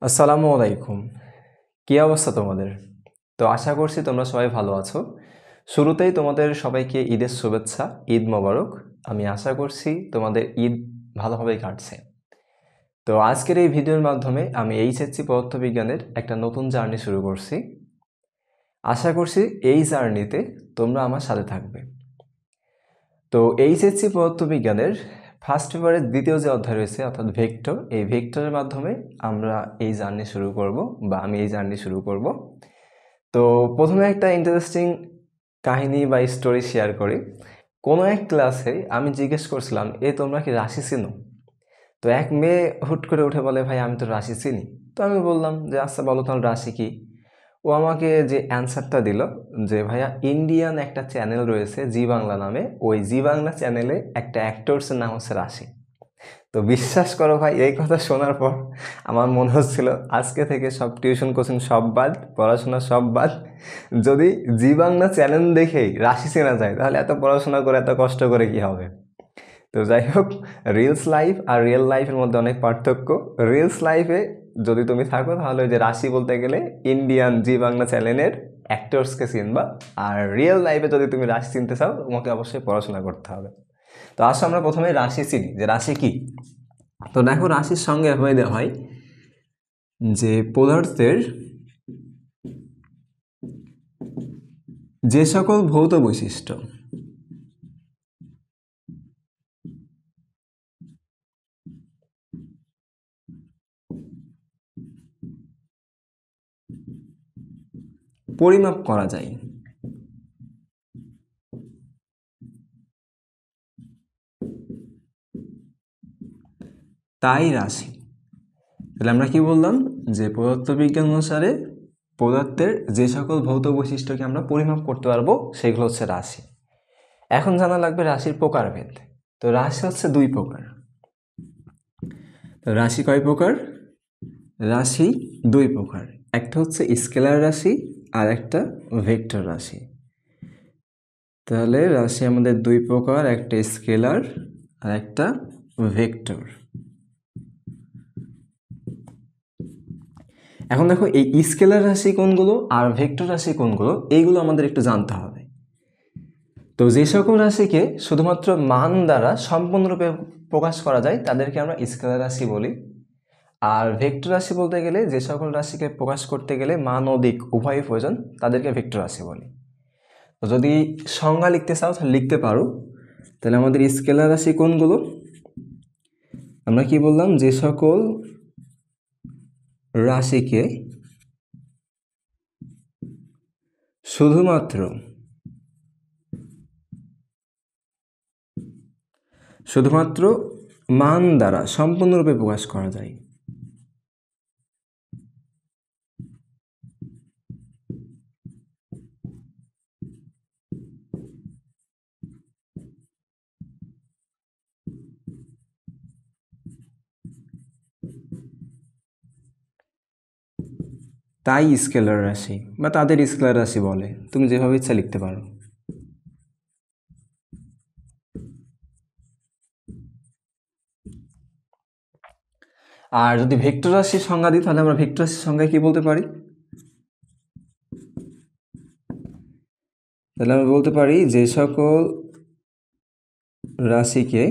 আসসালামু আলাইকুম। কি অবস্থা তোমাদের? তো আশা করছি তোমরা সবাই ভালো আছো। শুরুতেই তোমাদের সবাইকে ঈদের শুভেচ্ছা, ঈদ মোবারক। আমি আশা করছি তোমাদের ঈদ ভালোভাবেই কাটছে। তো আজকের এই ভিডিওর মাধ্যমে আমি এইচএসসি পদার্থবিজ্ঞানের একটা নতুন জার্নি শুরু করছি। আশা করছি এই জার্নিতে তোমরা আমার সাথে থাকবে। তো এইচএসসি পদার্থবিজ্ঞানের ফার্স্ট পেপারের দ্বিতীয় যে অধ্যায় রয়েছে অর্থাৎ ভেক্টর, এই ভেক্টরের মাধ্যমে আমরা এই জার্নি শুরু করব বা আমি এই জার্নি শুরু করব। তো প্রথমে একটা ইন্টারেস্টিং কাহিনী বা স্টোরি শেয়ার করি। কোনো এক ক্লাসে আমি জিজ্ঞেস করছিলাম, তোমরা কি রাশি চিনো? তো এক মেয়ে হুট করে উঠে বলে, ভাই আমি তো রাশি চিনি। তো আমি বললাম যে আচ্ছা বলো তোমার রাশি কি? ও আমাকে যে অ্যান্সারটা দিল যে ভাইয়া ইন্ডিয়ান একটা চ্যানেল রয়েছে জি বাংলা নামে, ওই জি বাংলা চ্যানেলে একটা অ্যাক্টরসের নাম হচ্ছে রাশি। তো বিশ্বাস করো ভাই, এই কথা শোনার পর আমার মনে হচ্ছিল আজকে থেকে সব টিউশন কোচিং সব বাদ, পড়াশোনা সব বাদ। যদি জি বাংলা চ্যানেল দেখেই রাশি চেনা যায় তাহলে এত পড়াশোনা করে এত কষ্ট করে কি হবে। তো যাই হোক, রিলস লাইফ আর রিয়েল লাইফের মধ্যে অনেক পার্থক্য। রিলস লাইফে যদি তুমি থাকো তাহলে ওই যে রাশি বলতে গেলে ইন্ডিয়ান জি বাংলা চ্যানেলের অ্যাক্টরসকে চিনবা, আর রিয়েল লাইফে যদি তুমি রাশি চিনতে চাও তোমাকে অবশ্যই পড়াশোনা করতে হবে। তো আসলে আমরা প্রথমে রাশি চিনি, যে রাশি কি। তো দেখো, রাশির সঙ্গে হয়ে দেওয়া হয় যে পদার্থের যে সকল ভৌত বৈশিষ্ট্য পরিমাপ করা যায় তাই রাশি। তাহলে আমরা কি বললাম, যে পদার্থবিজ্ঞান অনুসারে পদার্থের যে সকল ভৌত বৈশিষ্ট্যকে আমরা পরিমাপ করতে পারবো সেগুলো হচ্ছে রাশি। এখন জানা লাগবে রাশির প্রকারভেদ। তো রাশি হচ্ছে দুই প্রকার। তো রাশি কয় প্রকার? রাশি দুই প্রকার। একটা হচ্ছে স্কেলার রাশি আর একটা ভেক্টর রাশি। তাহলে রাশি আমাদের দুই প্রকার, একটা স্কেলার আর একটা ভেক্টর। এখন দেখো, এই স্কেলার রাশি কোনগুলো আর ভেক্টর রাশি কোনগুলো এইগুলো আমাদের একটু জানতে হবে। তো যে সকল রাশিকে শুধুমাত্র মান দ্বারা সম্পূর্ণরূপে প্রকাশ করা যায় তাদেরকে আমরা স্কেলার রাশি বলি। আর ভেক্টর রাশি বলতে গেলে যে সকল রাশিকে প্রকাশ করতে গেলে মান ও দিক উভয়ই প্রয়োজন, তাদেরকে ভেক্টর রাশি বলি। তো যদি সংজ্ঞা লিখতে চাও তাহলে লিখতে পারো। তাহলে আমাদের স্কেলার রাশি কোনগুলো? আমরা কি বললাম, যে সকল রাশিকে শুধুমাত্র মান দ্বারা সম্পূর্ণরূপে প্রকাশ করা যায়। তাই স্কেলার রাশি বা তাদের স্কেলার রাশি বলে, তুমি যেভাবে ইচ্ছা লিখতে পারো। আর যদি ভেক্টর রাশির সংজ্ঞা দিই তাহলে আমরা ভেক্টর রাশির সংজ্ঞায় কি বলতে পারি? তাহলে আমরা বলতে পারি যে সকল রাশিকে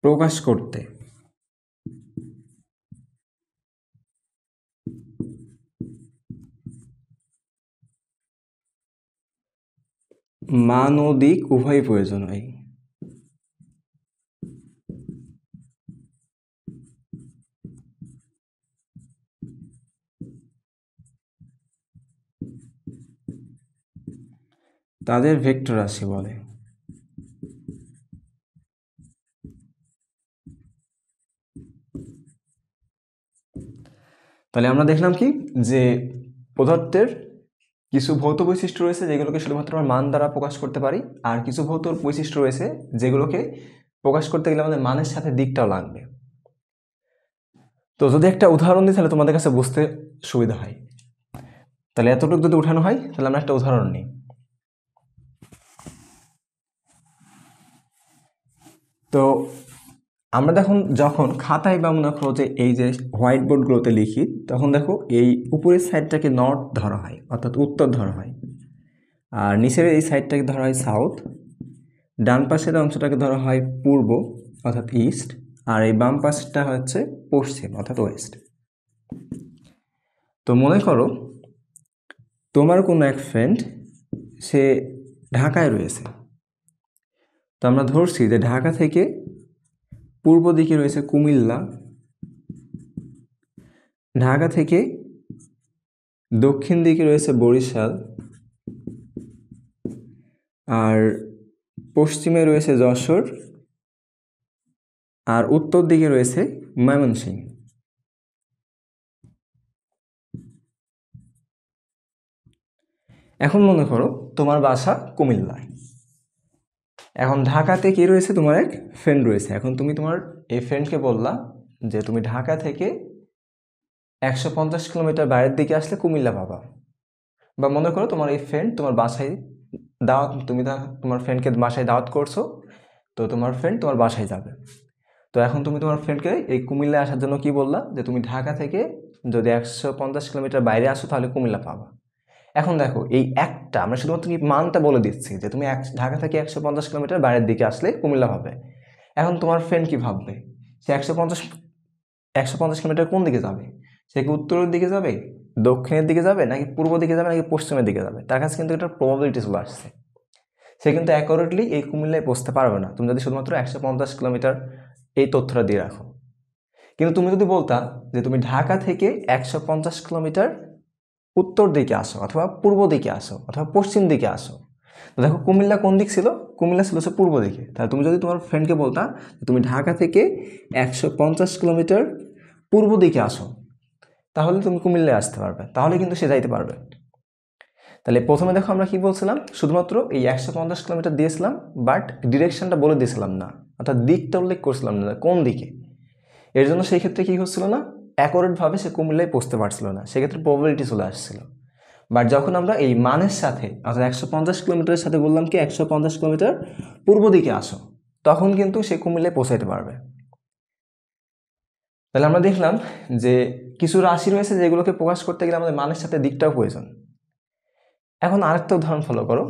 প্রকাশ করতে মান ও দিক উভয় প্রয়োজন হয়। তাদের ভেক্টর রাশি বলে। তাহলে আমরা দেখলাম কি, যে পদার্থের কিছু ভৌত বৈশিষ্ট্য রয়েছে যেগুলোকে শুধুমাত্র আমরা মান দ্বারা প্রকাশ করতে পারি, আর কিছু ভৌত বৈশিষ্ট্য রয়েছে যেগুলোকে প্রকাশ করতে গেলে আমাদের মানের সাথে দিকটাও লাগবে। তো যদি একটা উদাহরণ দিই তাহলে তোমাদের কাছে বুঝতে সুবিধা হয়। তাহলে এতটুকু যদি উঠানো হয় তাহলে আমরা একটা উদাহরণ নিই। তো আমরা যখন খাতায় বা মনে করো যে এই যে হোয়াইট বোর্ডগুলোতে লিখি, তখন দেখো এই উপরের সাইডটাকে নর্থ ধরা হয়, অর্থাৎ উত্তর ধরা হয়, আর নিচের এই সাইডটাকে ধরা হয় সাউথ, ডান পাশের অংশটাকে ধরা হয় পূর্ব অর্থাৎ ইস্ট, আর এই বাম পাশটা হচ্ছে পশ্চিম অর্থাৎ ওয়েস্ট। তো মনে করো তোমার কোনো এক ফ্রেন্ড সে ঢাকায় রয়েছে। তো আমরা ধরছি যে ঢাকা থেকে পূর্ব দিকে রয়েছে কুমিল্লা, ঢাকা থেকে দক্ষিণ দিকে রয়েছে বরিশাল, আর পশ্চিমে রয়েছে যশোর, আর উত্তর দিকে রয়েছে ময়মনসিংহ। এখন মনে করো তোমার বাসা কুমিল্লায়, এখন ঢাকাতে কি রয়েছে, তোমার এক ফ্রেন্ড রয়েছে। এখন তুমি তোমার এই ফ্রেন্ডকে বললা যে তুমি ঢাকা থেকে 150 কিলোমিটার বাইরের দিকে আসলে কুমিল্লা পাবা। বা মনে করো তোমার এই ফ্রেন্ড তোমার বাসায় দাওয়াত, তুমি তোমার ফ্রেন্ডকে বাসায় দাওয়াত করছো, তো তোমার ফ্রেন্ড তোমার বাসায় যাবে। তো এখন তুমি তোমার ফ্রেন্ডকে এই কুমিল্লায় আসার জন্য কি বললা, যে তুমি ঢাকা থেকে যদি 150 কিলোমিটার বাইরে আসো তাহলে কুমিল্লা পাবা। এখন দেখো এই একটা আমরা শুধুমাত্র কি মানটা বলে দিচ্ছি যে তুমি ঢাকা থেকে 150 কিলোমিটার বাইরের দিকে আসলে কুমিল্লা পাবে। এখন তোমার ফ্রেন্ড কি ভাববে, সে 150 কিলোমিটার কোন দিকে যাবে? সে কি উত্তরের দিকে যাবে, দক্ষিণের দিকে যাবে, নাকি পূর্ব দিকে যাবে, নাকি পশ্চিমের দিকে যাবে? তার কাছে কিন্তু একটা প্রবাবিলিটি চলে আসছে। সে কিন্তু অ্যাকুরেটলি এই কুমিল্লায় পৌঁছতে পারবে না তুমি যদি শুধুমাত্র 150 কিলোমিটার এই তথ্যটা দিয়ে রাখো। কিন্তু তুমি যদি বলতা যে তুমি ঢাকা থেকে 150 কিলোমিটার উত্তর দিকে আসো, অথবা পূর্ব দিকে আসো, অথবা পশ্চিম দিকে আসো, তো দেখো কুমিল্লা কোন দিক ছিল, কুমিল্লা ছিল হচ্ছে পূর্ব দিকে। তাহলে তুমি যদি তোমার ফ্রেন্ডকে বলতা তুমি ঢাকা থেকে 150 কিলোমিটার পূর্ব দিকে আসো, তাহলে তুমি কুমিল্লায় আসতে পারবে, তাহলে কিন্তু সে যাইতে পারবে। তাহলে প্রথমে দেখো আমরা কি বলছিলাম, শুধুমাত্র এই 150 কিলোমিটার দিয়েছিলাম, বাট ডিরেকশনটা বলে দিয়েছিলাম না, অর্থাৎ দিকটা উল্লেখ করছিলাম না কোন দিকে। এর জন্য সেই ক্ষেত্রে কী হচ্ছিল না, অ্যাকুরেটভাবে সে কুমিল্লায় পৌঁছতে পারছিল না, সেক্ষেত্রে প্রবাবিলিটি চলে আসছিল। বাট যখন আমরা এই মানের সাথে অর্থাৎ 150 কিলোমিটারের সাথে বললাম কি 150 কিলোমিটার পূর্ব দিকে আসো, তখন কিন্তু সে কুমিল্লায় পৌঁছাইতে পারবে। তাহলে আমরা দেখলাম যে কিছু রাশি রয়েছে যেগুলোকে প্রকাশ করতে গেলে আমাদের মানের সাথে দিকটাও প্রয়োজন। এখন আরেকটা উদাহরণ ফলো করো।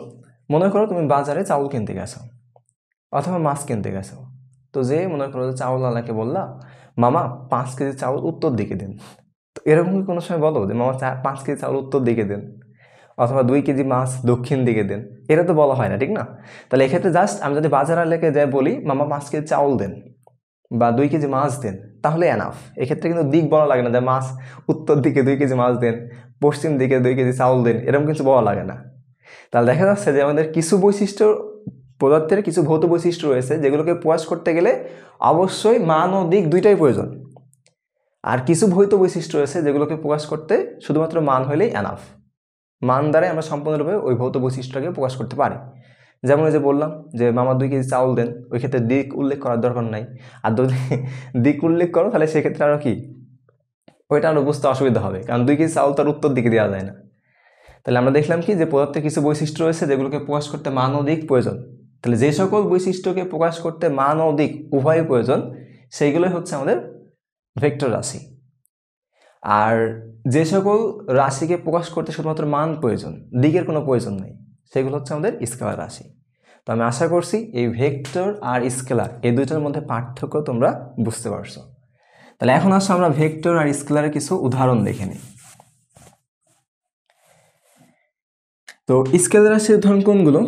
মনে করো তুমি বাজারে চাউল কিনতে গেছো অথবা মাছ কিনতে গেছো, তো যে মনে করো চাউলওয়ালাকে বললা মামা 5 কেজি চাউল উত্তর দিকে দিন। তো এরকম কি কোনো সময় বলো যে মামা 5 কেজি চাউল উত্তর দিকে দিন, অথবা 2 কেজি মাছ দক্ষিণ দিকে দিন? এটা তো বলা হয় না, ঠিক না? তাহলে এক্ষেত্রে জাস্ট আমি যদি বাজারওয়ালাকে যাই বলি মামা 5 কেজি চাউল দেন বা 2 কেজি মাছ দেন, তাহলে এনাফ। এক্ষেত্রে কিন্তু দিক বলা লাগে না যে মাছ উত্তর দিকে 2 কেজি মাছ দেন, পশ্চিম দিকে 2 কেজি চাউল দেন, এরকম কিছু বলা লাগে না। তাহলে দেখা যাচ্ছে যে আমাদের কিছু বৈশিষ্ট্য, পদার্থের কিছু ভৌত বৈশিষ্ট্য রয়েছে যেগুলোকে প্রকাশ করতে গেলে অবশ্যই মান ও দিক দুইটাই প্রয়োজন। আর কিছু ভৌত বৈশিষ্ট্য রয়েছে যেগুলোকে প্রকাশ করতে শুধুমাত্র মান হলেই এনাফ। মান দ্বারাই আমরা সম্পূর্ণরূপে ওই ভৌত বৈশিষ্ট্যটাকে প্রকাশ করতে পারি। যেমন ওই যে বললাম যে মামা 2 কেজি চাউল দেন, ওই ক্ষেত্রে দিক উল্লেখ করার দরকার নাই। আর যদি দিক উল্লেখ করো তাহলে সেক্ষেত্রে আরও কি, ওইটা আরও বুঝতে অসুবিধা হবে, কারণ 2 কেজি চাউল তার উত্তর দিকে দেওয়া যায় না। তাহলে আমরা দেখলাম কি যে পদার্থের কিছু বৈশিষ্ট্য রয়েছে যেগুলোকে প্রকাশ করতে মান ও দিক প্রয়োজন। তাহলে যে সকল বৈশিষ্ট্যকে প্রকাশ করতে মান ও দিক উভয় প্রয়োজন সেইগুলোই হচ্ছে আমাদের ভেক্টর রাশি। আর যে সকল রাশিকে প্রকাশ করতে শুধুমাত্র মান প্রয়োজন, দিকের কোনো প্রয়োজন নেই, সেগুলো হচ্ছে আমাদের স্কেলার রাশি। তো আমি আশা করছি এই ভেক্টর আর স্কেলার এই দুইটার মধ্যে পার্থক্য তোমরা বুঝতে পারছো। তাহলে এখন আসো আমরা ভেক্টর আর স্কেলারের কিছু উদাহরণ দেখে নিই। তো স্কেলার রাশির উদাহরণ কোনগুলো?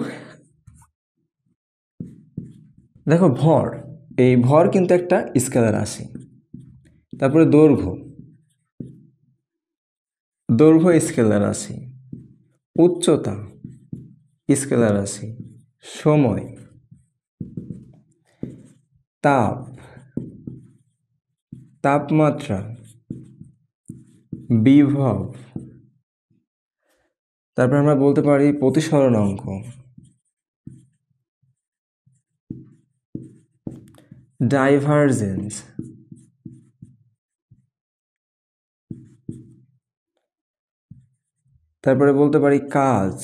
দেখো ভর, এই ভর কিন্তু একটা স্কেলার রাশি। তারপরে দৈর্ঘ্য, দৈর্ঘ্য স্কেলার রাশি। উচ্চতা স্কেলার রাশি। সময়, তাপ, তাপমাত্রা, বিভব, তারপর আমরা বলতে পারি প্রতিসরণাঙ্ক, ডাইভারজেন্স, তারপরে বলতে পারি কাজ,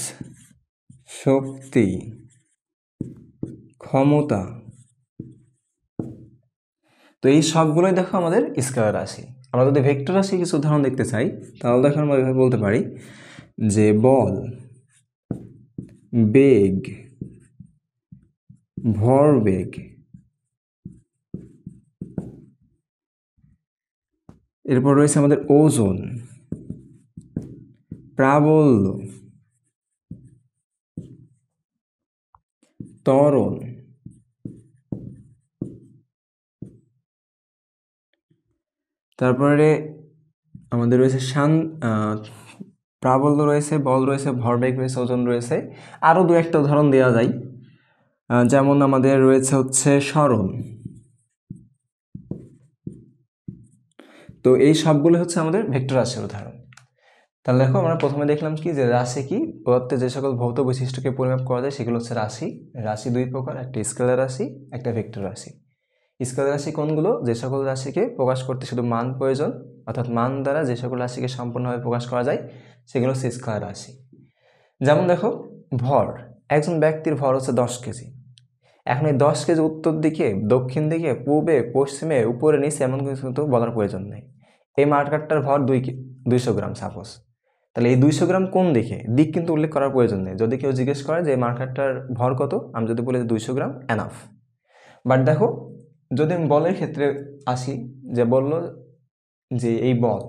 শক্তি, ক্ষমতা, তো এই সবগুলোই দেখো আমাদের স্কেলার রাশি। আমরা যদি ভেক্টর রাশি কিছু উদাহরণ দেখতে চাই তাহলে দেখো আমরা এভাবে বলতে পারি যে বল, বেগ, ভরবেগ, এরপর রয়েছে আমাদের ওজন, প্রাবল্য, ত্বরণ, তারপরে আমাদের রয়েছে প্রাবল্য রয়েছে, বল রয়েছে, ভরবেগ রয়েছে, ওজন রয়েছে। আরও দু একটা উদাহরণ দেওয়া যায়, যেমন আমাদের রয়েছে হচ্ছে স্মরণ। তো এই সবগুলো হচ্ছে আমাদের ভেক্টর রাশির উদাহরণ। তাহলে দেখো আমরা প্রথমে দেখলাম কি যে রাশি কি, পদার্থে যে সকল ভৌত বৈশিষ্ট্যকে পরিমাপ করা যায় সেগুলো হচ্ছে রাশি। রাশি দুই প্রকার, একটা স্কেলার রাশি, একটা ভেক্টর রাশি। স্কেলার রাশি কোনগুলো? যে সকল রাশিকে প্রকাশ করতে শুধু মান প্রয়োজন, অর্থাৎ মান দ্বারা যে সকল রাশিকে সম্পূর্ণভাবে প্রকাশ করা যায় সেগুলো হচ্ছে স্কেলার রাশি। যেমন দেখো ভর, একজন ব্যক্তির ভর হচ্ছে 10 কেজি। এখন এই 10 কেজি উত্তর দিকে, দক্ষিণ দিকে, পূর্বে, পশ্চিমে, উপরে, নিচে এমন কিছু কিন্তু বলার প্রয়োজন নেই। এই মার্কারটার ভর 200 গ্রাম সাপোজ। তাহলে এই 200 গ্রাম কোন দিকে, দিক কিন্তু উল্লেখ করার প্রয়োজন নেই। যদি কেউ জিজ্ঞেস করে যে এই মার্কারটার ভর কত, আমি যদি বলি 200 গ্রাম এনাফ। বাট দেখো যদি আমি বলের ক্ষেত্রে আসি, যে বললো যে এই বল,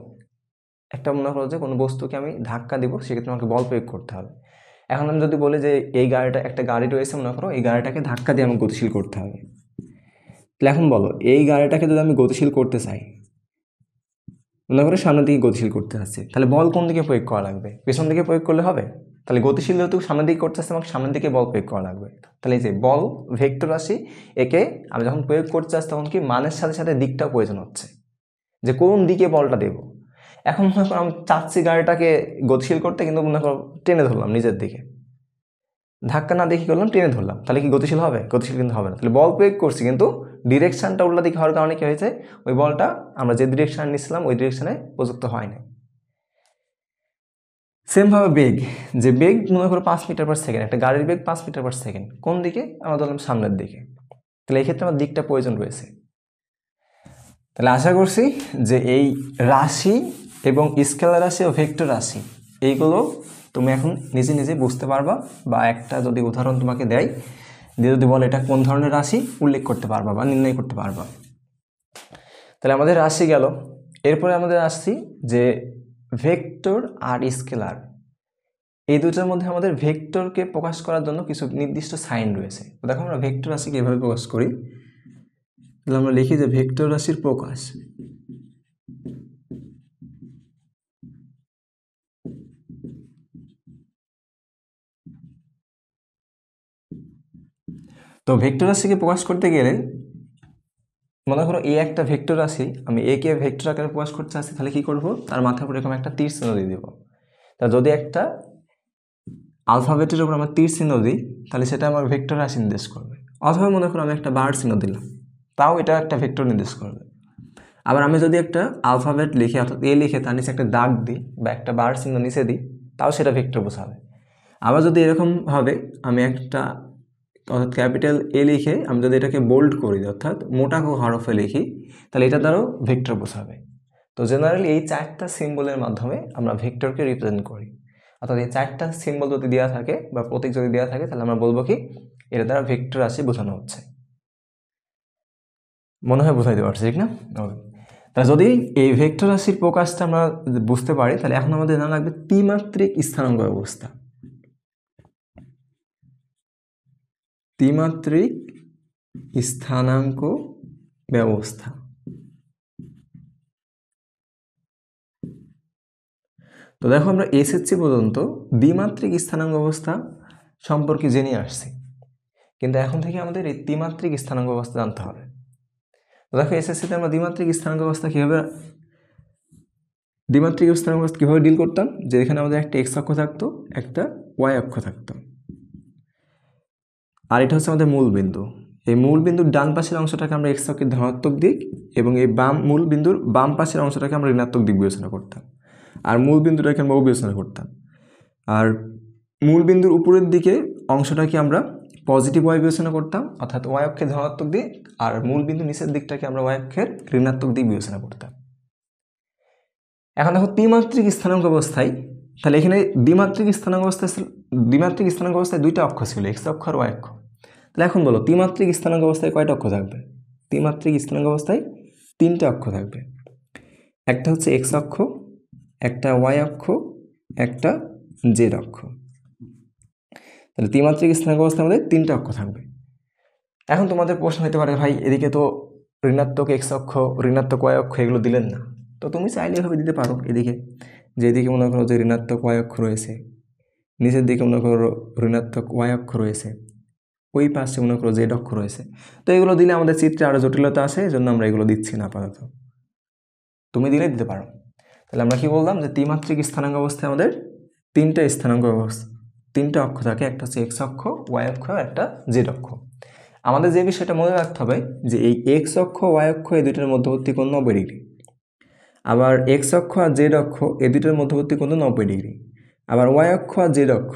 একটা মনে করো যে কোনো বস্তুকে আমি ধাক্কা দিব, সেক্ষেত্রে আমাকে বল প্রয়োগ করতে হবে। এখন আমি যদি বলি যে এই গাড়িটা, একটা গাড়ি রয়েছে মনে করো, এই গাড়িটাকে ধাক্কা দিয়ে আমাকে গতিশীল করতে হবে। তাহলে এখন বলো এই গাড়িটাকে যদি আমি গতিশীল করতে চাই, মনে করো সামনের দিকে গতিশীল করতে চাচ্ছি, তাহলে বল কোন দিকে প্রয়োগ করা লাগবে? পেছন দিকে প্রয়োগ করলে হবে? তাহলে গতিশীল যেহেতু সামনের দিকে করতে চাচ্ছি, আমাকে সামনের দিকে বল প্রয়োগ করা লাগবে। তাহলে এই যে বল ভেক্টর রাশি, একে আমি যখন প্রয়োগ করতে চাচ্ছি তখন কি মানের সাথে সাথে দিকটাও প্রয়োজন হচ্ছে, যে কোন দিকে বলটা দেব। এখন মনে করো আমি চাচ্ছি গাড়িটাকে গতিশীল করতে, কিন্তু মনে করো টেনে ধরলাম নিজের দিকে, ধাক্কা না দেখি করলাম, টেনে ধরলাম, তাহলে কি গতিশীল হবে? গতিশীল কিন্তু হবে না। তাহলে বল প্রয়োগ করছি কিন্তু ডিরেকশনটা উল্টা দিকে হওয়ার কারণে কি হয়েছে, ওই বলটা আমরা যে ডিরেকশন নিচ্ছিলাম ওই ডিরেকশনে প্রযুক্ত হয় না। সেমভাবে বেগ, যে বেগ মনে করো 5 মিটার পার সেকেন্ড, একটা গাড়ির বেগ 5 মিটার পার সেকেন্ড, কোন দিকে? আমরা ধরলাম সামনের দিকে। তাহলে এই ক্ষেত্রে আমার দিকটা প্রয়োজন রয়েছে। তাহলে আশা করছি যে এই রাশি এবং স্কেলার রাশি ও ভেক্টর রাশি এইগুলো তুমি এখন নিজে নিজে বুঝতে পারবা, বা একটা যদি উদাহরণ তোমাকে দেয় দিয়ে যদি বলে এটা কোন ধরনের রাশি, উল্লেখ করতে পারবা বা নির্ণয় করতে পারবা। তাহলে আমাদের রাশি গেল। এরপরে আমাদের আসছি যে ভেক্টর আর স্কেলার, এই দুটোর মধ্যে আমাদের ভেক্টরকে প্রকাশ করার জন্য কিছু নির্দিষ্ট সাইন রয়েছে। দেখো আমরা ভেক্টর রাশিকে এভাবে প্রকাশ করি, তাহলে আমরা লিখি যে ভেক্টর রাশির প্রকাশ। তো ভেক্টর রাশিকে প্রকাশ করতে গেলে মনে করো এ একটা ভেক্টর রাশি, আমি এ কে ভেক্টর আকারে প্রকাশ করতে চাচ্ছি, তাহলে কি করব, তার মাথার উপর এরকম একটা তীর চিহ্ন দিয়ে দেবো। তা যদি একটা আলফাবেটের উপর আমরা তীর চিহ্ন দিই তাহলে সেটা আমার ভেক্টর রাশি নির্দেশ করবে। অথবা মনে করো আমি একটা বার চিহ্ন দিলাম, তাও এটা একটা ভেক্টর নির্দেশ করবে। আবার আমি যদি একটা আলফাবেট লিখে অর্থাৎ এ লিখে তার নিচে একটা দাগ দিই বা একটা বার চিহ্ন নিচে দিই, তাও সেটা ভেক্টর বোঝাবে। আবার যদি এরকমভাবে আমি একটা অর্থাৎ ক্যাপিটাল এ লিখে আমি যদি এটাকে বোল্ড করি অর্থাৎ মোটা হরফে লিখি, তাহলে এটা দ্বারাও ভেক্টর বোঝাবে। তো জেনারেলি এই 4টা সিম্বলের মাধ্যমে আমরা ভেক্টরকে রিপ্রেজেন্ট করি। অর্থাৎ এই 4টা সিম্বল যদি দেওয়া থাকে বা প্রতীক যদি দেওয়া থাকে তাহলে আমরা বলবো কি এটা দ্বারা ভেক্টর রাশি বোঝানো হচ্ছে। মনে হয় বোঝাইতে পারছি, ঠিক না? তাহলে যদি এই ভেক্টর রাশির প্রকাশটা আমরা বুঝতে পারি, তাহলে এখন আমাদের জানা লাগবে ত্রিমাত্রিক স্থানাঙ্ক ব্যবস্থা। ত্রিমাত্রিক স্থানাঙ্ক ব্যবস্থা। তো দেখো আমরা এসএসসি পর্যন্ত দ্বিমাত্রিক স্থানাঙ্ক ব্যবস্থা সম্পর্কে জেনে আসছি, কিন্তু এখন থেকে আমাদের এই ত্রিমাত্রিক স্থানাঙ্ক ব্যবস্থা জানতে হবে। তো দেখো এসএসসিতে আমরা দ্বিমাত্রিক স্থানাঙ্ক ব্যবস্থা কীভাবে ডিল করতাম, যে এখানে আমাদের একটা এক্স অক্ষ থাকতো, একটা ওয়াই অক্ষ থাকতো, আর এটা হচ্ছে আমাদের মূল বিন্দু। এই মূল বিন্দুর ডান পাশের অংশটাকে আমরা এক্স অক্ষের ধনাত্মক দিক এবং এই মূল বিন্দুর বাম পাশের অংশটাকে আমরা ঋণাত্মক দিক বিবেচনা করতাম, আর মূল বিন্দুটাকে আমরা বিবেচনা করতাম। আর মূল বিন্দুর উপরের দিকে অংশটাকে আমরা পজিটিভ ওয়াই বিবেচনা করতাম, অর্থাৎ ওয়াই অক্ষের ধনাত্মক দিক, আর মূল বিন্দু নিচের দিকটাকে আমরা ওয়াই অক্ষের ঋণাত্মক দিক বিবেচনা করতাম। এখন দেখো ত্রিমাত্রিক স্থানাঙ্ক অবস্থায়, তাহলে এখানে দ্বিমাত্রিক স্থানাঙ্ক অবস্থায় দুইটা অক্ষ ছিল, এক্স অক্ষ আর ওয়াই অক্ষ। তাহলে এখন বলো ত্রিমাত্রিক স্থানাঙ্ক অবস্থায় কয়টা অক্ষ থাকবে? ত্রিমাত্রিক স্থানাঙ্ক অবস্থায় তিনটা অক্ষ থাকবে, একটা হচ্ছে এক্স অক্ষ, একটা ওয়াই অক্ষ, একটা জেড অক্ষ। তাহলে ত্রিমাত্রিক স্থানাঙ্ক অবস্থায় আমাদের তিনটা অক্ষ থাকবে। এখন তোমাদের প্রশ্ন হতে পারে, ভাই এদিকে তো ঋণাত্মক এক্স অক্ষ, ঋণাত্মক ওয়াই অক্ষ এগুলো দিলেন না, তো তুমি চাইলে এভাবে দিতে পারো। এদিকে যেদিকে মনে করো যে ঋণাত্মক ওয়াই অক্ষ রয়েছে, নিচের দিকে মনে করো ঋণাত্মক ওয়াই অক্ষ রয়েছে, ওই পাশে মনে করো জেড অক্ষ রয়েছে। তো এগুলো দিলে আমাদের চিত্রে আরও জটিলতা আসে, এই জন্য আমরা এগুলো দিচ্ছি না আপাতত। তুমি দিলে দিতে পারো। তাহলে আমরা কি বললাম যে ত্রিমাত্রিক স্থানাঙ্ক অবস্থায় আমাদের তিনটা অক্ষ থাকে, একটা হচ্ছে এক্স অক্ষ, ওয়াই অক্ষ, একটা জেড অক্ষ। আমাদের যে বিষয়টা মনে রাখতে হবে যে এই এক্স অক্ষ, ওয়াই অক্ষ এই দুইটার মধ্যবর্তী কোণ 90 ডিগ্রি, আবার এক্স অক্ষ আর জেড অক্ষ এই দুইটার মধ্যবর্তী কোণ 90 ডিগ্রি, আবার ওয়াই অক্ষ আর জেড অক্ষ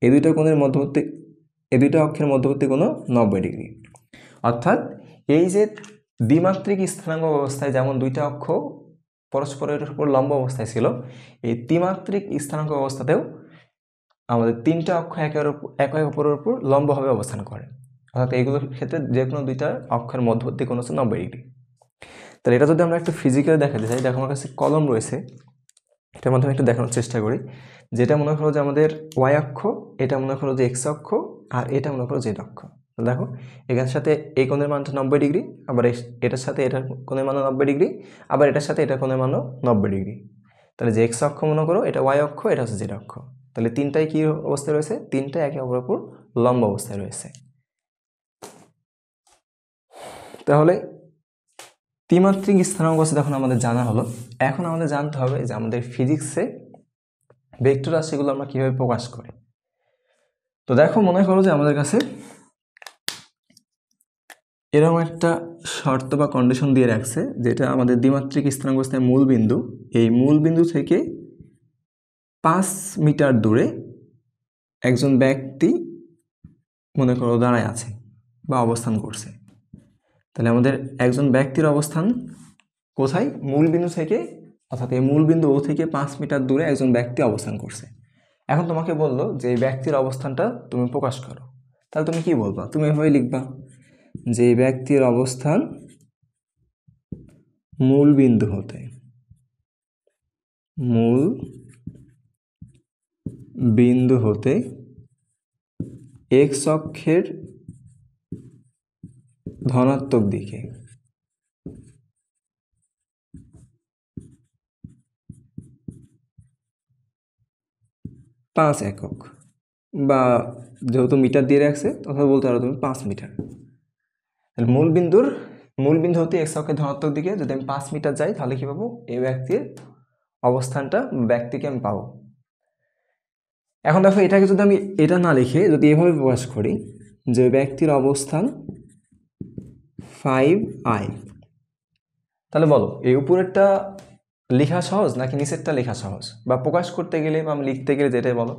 এই দুইটা অক্ষের মধ্যবর্তী কোণ 90 ডিগ্রি। অর্থাৎ এই যে দ্বিমাত্রিক স্থানাঙ্ক অবস্থায় যেমন দুইটা অক্ষ পরস্পরের উপর লম্ব অবস্থায় ছিল, এই ত্রিমাত্রিক স্থানাঙ্ক অবস্থাতেও আমাদের তিনটা অক্ষ একে অপরের উপর লম্বভাবে অবস্থান করে। অর্থাৎ এইগুলোর ক্ষেত্রে যে কোনো দুইটা অক্ষের মধ্যবর্তী কোণ হচ্ছে 90 ডিগ্রি। তাহলে এটা যদি আমরা একটু ফিজিক্যালি দেখাতে চাই, দেখো আমার কাছে কলম রয়েছে, এটার মাধ্যমে একটু দেখানোর চেষ্টা করি। যেটা মনে করো যে আমাদের ওয়াই অক্ষ, এটা মনে করো যে এক্স অক্ষ, আর এটা মনে করো জেড অক্ষ। দেখো এখানের সাথে এই কোণের মানটা 90 ডিগ্রি, আবার এটার সাথে এটার কোণের মানও 90 ডিগ্রি, আবার এটার সাথে এটার কোণের মানও 90 ডিগ্রি। তাহলে যে এক্স অক্ষ মনে করো এটা ওয়াই অক্ষ, এটা হচ্ছে জেড অক্ষ। তাহলে তিনটাই কী অবস্থায় রয়েছে? তিনটাই একে অপরের উপর লম্ব অবস্থায় রয়েছে। তাহলে ত্রিমাত্রিক স্থানাঙ্ক অবস্থা যখন আমাদের জানা হলো, এখন আমাদের জানতে হবে যে আমাদের ফিজিক্সে ভেক্টর রাশিগুলো আমরা কীভাবে প্রকাশ করি। তো দেখো মনে করো যে আমাদের কাছে এরকম একটা শর্ত বা কন্ডিশন দিয়ে রাখছে, যেটা আমাদের দ্বিমাত্রিক স্থানাঙ্ক অবস্থায় মূল বিন্দু, এই মূল বিন্দু থেকে 5 মিটার দূরে একজন ব্যক্তি মনে করো দাঁড়ায় আছে বা অবস্থান করছে। তাহলে আমাদের একজন ব্যক্তির অবস্থান কোথায়? মূল বিন্দু থেকে, অর্থাৎ এই মূল বিন্দু ও থেকে 5 মিটার দূরে একজন ব্যক্তি অবস্থান করছে। এখন তোমাকে বললো যে এই ব্যক্তির অবস্থানটা তুমি প্রকাশ করো, তাহলে তুমি কি বলবা? তুমি এভাবে লিখবা যে ব্যক্তির অবস্থান মূল বিন্দু হতে এক্স অক্ষের ধনাত্মক দিকে 5 একক, বা যেহেতু মিটার দিয়ে রাখছে তখন বলতে পারো তুমি 5 মিটার। তাহলে মূল বিন্দু হতে এক্স অক্ষের ধনাত্মক দিকে যদি আমি 5 মিটার যাই, তাহলে কি পাবো? এই ব্যক্তির অবস্থানটা, ব্যক্তিকে আমি পাবো। এখন দেখো এটাকে যদি আমি এটা না লিখে যদি এভাবে প্রকাশ করি যে ব্যক্তির অবস্থান 5i, তাহলে বলো এই উপরেরটা লেখা সহজ নাকি নিচেরটা লেখা সহজ? বা প্রকাশ করতে গেলে বা আমি লিখতে গেলে যেটাই বলো,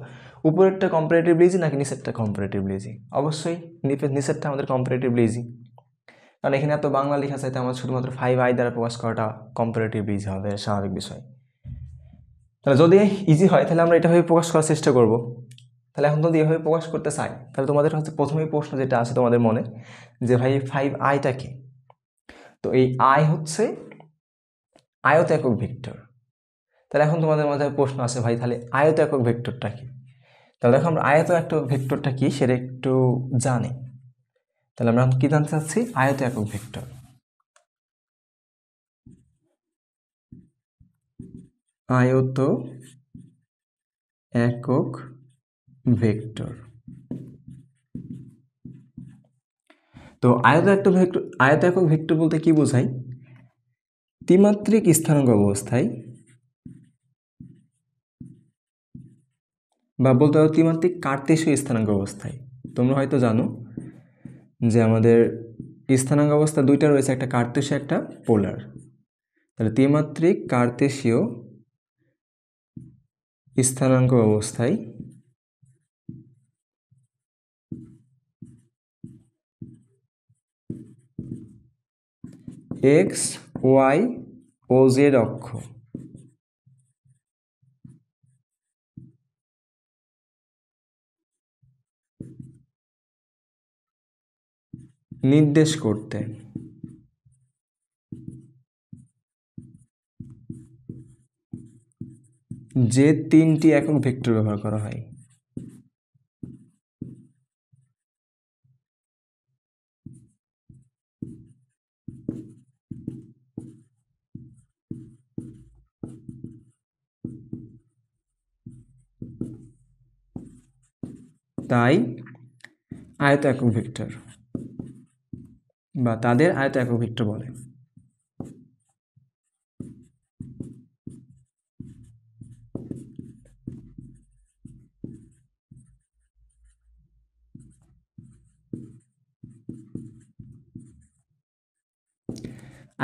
উপরেরটা কম্পারেটিভলি ইজি নাকি নিচেরটা কম্পারেটিভলি ইজি? অবশ্যই নিচেরটা আমাদের কম্পারেটিভলি ইজি, কারণ এখানে এত বাংলা লেখা চাইতে আমার শুধুমাত্র 5i দ্বারা প্রকাশ করাটা কম্পারেটিভলি ইজি হবে, স্বাভাবিক বিষয়। তাহলে যদি ইজি হয় তাহলে আমরা এটাভাবে প্রকাশ করার চেষ্টা করব। তাহলে এখন যদি এভাবে প্রকাশ করতে চাই, তাহলে তোমাদের হচ্ছে প্রথমেই প্রশ্ন যেটা আছে তোমাদের মনে যে ভাই 5iটা কি? তো এই i হচ্ছে আয়ত একক ভেক্টর। তাহলে এখন তোমাদের মাথায় প্রশ্ন আছে, ভাই তাহলে আয়ত একক ভেক্টরটা কি? তাহলে দেখো আমরা আয়ত একক ভেক্টরটা কি সেটা একটু জানি। তাহলে আমরা কি জানতে চাচ্ছি? আয়ত একক ভেক্টর। আয়ত একক ভেক্টর। তো আয়ত একক ভেক্টর বলতে কি বোঝায়? ত্রিমাত্রিক স্থানাঙ্ক অবস্থায়, বা বলতে পারো ত্রিমাত্রিক কার্তেশীয় স্থানাঙ্ক অবস্থায়। তোমরা হয়তো জানো যে আমাদের স্থানাঙ্ক অবস্থা দুইটা রয়েছে, একটা কার্তেশীয় একটা পোলার। তাহলে ত্রিমাত্রিক কার্তেশীয় স্থানাঙ্ক অবস্থায় এক্স ওয়াই ও জেড অক্ষ নির্দেশ করতে যে তিনটি একক ভেক্টর ব্যবহার করা হয়। তাই আয়ত একক ভেক্টর বা তাদের আয়ত একক ভেক্টর বলে।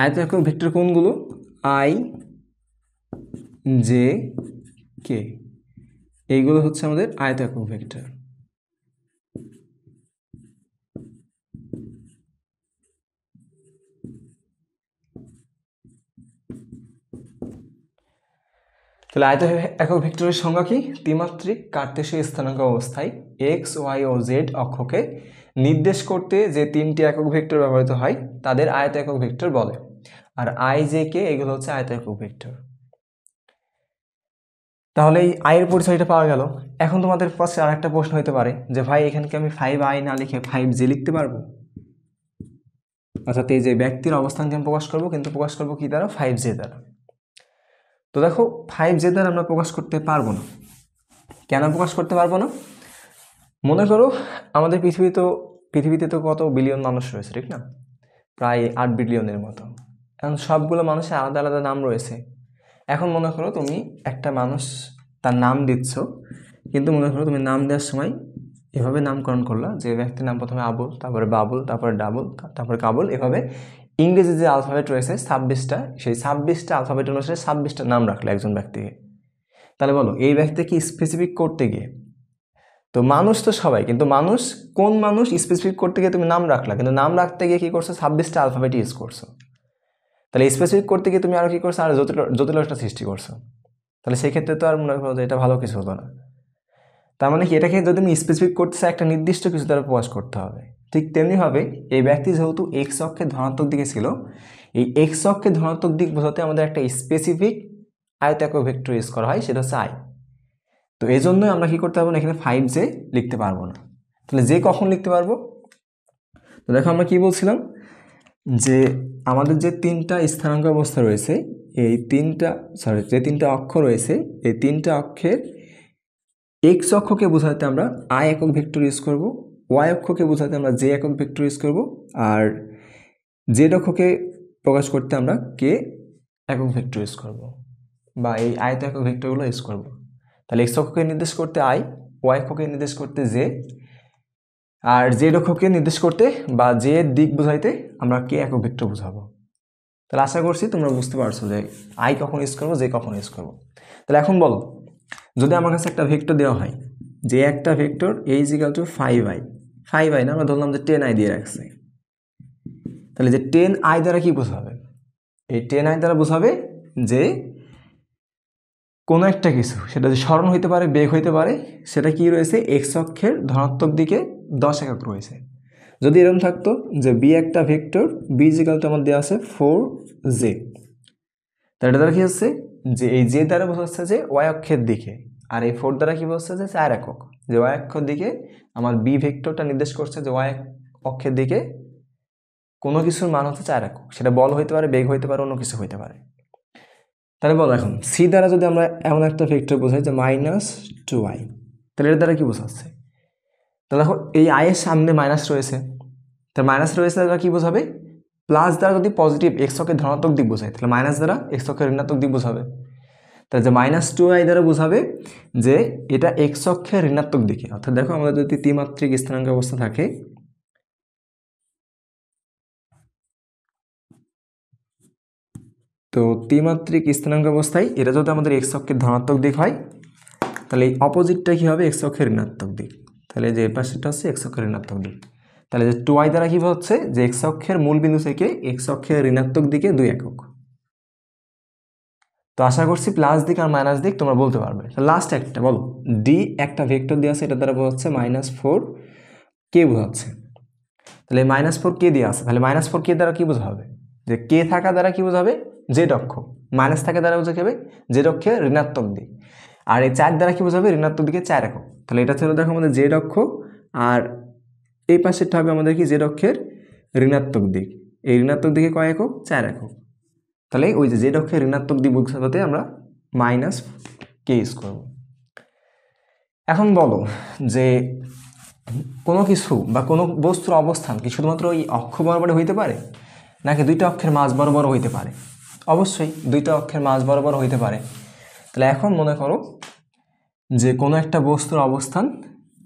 আয়ত একক ভেক্টর কোনগুলো? আই, জে, কে, এইগুলো হচ্ছে আমাদের আয়ত একক ভেক্টর। তাহলে আয়ত একক ভেক্টরের সংজ্ঞা কি? ত্রিমাত্রিক কার্তেশীয় স্থানাঙ্ক অবস্থায় এক্স ওয়াই ও জেড অক্ষকে নির্দেশ করতে যে তিনটি একক ভেক্টর ব্যবহৃত হয় তাদের আয়ত একক ভেক্টর বলে। আর আই, জে, কে এগুলো হচ্ছে আয়ত একক ভেক্টর। তাহলে এই আয়ের পরিচয়টা পাওয়া গেল। এখন তোমাদের কাছে আর একটা প্রশ্ন হতে পারে যে ভাই এখানে কি আমি 5i না লিখে 5j লিখতে পারবো? অর্থাৎ এই যে ব্যক্তির অবস্থানকে আমি প্রকাশ করবো, কিন্তু প্রকাশ করবো কি দ্বারা? 5j দ্বারা। তো দেখো 5j দ্বারা আমরা প্রকাশ করতে পারবো না। কেন প্রকাশ করতে পারবো না? মনে করো আমাদের পৃথিবীতে তো কত বিলিয়ন মানুষ রয়েছে, ঠিক না? প্রায় 8 বিলিয়নের মতো। এখন সবগুলো মানুষের আলাদা আলাদা নাম রয়েছে। এখন মনে করো তুমি একটা মানুষ তার নাম দিচ্ছ, কিন্তু মনে করো তুমি নাম দেওয়ার সময় এভাবে নামকরণ করলা যে ব্যক্তির নাম প্রথমে আবুল, তারপরে বাবুল, তারপরে ডাবুল, তারপরে কাবুল, এভাবে ইংরেজি যে আলফাবেট রয়েছে 26টা, সেই 26টা আলফাবেট অনুসারে 26টা নাম রাখলে একজন ব্যক্তিকে। তাহলে বলো এই ব্যক্তিকে স্পেসিফিক করতে গিয়ে, তো মানুষ তো সবাই, কিন্তু মানুষ কোন মানুষ স্পেসিফিক করতে গিয়ে তুমি নাম রাখলা, কিন্তু নাম রাখতে গিয়ে কী করছো? 26টা আলফাবেট ইউজ করছো। তাহলে স্পেসিফিক করতে গিয়ে তুমি আরও কী করছো? আর জটিলতা সৃষ্টি করছো। তাহলে সেই ক্ষেত্রে তো আর মনে করো যে এটা ভালো কিছু হতো না। তার মানে কি, এটাকে যদি তুমি স্পেসিফিক করতে চাই একটা নির্দিষ্ট কিছু দ্বারা প্রকাশ করতে হবে। ঠিক তেমনিভাবে এই ব্যক্তি যেহেতু এক্স অক্ষের ধনাত্মক দিকে ছিল, এই এক্স অক্ষের ধনাত্মক দিক বোঝাতে আমাদের একটা স্পেসিফিক আয়ত একক ভেক্টর ইউজ করা হয়, সেটা হচ্ছে আই। তো এই জন্যই আমরা কী করতে পারবো না, এখানে 5j লিখতে পারবো না। তাহলে যে কখন লিখতে পারবো? তো দেখো আমরা কি বলছিলাম যে আমাদের যে তিনটা স্থানাঙ্ক অবস্থা রয়েছে, যে তিনটা অক্ষ রয়েছে, এই তিনটা অক্ষের এক্স অক্ষকে বোঝাতে আমরা আই একক ভেক্টর ইউজ করব, ওয়াই অক্ষকে বোঝাতে আমরা জে একক ভেক্টর ইউজ করব, আর জেড অক্ষকে প্রকাশ করতে আমরা কে একক ভেক্টর ইউজ করব, বা এই আয়ত একক ভেক্টরগুলো ইউজ করব। তাহলে এক্স অক্ষকে নির্দেশ করতে আই, ওয়াই অক্ষকে নির্দেশ করতে জে, আর জেড অক্ষকে নির্দেশ করতে বা জে এর দিক বোঝাইতে আমরা কে একক ভেক্টর বোঝাবো। তাহলে আশা করছি তোমরা বুঝতে পারছো যে আই কখন ইউজ করবো, জে কখন ইউজ করবো। তাহলে এখন বলো, যদি আমার কাছে একটা ভেক্টর দেওয়া হয় যে একটা ভেক্টর a = 5i না, আমরা ধরলাম যে 10i দিয়ে রাখছে, তাহলে যে 10i দ্বারা কি বোঝাবে? এই 10i দ্বারা বোঝাবে যে কোনো একটা কিছু, সেটা যে স্মরণ হইতে পারে, বেগ হইতে পারে, সেটা কি রয়েছে? এক্স অক্ষের ধনাত্মক দিকে 10 একক রয়েছে। যদি এরকম থাকতো যে বি একটা ভেক্টর, b = আমার দেওয়া আছে 4j, তাহলে এটা দ্বারা কি হচ্ছে যে এই জে দ্বারা বোঝাচ্ছে যে ওয়াই অক্ষের দিকে, আর এই 4 দ্বারা কি বোঝাচ্ছে যে 4 একক, যে ওয়াই অক্ষের দিকে আমার বি ভেক্টরটা নির্দেশ করছে যে ওয়াই অক্ষের দিকে কোনো কিছুর মান হচ্ছে 4 একক, সেটা বল হইতে পারে, বেগ হইতে পারে, অন্য কিছু হইতে পারে। তাহলে বলো এখন সি দ্বারা যদি আমরা এমন একটা ভেক্টর বোঝাই যে -2i, তাহলে এর দ্বারা কি বোঝাচ্ছে? তাহলে দেখো এই আয়ের সামনে মাইনাস রয়েছে, তার মাইনাস রয়েছে দ্বারা কি বোঝাবে? প্লাস দ্বারা যদি পজিটিভ এক্স অক্ষের ধনাত্মক দিক বোঝায়, তাহলে মাইনাস দ্বারা এক্স অক্ষের ঋণাত্মক দিক বোঝাবে। তাহলে যে -2i দ্বারা বোঝাবে যে এটা এক্স অক্ষের ঋণাত্মক দিকে। অর্থাৎ দেখো আমাদের যদি ত্রিমাত্রিক স্থানাঙ্ক অবস্থা থাকে, তো ত্রিমাত্রিক স্থানাঙ্ক অবস্থায় এটা যদি আমাদের এক্স অক্ষের ধনাত্মক দিক হয়, তাহলে এই অপোজিটটা কি হবে? এক্স অক্ষের ঋণাত্মক দিক। তাহলে যে পাশেটা হচ্ছে এক্স অক্ষের ঋণাত্মক দিক। তাহলে যে 2i দ্বারা কি হচ্ছে যে x অক্ষের মূল বিন্দু থেকে x অক্ষের ঋণাত্মক দিকে 2 একক। তো আশা করছি প্লাস দিক আর মাইনাস দিক তোমরা বলতে পারবে। লাস্ট একটা বলো, ডি একটা ভেক্টর দেওয়া আছে, এটা দ্বারা বোঝাচ্ছে -4 কে বোঝাচ্ছে। তাহলে -4 কে দেওয়া আছে, তাহলে -4 কে দ্বারা কি বোঝাবে, যে কে থাকা দ্বারা কি বোঝাবে জেড অক্ষ, মাইনাস থাকা দ্বারা বোঝাবে জেড অক্ষের ঋণাত্মক দিক, আর এই 4 দ্বারা কি বোঝাবে ঋণাত্মক দিকে 4 একক। তাহলে এটা ছিল দেখো আমাদের জেড অক্ষ, আর এই পাশেরটা হবে আমাদের কি জেড অক্ষের ঋণাত্মক দিক। এই ঋণাত্মক দিকে কয় একক, 4 একক। তাহলে ওই যে জেড অক্ষের ঋণাত্মক দিক বোঝাতে আমরা -k ইউজ করব। এখন বলো যে কোনো কিছু বা কোনো বস্তুর অবস্থান কি শুধুমাত্র ওই অক্ষ বরাবর হইতে পারে, নাকি দুইটা অক্ষের মাঝ বরাবর হইতে পারে? অবশ্যই দুইটা অক্ষের মাঝ বরাবর হইতে পারে। তাহলে এখন মনে করো যে কোনো একটা বস্তুর অবস্থান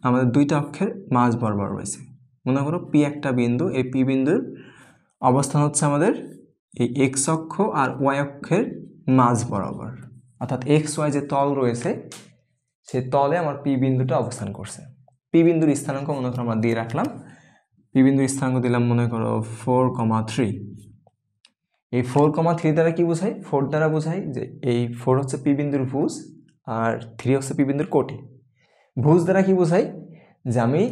আমাদের দুইটা অক্ষের মাঝ বরাবর রয়েছে। মনে করো পি একটা বিন্দু, এই পি বিন্দুর অবস্থান হচ্ছে আমাদের এই এক্স অক্ষ আর ওয়াই অক্ষের মাঝ বরাবর, অর্থাৎ এক্স ওয়াই যে তল রয়েছে সেই তলে আমার পি বিন্দুটা অবস্থান করছে। পি বিন্দুর স্থানাঙ্ক মনে করো আমরা দিয়ে রাখলাম, পি বিন্দুর স্থানাঙ্ক দিলাম মনে করো 4,3। এই 4,3 দ্বারা কি বোঝায়, 4 দ্বারা বোঝায় যে এই 4 হচ্ছে পি বিন্দুর ভুজ আর 3 হচ্ছে পি বিন্দুর কোটি। ভুজ দ্বারা কি বোঝায় যে আমি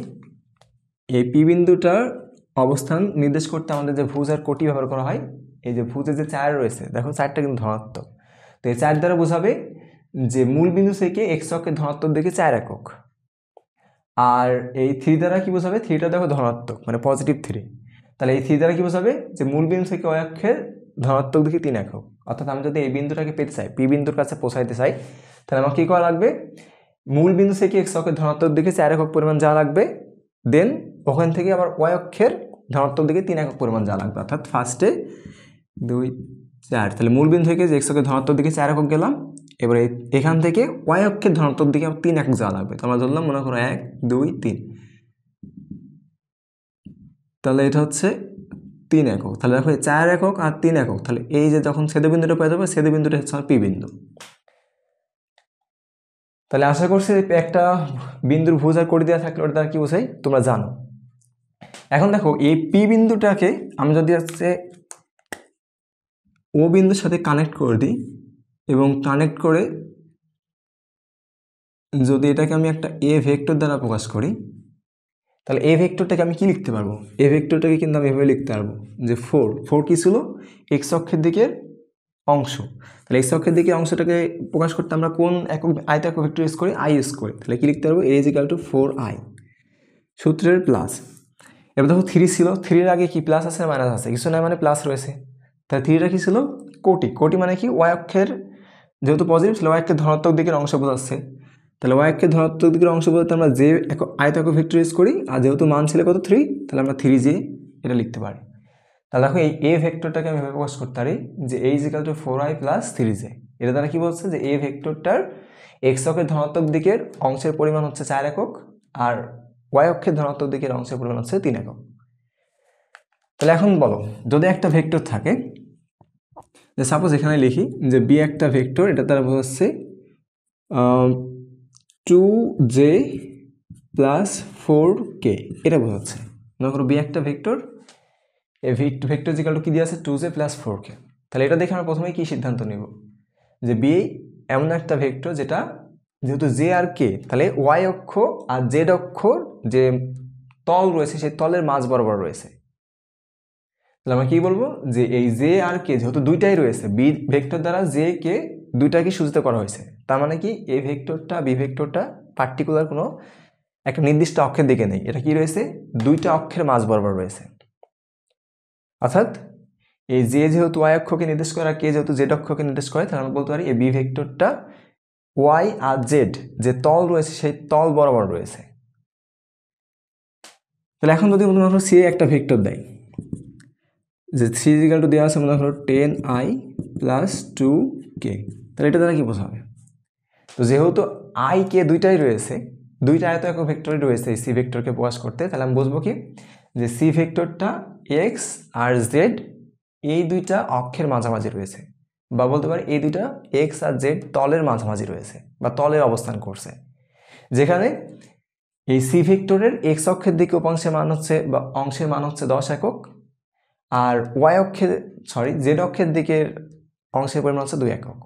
এই পি বিন্দুটার অবস্থান নির্দেশ করতে আমাদের যে ভুজ আর কোটি ব্যবহার করা হয়, এই যে ভুজের যে 4 রয়েছে দেখো 4টা কিন্তু ধনাত্মক, তো এই 4 দ্বারা বোঝাবে যে মূল বিন্দু থেকে এক্স অক্ষের ধনাত্মক দিকে 4 একক। আর এই 3 দ্বারা কি বোঝাবে, 3টা দেখো ধনাত্মক মানে +3। তাহলে এই 3 দ্বারা কি বোঝাবে যে মূল বিন্দু থেকে ওই অক্ষের ধনাত্মক দিকে 3 একক। অর্থাৎ আমি যদি এই বিন্দুটাকে পেতে চাই, পি বিন্দুর কাছে পৌঁছাইতে চাই, তাহলে আমার কী করা লাগবে, মূল বিন্দু থেকে এক্স অক্ষের ধনাত্মক দিকে 4 একক পরিমাণ যা লাগবে, দেন ওখান থেকে আবার ওয়াই অক্ষের ধনাত্মক দিকে 3 একক পরিমাণ যা লাগবে। অর্থাৎ ফার্স্টে 2, 4, তাহলে মূল বিন্দু থেকে যে এক্স অক্ষের ধনাত্মক দিকে 4 একক গেলাম, এবারে এখান থেকে ওয়াই অক্ষের ধনাত্মক দিকে 3 একক যা লাগবে, তো আমরা ধরলাম মনে করো 1, 2, 3, তাহলে এটা হচ্ছে 3 একক। তাহলে দেখো 4 একক আর 3 একক, তাহলে এই যে যখন ছেদবিন্দুটা পেয়ে যাবে, ছেদবিন্দুটা হচ্ছে আমার পি বিন্দু। তাহলে আশা করছি একটা বিন্দুর ভুজ আর কোটি দেওয়া থাকলে ওটা দ্বারা কি বোঝাই তোমরা জানো। এখন দেখো এই পি বিন্দুটাকে আমি যদি হচ্ছে ও বিন্দুর সাথে কানেক্ট করে দিই এবং কানেক্ট করে যদি এটাকে আমি একটা এ ভেক্টর দ্বারা প্রকাশ করি, তাহলে এ ভেক্টরটাকে আমি কি লিখতে পারবো, এ ভেক্টরটাকে কিন্তু আমি এভাবে লিখতে পারবো যে 4 কি ছিল, এক্স অক্ষের দিকের অংশ। তাহলে এক্স অক্ষের দিকে অংশটাকে প্রকাশ করতে আমরা কোন একক আয়ত একক ভেক্টর ইউজ করি, আই ইউজ করি। তাহলে কি লিখতে পারবো, এ ইজ ইকুয়াল টু 4i সূত্রের প্লাস। এবার দেখো 3 ছিল, 3-এর আগে কি প্লাস আছে মাইনাস আছে, কিছু নাই মানে প্লাস রয়েছে। তাহলে 3টা কি ছিল, কোটি। কোটি মানে কি, ওয়াই অক্ষের যেহেতু পজিটিভ ছিল ওয়াই অক্ষের ধনাত্মক দিকের অংশ বোঝাচ্ছে। তাহলে ওয়াই অক্ষের ধনাত্মক দিকের অংশ বোঝাতে আমরা যে আয়ত একক ভেক্টর ইউজ করি, আর যেহেতু মান ছিল কত 3, তাহলে আমরা 3j এটা লিখতে পারি। তাহলে দেখো এই এ ভেক্টরটাকে আমি এভাবে প্রকাশ করতে পারি যে a is equal two 4i plus 3j। এটা দ্বারা কি বলছে যে এ ভেক্টরটার এক্স অক্ষের ধনাত্মক দিকের অংশের পরিমাণ হচ্ছে 4 একক আর ওয়াই অক্ষের ধনাত্মক দিকের অংশের পরিমাণ হচ্ছে 3 একক। তাহলে এখন বলো, যদি একটা ভেক্টর থাকে, যে সাপোজ এখানে লিখি যে বি একটা ভেক্টর, এটা দ্বারা বোঝাচ্ছে 2j প্লাস 4k, এটা বোঝাচ্ছে। মনে করো বি একটা ভেক্টর, এই ভেক্টর ইকুয়াল টু কি দিয়ে আছে, 2j প্লাস 4k। তাহলে এটা দেখে আমরা প্রথমেই কি সিদ্ধান্ত নিব যে বি এমন একটা ভেক্টর যেটা যেহেতু জে আর কে, তাহলে ওয়াই অক্ষ আর জেড অক্ষর যে তল রয়েছে সেই তলের মাঝ বরাবর রয়েছে। তাহলে আমরা কি বলবো যে এই জে আর কে যেহেতু দুইটাই রয়েছে, বি ভেক্টর দ্বারা জে কে দুইটাকে সূচিত করা হয়েছে, তার মানে কি এই ভেক্টরটা বি ভেক্টরটা পার্টিকুলার কোনো একটা নির্দিষ্ট অক্ষের দিকে নেই, এটা কি রয়েছে, দুইটা অক্ষের মাঝ বরাবর রয়েছে। অর্থাৎ এই জে যেহেতু ওয়াই অক্ষকে নির্দেশ করে আর কে যেহেতু জেড অক্ষকে নির্দেশ করে, তাহলে আমরা বলতে পারি এই বি ভেক্টরটা ওয়াই আর জেড যে তল রয়েছে সেই তল বরাবর রয়েছে। তাহলে এখন যদি মনে করো সি একটা ভেক্টর দেয় যে 3 ইকুয়াল টু দেওয়া আছে মনে করো 10i প্লাস 2k, তাহলে এটা দ্বারা কি বোঝাবে, তো যেহেতু আই কে দুইটাই রয়েছে, দুইটা আয়ত একক ভেক্টরই রয়েছে এই সি ভেক্টরকে প্রকাশ করতে, তাহলে আমি বুঝবো কি যে সি ভেক্টরটা এক্স আর জেড এই দুইটা অক্ষের মাঝামাঝি রয়েছে, বা বলতে পারি এই দুইটা এক্স আর জেড তলের মাঝামাঝি রয়েছে বা তলের অবস্থান করছে, যেখানে এই সি ভেক্টরের এক্স অক্ষের দিকে উপাংশের মান হচ্ছে বা অংশের মান হচ্ছে 10 একক, আর ওয়াই অক্ষের জেড অক্ষের দিকের অংশের পরিমাণ হচ্ছে 2 একক।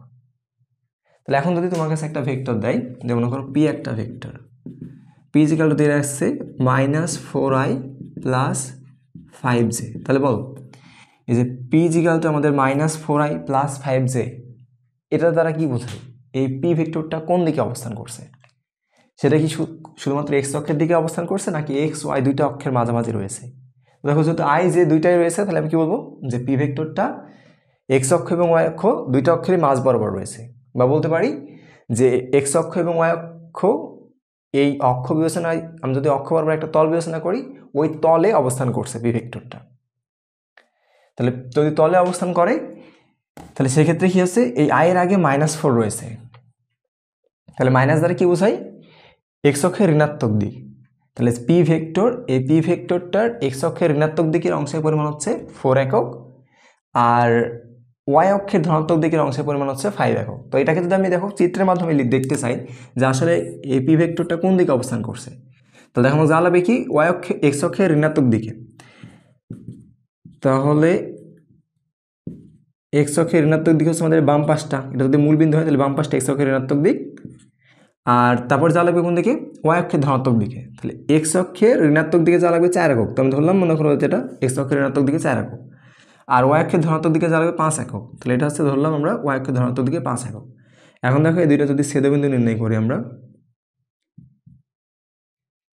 তাহলে এখন যদি তোমার কাছে একটা ভেক্টর দেয়, যেমন মনে করো পি একটা ভেক্টর, পি ইজিক্যাল টু দিয়ে আসছে -4i + 5j। তাহলে বলো এই যে পি ইজিক্যাল টু আমাদের -4i + 5j, এটা দ্বারা কি বোঝায়? এই পি ভেক্টরটা কোন দিকে অবস্থান করছে? সেটা কি শুধুমাত্র এক্স অক্ষের দিকে অবস্থান করছে, নাকি এক্স ওয়াই দুইটা অক্ষের মাঝামাঝি রয়েছে? দেখো যেহেতু আই যে দুইটাই রয়েছে, তাহলে আমি কি বলবো যে পি ভেক্টরটা এক্স অক্ষ এবং ওয়াই অক্ষ দুইটা অক্ষেরই মাঝ বরাবর রয়েছে, বা বলতে পারি যে এক্স অক্ষ এবং ওয়াই অক্ষ, এই অক্ষ বিবেচনায় আমি যদি অক্ষ বরাবর একটা তল বিবেচনা করি, ওই তলে অবস্থান করছে পি ভেক্টরটা। তাহলে যদি তলে অবস্থান করে, তাহলে সেক্ষেত্রে কি হচ্ছে, এই আই এর আগে -4 রয়েছে, তাহলে মাইনাস দ্বারা কি বোঝাই? এক্স অক্ষের ঋণাত্মক দিক। তাহলে পি ভেক্টর, এই পি ভেক্টরটার এক্স অক্ষের ঋণাত্মক দিকের অংশের পরিমাণ হচ্ছে 4 একক, আর ওয়াই অক্ষের ধনাত্মক দিকের অংশের পরিমাণ হচ্ছে 5 একক। তো এটাকে যদি আমি দেখো চিত্রের মাধ্যমে দেখতে চাই যে আসলে এই পি ভেক্টরটা কোন দিকে অবস্থান করছে, তো দেখো আমার যা লাগবে কি ওয়াই অক্ষে এক্স অক্ষের ঋণাত্মক দিকে, তাহলে এক্স অক্ষের ঋণাত্মক দিক হচ্ছে আমাদের বাম পাশটা, এটা যদি মূল বিন্দু হয় তাহলে বাম পাশটা এক্স অক্ষের ঋণাত্মক দিক, আর তারপর যা লাগবে কোন দিকে? ওয়াই অক্ষের ধনাত্মক দিকে। তাহলে এক্স অক্ষের ঋণাত্মক দিকে যা লাগবে 4 একক, তো আমি ধরলাম মনে করো যেটা এক্স অক্ষের ঋণাত্মক দিকে 4 একক, আর ওয়াই অক্ষের ধনাত্মক দিকে যা লাগবে 5 একক, তাহলে এটা হচ্ছে ধরলাম আমরা ওয়াই অক্ষের ধনাত্মক দিকে 5 একক। এখন দেখো এই দুইটা যদি ছেদবিন্দু নির্ণয় করি আমরা,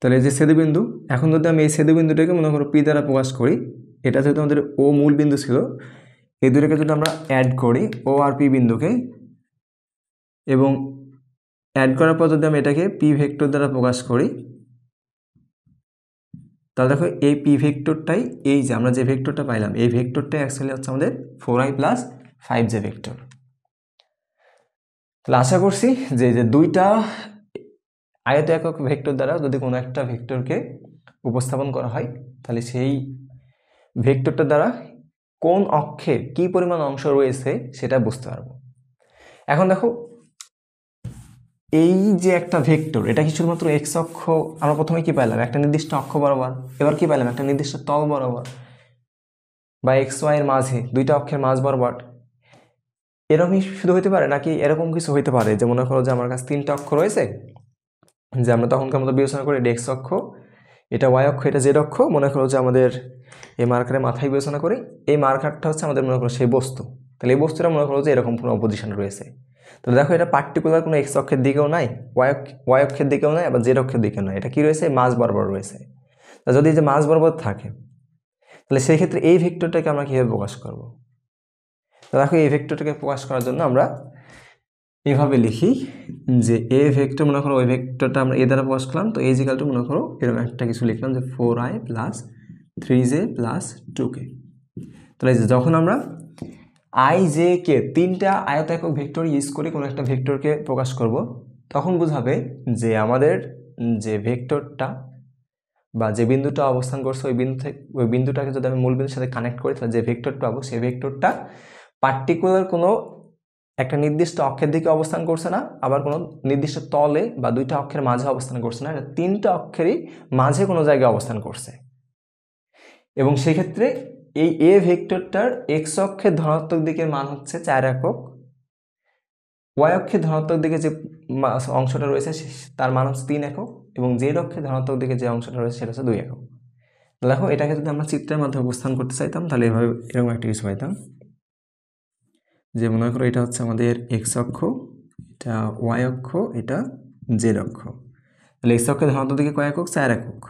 তাহলে এই যে ছেদবিন্দু, এখন যদি আমি এই ছেদবিন্দুটাকে মনে করো পি দ্বারা প্রকাশ করি, এটা যেহেতু আমাদের ও মূল বিন্দু ছিল, এই দুটোকে যদি আমরা অ্যাড করি ও আর পি বিন্দুকে, এবং অ্যাড করার পর যদি আমি এটাকে পি ভেক্টর দ্বারা প্রকাশ করি, তাহলে দেখো এই পি ভেক্টরটাই, এই যে আমরা যে ভেক্টরটা পাইলাম, এই ভেক্টরটাই অ্যাকচুয়ালি হচ্ছে আমাদের 4i + 5j ভেক্টর। তাহলে আশা করছি যে যে দুইটা আয়ত একক ভেক্টর দ্বারা যদি কোনো একটা ভেক্টরকে উপস্থাপন করা হয়, তাহলে সেই ভেক্টরটা দ্বারা কোন অক্ষের কি পরিমাণ অংশ রয়েছে সেটা বুঝতে পারবো। এখন দেখো এই যে একটা ভেক্টর, এটা কি শুধুমাত্র এক্স অক্ষ, আমরা প্রথমে কি পাইলাম একটা নির্দিষ্ট অক্ষ বরাবর, এবার কি পাইলাম একটা নির্দিষ্ট তল বরাবর, বা এক্স ওয়াই এর মাঝে দুইটা অক্ষের মাঝ বরাবর, এরকমই শুধু হইতে পারে, নাকি এরকম কিছু হইতে পারে যে মনে করো যে আমার কাছে 3টা অক্ষ রয়েছে, যে আমরা তখনকার মতো বিবেচনা করি এটা এক্স অক্ষ, এটা ওয়াই অক্ষ, এটা জেড অক্ষ, মনে করো যে আমাদের এই মার্কারের মাথায় বিবেচনা করি, এই মার্কারটা হচ্ছে আমাদের মনে করো সেই বস্তু, তাহলে এই বস্তুটা মনে করো যে এরকম কোনো পজিশনে রয়েছে। তাহলে দেখো এটা পার্টিকুলার কোনো এক্স অক্ষের দিকেও নাই, ওয়াই অক্ষের দিকেও নাই, আবার জেড অক্ষের দিকেও নাই, এটা কি রয়েছে মাঝ বরাবর রয়েছে। তা যদি যে মাঝ বরাবর থাকে, তাহলে সেই ক্ষেত্রে এই ভেক্টরটাকে আমরা কীভাবে প্রকাশ করব? তো দেখো এই ভেক্টরটাকে প্রকাশ করার জন্য আমরা এভাবে লিখি যে এ ভেক্টর, মনে করো ওই ভেক্টরটা আমরা এ দ্বারা প্রকাশ করলাম, তো এজ ইকাল টু মনে করো এরকম একটা কিছু লিখলাম যে 4i + 3j + 2k। তাহলে যখন আমরা আই জে কে 3টা আয়ত একক ভেক্টর ইউজ করে কোনো একটা ভেক্টরকে প্রকাশ করব, তখন বোঝাবে যে আমাদের যে ভেক্টরটা বা যে বিন্দুটা অবস্থান করছে ওই বিন্দুটাকে যদি আমি মূল বিন্দুর সাথে কানেক্ট করি, তাহলে যে ভেক্টরটা পাবো সেই ভেক্টরটা পার্টিকুলার কোনো একটা নির্দিষ্ট অক্ষের দিকে অবস্থান করছে না, আবার কোনো নির্দিষ্ট তলে বা দুইটা অক্ষের মাঝে অবস্থান করছে না, এটা 3টা অক্ষেরই মাঝে কোনো জায়গায় অবস্থান করছে। এবং সেক্ষেত্রে এই এ ভেক্টরটার এক্স অক্ষের ধনাত্মক দিকের মান হচ্ছে 4 একক, ওয়াই অক্ষের ধনাত্মক দিকে যে অংশটা রয়েছে তার মান হচ্ছে 3 একক, এবং জেড অক্ষের ধনাত্মক দিকে যে অংশটা রয়েছে সেটা হচ্ছে 2 একক। দেখো এটাকে যদি আমরা চিত্রের মাধ্যমে উপস্থান করতে চাইতাম, তাহলে এভাবে এরকম একটা কিছু পাইতাম, যে মনে করো এটা হচ্ছে আমাদের এক্স অক্ষ, এটা ওয়াই অক্ষ, এটা জেড অক্ষ। তাহলে এক্স অক্ষের ধনাত্মক দিকে কয় একক? 4 একক।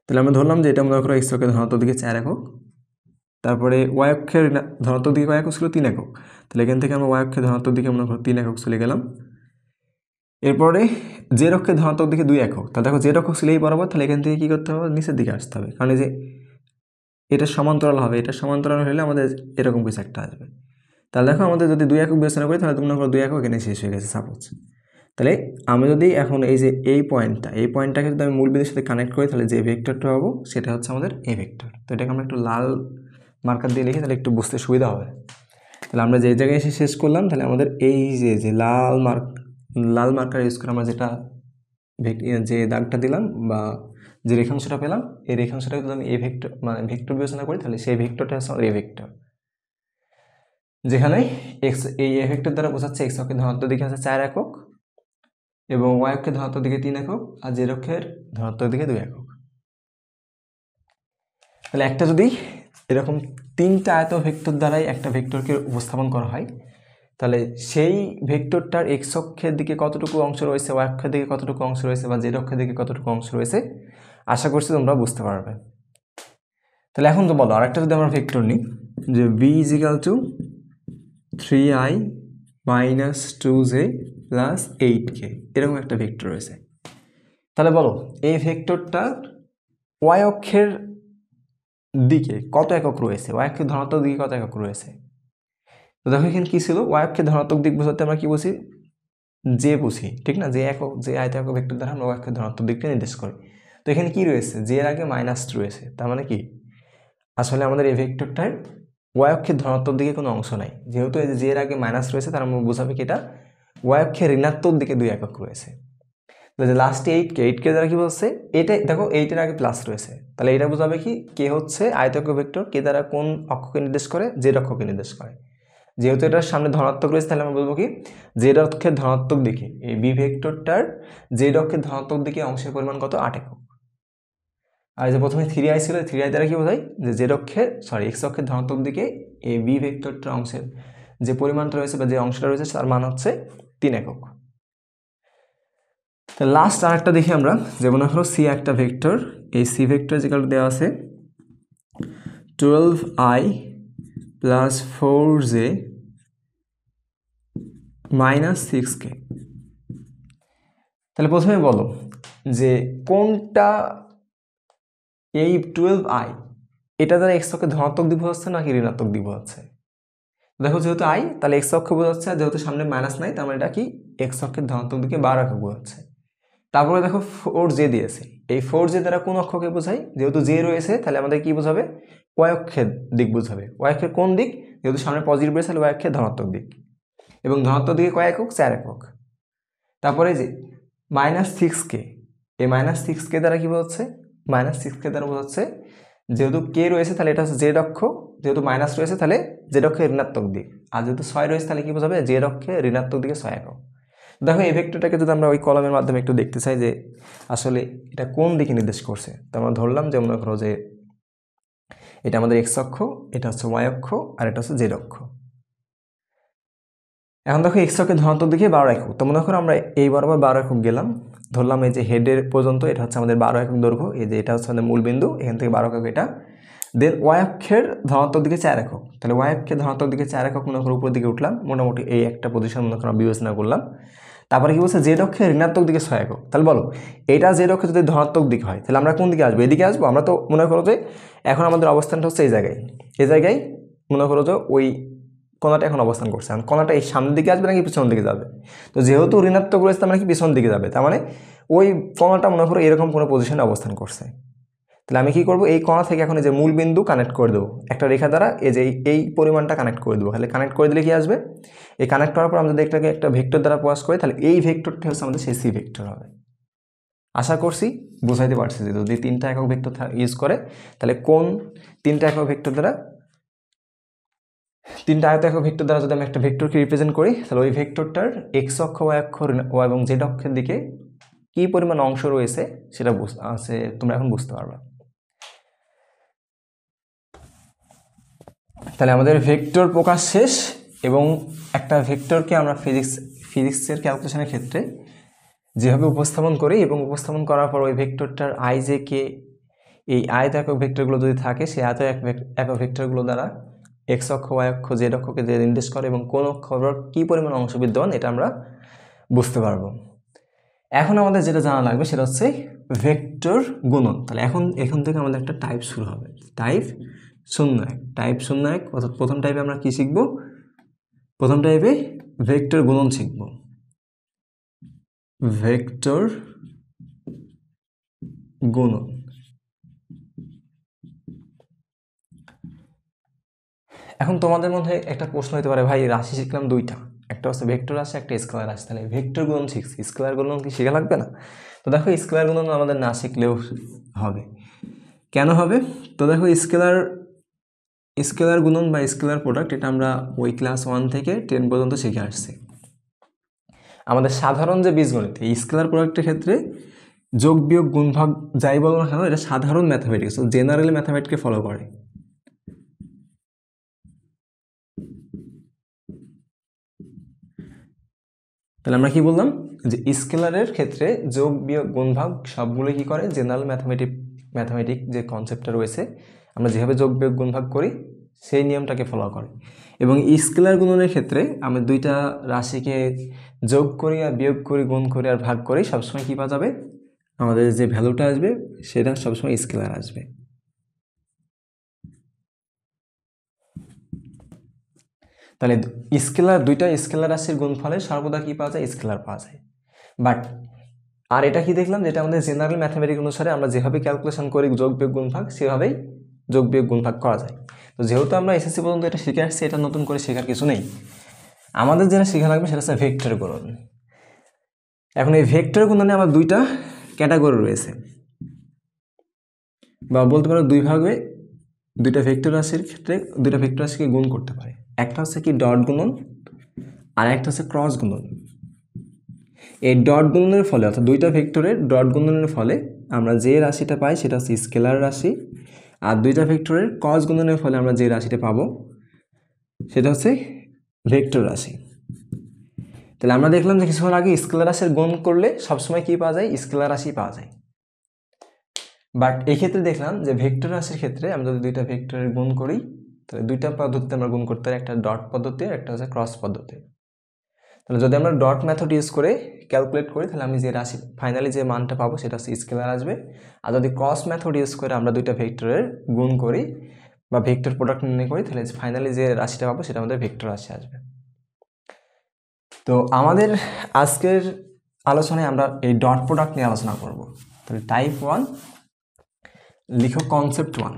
তাহলে আমরা ধরলাম যে এটা মনে করো এক্স অক্ষের ধনাত্মক দিকে 4 একক, তারপরে ওয়াই অক্ষের ধনাত্মক দিকে কয় একক ছিল? 3 একক। তাহলে এখান থেকে আমরা ওয়াই অক্ষের ধনাত্মক দিকে মনে করো 3 একক চলে গেলাম। এরপরে জেড অক্ষের ধনাত্মক দিকে 2 একক। তাহলে দেখো জেড অক্ষ ছিল এই বরাবর, তাহলে এখান থেকে কী করতে হবে? নিচের দিকে আসতে হবে, কারণ এই যে এটা সমান্তরাল হবে, এটা সমান্তরাল হলে আমাদের এরকম কিছু একটা আসবে। তাহলে দেখো আমাদের যদি 2 একক বিবেচনা করি, তাহলে তোমরা 2 একক এখানে শেষ হয়ে গেছে সাপোজ। তাহলে আমি যদি এখন এই যে এই পয়েন্টটাকে যদি আমি মূল বিন্দুর সাথে কানেক্ট করি, তাহলে যে ভেক্টরটা পাবো সেটা হচ্ছে আমাদের এ ভেক্টর। তো এটাকে আমরা একটু লাল মার্কার দিয়ে লিখি, তাহলে একটু বুঝতে সুবিধা হবে। তাহলে আমরা যে জায়গায় এসে শেষ করলাম, তাহলে আমাদের এই যে লাল মার্কার ইউজ করে আমরা যেটা যে দাগটা দিলাম বা যে রেখাংশটা পেলাম, এই রেখাংশটা যদি আমি এ ভেক্টর মানে ভেক্টর বিবেচনা করি, তাহলে সেই ভেক্টরটা হচ্ছে আমার এ ভেক্টর, যেখানে এক্স এই এ ভেক্টর দ্বারা বোঝাচ্ছে এক্স অক্ষের ধনাত্মক দিকে আছে 4 একক এবং ওয়াই অক্ষের ধনাত্মক দিকে 3 একক আর জেড অক্ষের ধনাত্মক দিকে 2 একক। তাহলে একটা যদি এরকম 3টা আয়ত ভেক্টর দ্বারাই একটা ভেক্টরকে উপস্থাপন করা হয়, তাহলে সেই ভেক্টরটার এক্স অক্ষের দিকে কতটুকু অংশ রয়েছে, ওয়াই অক্ষের দিকে কতটুকু অংশ রয়েছে বা জেড অক্ষের দিকে কতটুকু অংশ রয়েছে, আশা করছি তোমরা বুঝতে পারবে। তাহলে এখন তো বলো আরেকটা যদি আমরা ভেক্টর নিই, যে b = 3i - 2j + 8k, এরকম একটা ভেক্টর রয়েছে। তাহলে বলো এই ভেক্টরটা ওয়াই অক্ষের দিকে কত একক রয়েছে, ওয়াই অক্ষের ধনাত্মক দিকে কত একক রয়েছে। তো দেখো এখানে কি ছিল, ওয়াই অক্ষের ধনাত্মক দিক বোঝাতে আমরা কি বুঝি, যে বুঝি, ঠিক না, যে একক যে আয়ত একক ভেক্টর দ্বারা আমরা ওয়াই অক্ষের ধনাত্মক দিককে নির্দেশ করি। তো এখানে কি রয়েছে, যে এর আগে -2 রয়েছে, তার মানে কি আসলে আমাদের এই ভেক্টরটার ওয়াই অক্ষের ধনাত্মক দিকে কোনো অংশ নাই। যেহেতু এই যে এর আগে মাইনাস রয়েছে, তার মানে বোঝাবে কি এটা ওয়াই অক্ষের ঋণাত্মক দিকে 2 একক রয়েছে। যে লাস্টে 8k দ্বারা কি বলছে, এটা দেখো 8 এর আগে প্লাস রয়েছে, তাহলে এটা বোঝাবে কি কে হচ্ছে আয়তক্ষেত্র ভেক্টর, কে দ্বারা কোন অক্ষকে নির্দেশ করে, জেড অক্ষকে নির্দেশ করে। যেহেতু এটার সামনে ধনাত্মক রয়েছে, তাহলে আমরা বলবো কি জেড অক্ষের ধনাত্মক দিকে এই বি ভেক্টরটার জেড অক্ষের ধনাত্মক দিকে অংশের পরিমাণ কত, 8 একক। আর যে প্রথমে 3i ছিল, 3i দ্বারা কি বোঝায়, যে জেড অক্ষের এক্স অক্ষের ধনাত্মক দিকে এই বি ভেক্টরটার অংশের যে পরিমাণটা রয়েছে বা যে অংশটা রয়েছে তার মান হচ্ছে 3 একক। তো লাস্ট আরেকটা দেখি আমরা, যেমন হলো সি একটা ভেক্টর, এই সি ভেক্টর যেগুলো দেওয়া আছে 12i + 4j - 6k। তাহলে প্রথমে বলো যে কোনটা এই 12i এটা দ্বারা এক্স অক্ষের ধনাত্মক দিক বোঝাচ্ছে নাকি ঋণাত্মক দিক বোঝাচ্ছে। দেখো যেহেতু আই, তাহলে এক্স অক্ষ বোঝাচ্ছে, আর যেহেতু সামনে মাইনাস নাই, তার মানে এটা কি এক্স অক্ষের ধনাত্মক দিকে 12 একক বোঝাচ্ছে। তারপরে দেখো 4j দিয়েছে, এই 4j দ্বারা কোন অক্ষকে বোঝায়, যেহেতু জে রয়েছে তাহলে আমাদের কি বোঝাবে, ওয়াই অক্ষের দিক বোঝাবে। ওয়াই অক্ষের কোন দিক, যেহেতু সামনে পজিটিভ রয়েছে তাহলে ওয়াই অক্ষের ধনাত্মক দিক, এবং ধনাত্মক দিকে কয় একক, 4 একক। তারপরে যে -6k, এই -6k দ্বারা কি বোঝাচ্ছে, -6k দ্বারা বোঝাচ্ছে যেহেতু কে রয়েছে তাহলে এটা হচ্ছে জেড অক্ষ, যেহেতু মাইনাস রয়েছে তাহলে জেড অক্ষের ঋণাত্মক দিক, আর যেহেতু 6 রয়েছে তাহলে কি বোঝাবে, জেড অক্ষের ঋণাত্মক দিকে 6 একক। দেখো এই ভেক্টরটাকে যদি আমরা ওই কলমের মাধ্যমে একটু দেখতে চাই যে আসলে এটা কোন দিকে নির্দেশ করছে, তো আমরা ধরলাম যে মনে করো যে এটা আমাদের এক্স অক্ষ, এটা হচ্ছে ওয়াই অক্ষ, আর এটা হচ্ছে জেড অক্ষ। এখন দেখো এক্স অক্ষের ধনাত্মক দিকে 12 একক, তো মনে করো আমরা এই বরাবর 12 একক গেলাম, ধরলাম এই যে হেডের পর্যন্ত এটা হচ্ছে আমাদের 12 একক দৈর্ঘ্য, এই যে এটা হচ্ছে আমাদের মূল বিন্দু, এখান থেকে 12 একক এটা। দেন ওয়াই অক্ষের ধনাত্মক দিকে 4 একক, তাহলে ওয়াই অক্ষের ধনাত্মক দিকে 4 একক মনে করো উপর দিকে উঠলাম, মোটামুটি এই একটা পজিশন মনে করো বিবেচনা করলাম। তারপরে কি বলছে, জেড অক্ষের ঋণাত্মক দিকে 6 একক। তাহলে বলো এটা জেড অক্ষে যদি ধনাত্মক দিক হয় তাহলে আমরা কোন দিকে আসবো, এদিকে আসবো। আমরা তো মনে করো যে এখন আমাদের অবস্থানটা হচ্ছে এই জায়গায় মনে করো যে ওই কণাটা এখন অবস্থান করছে, এখন কণাটা এই সামনের দিকে আসবে নাকি পিছনের দিকে যাবে। তো যেহেতু ঋণাত্মক রয়েছে তার মানে কি পিছনের দিকে যাবে, তার মানে ওই কণাটা মনে করো এরকম কোনো পজিশনে অবস্থান করছে। তাহলে আমি কি করবো, এই কণা থেকে এখন এই যে মূল বিন্দু কানেক্ট করে দেবো একটা রেখা দ্বারা, এই যে এই পরিমাণটা কানেক্ট করে দেবো। তাহলে কানেক্ট করে দিলে কি আসবে, এই কানেক্ট করার পর আমরা যদি এটাকে একটা ভেক্টর দ্বারা প্রকাশ করি, তাহলে এই ভেক্টরটা হচ্ছে আমাদের সেই সি ভেক্টর হবে। আশা করছি বুঝাইতে পারছি যে যদি 3টা একক ভেক্টর ইউজ করে, তাহলে কোন 3টা একক ভেক্টর দ্বারা, 3টা আয়ত একক ভেক্টর দ্বারা যদি আমি একটা ভেক্টরকে রিপ্রেজেন্ট করি, তাহলে ওই ভেক্টরটার এক্স অক্ষ, ওয়াই অক্ষ এবং জেড অক্ষের দিকে কি পরিমাণ অংশ রয়েছে সেটা তোমরা এখন বুঝতে পারবে। তাহলে আমাদের ভেক্টর প্রকাশ শেষ, এবং একটা ভেক্টরকে আমরা ফিজিক্সের ক্যালকুলেশনের ক্ষেত্রে যেভাবে উপস্থাপন করি, এবং উপস্থাপন করার পর ওই ভেক্টরটার আই জে কে, এই আয়ত একক ভেক্টরগুলো যদি থাকে, সেই আয়ত একক ভেক্টরগুলো দ্বারা এক্স অক্ষ, ওয়াই অক্ষ, জেড অক্ষকে যে নির্দেশ করে এবং কোন অক্ষর কী পরিমাণ অংশ বিদ্যমান এটা আমরা বুঝতে পারবো। এখন আমাদের যেটা জানা লাগবে সেটা হচ্ছে ভেক্টর গুণন। তাহলে এখান থেকে আমাদের একটা টাইপ শুরু হবে, টাইপ 01। অর্থাৎ প্রথম টাইপে আমরা কি শিখব, প্রথম টাইপে ভেক্টর গুণন শিখব, ভেক্টর গুণন। এখন তোমাদের মধ্যে একটা প্রশ্ন হতে পারে, ভাই রাশি শিখলাম 2টা, একটা হচ্ছে ভেক্টর রাশি, একটা স্কেলার রাশি, তাহলে ভেক্টর গুণন শিখছি, স্কেলার গুণন কি শেখা লাগবে না? তো দেখো স্কেলার গুণন আমাদের না শিখলেও হবে। কেন হবে? তো দেখো স্কেলার গুণন বা স্কেলার প্রোডাক্ট এটা আমরা ওই ক্লাস 1 থেকে 10 পর্যন্ত শিখে আসছি। আমাদের সাধারণ যে বীজগণিত, এই স্কেলার প্রোডাক্টের ক্ষেত্রে যোগ বিয়োগ গুণ ভাগ যাই বলো না কেন, এটা সাধারণ ম্যাথামেটিক্স, জেনারেল ম্যাথামেটিক্সকে ফলো করে। তাহলে আমরা কি বললাম যে স্কেলারের ক্ষেত্রে যোগ বিয়োগ গুণ ভাগ সবগুলো কি করে, জেনারেল ম্যাথামেটিক যে কনসেপ্টটা রয়েছে, আমরা যেভাবে যোগ বিয়োগ গুণ ভাগ করি সেই নিয়মটাকে ফলো করে। এবং স্কেলার গুণনের ক্ষেত্রে আমরা দুইটা রাশিকে যোগ করি আর বিয়োগ করি, গুণ করি আর ভাগ করি, সবসময় কী পাওয়া যাবে, আমাদের যে ভ্যালুটা আসবে সেটা সবসময় স্কেলার আসবে। তাহলে দুইটা স্কেলার রাশির গুণফলে সর্বদা কি পাওয়া যায়, স্কেলার পাওয়া যায়। বাট আর এটা কি দেখলাম, যেটা আমাদের জেনারেল ম্যাথামেটিক্স অনুসারে আমরা যেভাবে ক্যালকুলেশন করি যোগ বিয়োগ গুণ ভাগ, সেভাবেই যোগ বিয়োগ গুণ ভাগ করা যায়। তো যেহেতু আমরা এসএসসি পর্যন্ত এটা শিখে আসছি, এটা নতুন করে শেখার কিছু নেই। আমাদের যেটা শেখা লাগবে সেটা হচ্ছে ভেক্টর গুণন। এখন এই ভেক্টর গুণনে আমার দুইটা ক্যাটাগরি রয়েছে, বা বলতে পারো দুই ভাগে দুইটা ভেক্টর রাশির ক্ষেত্রে দুইটা ভেক্টর রাশিকে গুণ করতে পারে। একটা হচ্ছে কি ডট গুণন, আর একটা হচ্ছে ক্রস গুণন। এই ডট গুণনের ফলে, অর্থাৎ দুইটা ভেক্টরের ডট গুণনের ফলে আমরা যে রাশিটা পাই সেটা হচ্ছে স্কেলার রাশি, আর দুইটা ভেক্টরের ক্রস গুণনের ফলে আমরা যে রাশিটা পাবো সেটা হচ্ছে ভেক্টর রাশি। তাহলে আমরা দেখলাম যে কিছুক্ষণ আগে স্কেলার রাশির গুণ করলে সবসময় কি পাওয়া যায়, স্কেলার রাশি পাওয়া যায়। বাট এই ক্ষেত্রে দেখলাম যে ভেক্টর রাশির ক্ষেত্রে আমরা যদি দুইটা ভেক্টরের গুণ করি, তাহলে দুইটা পদ্ধতিতে আমরা গুণ করতে পারি, একটা ডট পদ্ধতি আর একটা হচ্ছে ক্রস পদ্ধতি। তাহলে যদি আমরা ডট মেথড ইউজ করে ক্যালকুলেট করি, তাহলে আমি যে রাশি ফাইনালি যে মানটা পাবো সেটা হচ্ছে স্কেলার আসবে। আর যদি ক্রস মেথড ইউজ করে আমরা দুইটা ভেক্টরের গুণ করি বা ভেক্টর প্রোডাক্ট নির্ণয় করি, তাহলে ফাইনালি যে রাশিটা পাবো সেটা আমাদের ভেক্টর রাশি আসবে। তো আমাদের আজকের আলোচনায় আমরা এই ডট প্রোডাক্ট নিয়ে আলোচনা করব। তাহলে টাইপ 1 লিখো, কনসেপ্ট 1।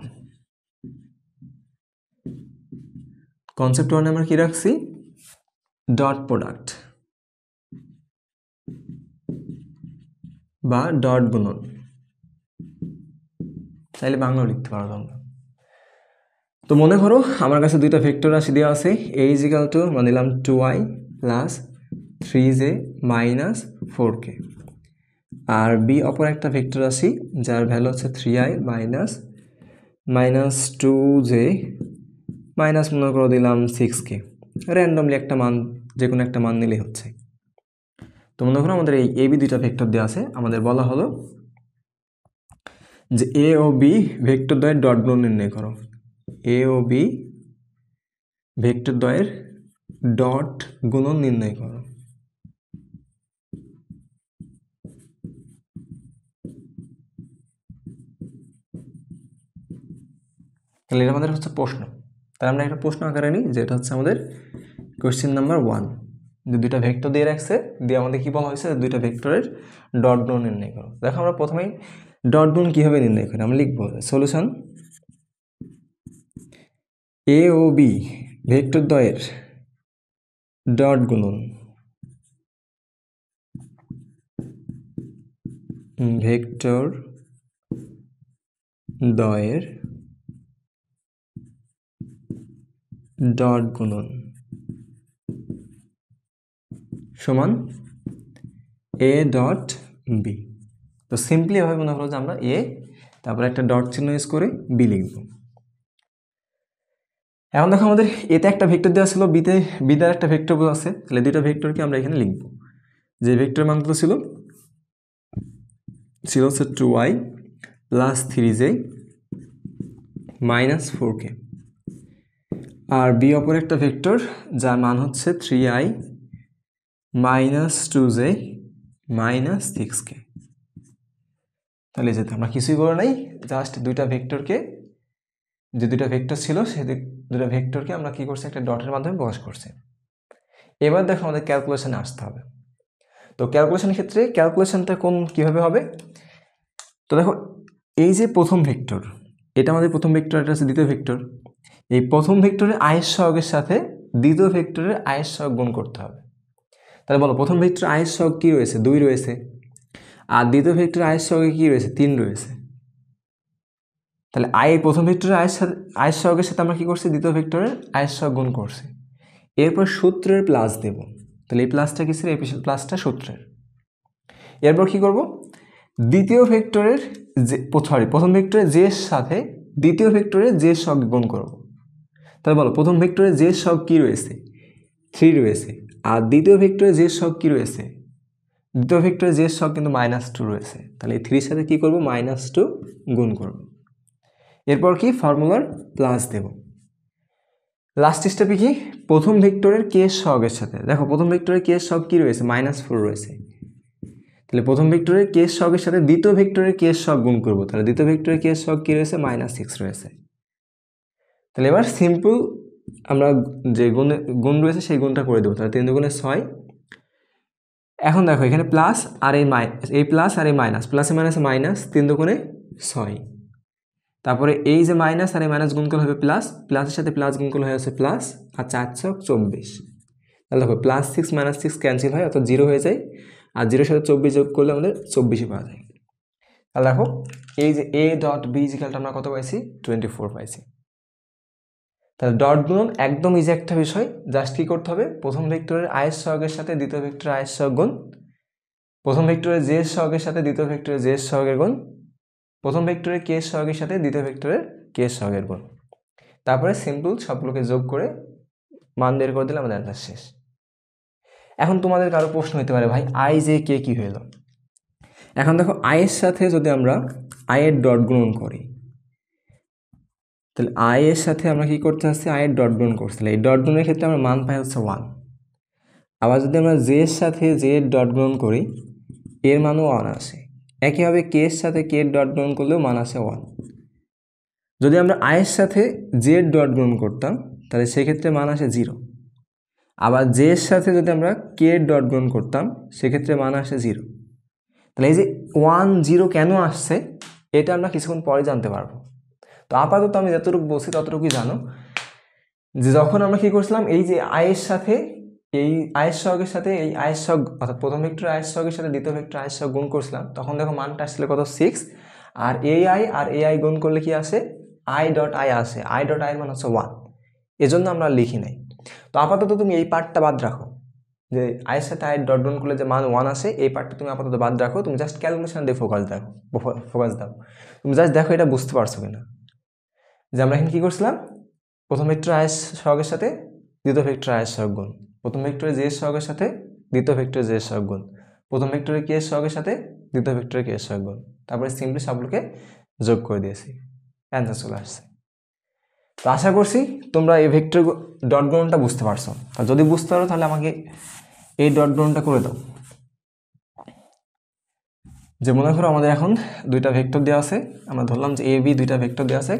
কনসেপ্ট 1 আমরা কি রাখছি, ডট প্রোডাক্ট বা ডট গুণন, চাইলে বাংলাও লিখতে পারো তোমরা। তো মনে করো আমার কাছে দুইটা ভেক্টর রাশি দেওয়া আছে, a ইজিক্যাল টু আমরা নিলাম 2i plus 3j minus 4k, আর b অপর একটা ভেক্টর রাশি যার ভ্যালু হচ্ছে 3i মাইনাস 2j মাইনাস মনে করো দিলাম 6k, র্যান্ডমলি একটা মান, যে কোনো একটা মান নিলেই হচ্ছে। তো মনে করো আমাদের এই এবি দুইটা ভেক্টর দেওয়া আছে, আমাদের বলা হলো যে এ ও বি ভেক্টর দ্বয়ের ডট গুণন নির্ণয় করো। এ ও বি ভেক্টর দ্বয়ের ডট গুণন নির্ণয় করো। তাহলে এটা আমাদের হচ্ছে প্রশ্ন। তাহলে আমরা একটা প্রশ্ন আকারে নিই, যেটা হচ্ছে আমাদের কোয়েশ্চেন নাম্বার 1। যে দুইটা ভেক্টর দিয়ে রাখছে, দিয়ে আমাদের কি বলা হয়েছে, দুইটা ভেক্টরের ডট গুণন নির্ণয় করো। দেখো আমরা প্রথমেই ডট গুণন কীভাবে নির্ণয় করি, আমরা লিখবো সলিউশন এ ও বি ভেক্টর দ্বয়ের ডট গুণন, ভেক্টর দ্বয়ের ডট গুণন সমান এ ডট বি। তো সিম্পলি এভাবে মনে করো যে আমরা এ তারপর একটা ডট চিহ্ন ইউজ করে বি লিখব। এখন দেখো আমাদের এতে একটা ভেক্টর দেওয়া ছিল, বিতে একটা ভেক্টর আছে, তাহলে দুইটা ভেক্টরকে আমরা এখানে লিখব। যে ভেক্টর মান কত ছিল হচ্ছে 2i plus 3j minus 4k, আর বি অপর একটা ভেক্টর যার মান হচ্ছে 3i minus 2j minus 6k। তাহলে যেতে আমরা কিছুই করে নাই, জাস্ট দুইটা ভেক্টরকে, যে দুইটা ভেক্টর ছিল সেই দুইটা ভেক্টরকে আমরা কি করছি, একটা ডটের মাধ্যমে প্রকাশ করছি। এবার দেখো আমাদের ক্যালকুলেশনে আসতে হবে। তো ক্যালকুলেশনের ক্ষেত্রে ক্যালকুলেশনটা কীভাবে হবে, তো দেখো এই যে প্রথম ভেক্টর, এটা আমাদের প্রথম ভেক্টর, এটা হচ্ছে দ্বিতীয় ভেক্টর। এই প্রথম ভেক্টরের আয়ের সহগের সাথে দ্বিতীয় ভেক্টরের আয়ের সহগ গুণ করতে হবে। তাহলে বলো প্রথম ভেক্টর আয়ের সহগ কী রয়েছে, 2 রয়েছে, আর দ্বিতীয় ভেক্টরের আয়ের সহগে কি রয়েছে 3 রয়েছে। তাহলে প্রথম ভেক্টরের আয়ের সহগের সাথে আমরা কি করছি দ্বিতীয় ভেক্টরের আয়ের সহগ গুণ করছি, এরপর সূত্রের প্লাস দেব। তাহলে এই প্লাসটা কিসের, এই প্লাসটা সূত্রের। এরপর কি করব, দ্বিতীয় ভেক্টরের প্রথম ভেক্টরের যে এর সাথে দ্বিতীয় ভেক্টরের যে সহগ গুণ করব। তাহলে বলো প্রথম ভেক্টরের যে সহগ কি রয়েছে 3 রয়েছে, আর দ্বিতীয় ভেক্টরের যে সহগ কি রয়েছে, দ্বিতীয় ভেক্টরের যে সহগ কিন্তু -2 রয়েছে। তাহলে এই 3 এর সাথে কি করব, -2 গুণ করব। এরপর কি ফর্মুলার প্লাস দেব। লাস্ট স্টেপে কি প্রথম ভেক্টরের কে সহগের সাথে, দেখো প্রথম ভেক্টরের কে সহগ কি রয়েছে -4 রয়েছে। তাহলে প্রথম ভেক্টরের কে সহগের সাথে দ্বিতীয় ভেক্টরের কে সহগ গুণ করব। তাহলে দ্বিতীয় ভেক্টরের কে সহগ কি রয়েছে -6 রয়েছে। তাহলে এবার সিম্পল আমরা যে গুণ রয়েছে সেই গুণটা করে দেবো। তাহলে 3 দুগুণে 6। এখন দেখো এখানে প্লাস আর এই প্লাস আর এই মাইনাস, প্লাসে মাইনাসে মাইনাস, 3 দুগুণে 6। তারপরে এই যে মাইনাস আর এই মাইনাস গুণ করলে হবে প্লাস, প্লাসের সাথে প্লাস গুণ করলে হচ্ছে প্লাস, আর 4 × 24। তাহলে দেখো +6 -6 ক্যান্সেল হয়, অর্থাৎ 0 হয়ে যায়, আর 0 সাথে 24 যোগ করলে আমাদের 24 পাওয়া যায়। তাহলে দেখো এই যে a.b ইজিক্যালটা আমরা কত পাইছি 24 পাইছি। তাহলে ডট গুণন একদম ইজি একটা বিষয়, জাস্ট কি করতে হবে, প্রথম ভেক্টরের আয়ের সহগের সাথে দ্বিতীয় ভেক্টরের আয়ের সহগ গুণ, প্রথম ভেক্টরের জে সহগের সাথে দ্বিতীয় ভেক্টরের জে সহগের গুণ, প্রথম ভেক্টরের কে সহগের সাথে দ্বিতীয় ভেক্টরের কে সহগের গুণ, তারপরে সিম্পল সবগুলোকে যোগ করে মান বের করে দিলে আমাদের অ্যান্সার শেষ। এখন তোমাদের কারো প্রশ্ন হতে পারে, ভাই আই জে কে কি হলো। এখন দেখো আয়ের সাথে যদি আমরা আয়ের ডট গুণন করি, তাহলে আই এর সাথে আমরা কি করতে আসছি আয়ের ডট গুণন করছি। এই ডট গুণনের ক্ষেত্রে আমরা মান পাই হচ্ছে 1। আবার যদি আমরা জে এর সাথে জে এর ডট গুণন করি, এর মানও 1 আসে। একইভাবে কে এর সাথে কে এর ডট গুণন করলেও মান আসে 1। যদি আমরা আয়ের সাথে জে এর ডট গুণন করতাম তাহলে সেক্ষেত্রে মান আসে 0। আবার জে এর সাথে যদি আমরা কে এর ডট গুণন করতাম সেক্ষেত্রে মান আসে 0। তাহলে এই যে 1 0 কেন আসছে এটা আমরা কিছুক্ষণ পরে জানতে পারবো। তো আপাতত আমি যতটুকু বলছি ততটুকুই জানো, যে যখন আমরা কি করছিলাম এই যে আয়ের সাথে এই আয়ের সহগের সাথে এই আয়ের সহগ, অর্থাৎ প্রথম ভেক্টর আয়ের সহগের সাথে দ্বিতীয় ভেক্টর আয়ের সহগ গুণ করছিলাম, তখন দেখো মানটা আসলে কত 6, আর ai গুণ করলে কি আসে i.i আসে, i.i এর মান হচ্ছে 1। এজন্য আমরা লিখি নাই। তো আপাতত তুমি এই পার্টটা বাদ রাখো, যে আয়ের সাথে আয়ের ডট গুণ করলে যে মান 1 আসে, এই পার্টটা তুমি আপাতত বাদ রাখো। তুমি জাস্ট ক্যালকুলেশন দিয়ে ফোকাস দাও। তুমি জাস্ট দেখো এটা বুঝতে পারছো কিনা, যে আমরা এখানে কি করছিলাম, প্রথম ভেক্টর আয়ের সহগের সাথে দ্বিতীয় ভেক্টর আয়ের সহগ গুণ, প্রথম ভেক্টরের জে সহগের সাথে দ্বিতীয় ভেক্টরের জে সহগ গুণ, প্রথম ভেক্টরের কে সহগের সাথে দ্বিতীয় ভেক্টরের কে সহগ গুণ, তারপরে সিম্পলি সবগুলোকে যোগ করে দিয়েছি, অ্যান্সার চলে আসছে। তো আশা করছি তোমরা এই ভেক্টর ডট গুণনটা বুঝতে পারছো। আর যদি বুঝতে পারো তাহলে আমাকে এই ডট গুণনটা করে দাও। যে মনে করো আমাদের এখন দুইটা ভেক্টর দেওয়া আছে, আমরা ধরলাম যে এ বি দুইটা ভেক্টর দেওয়া আছে,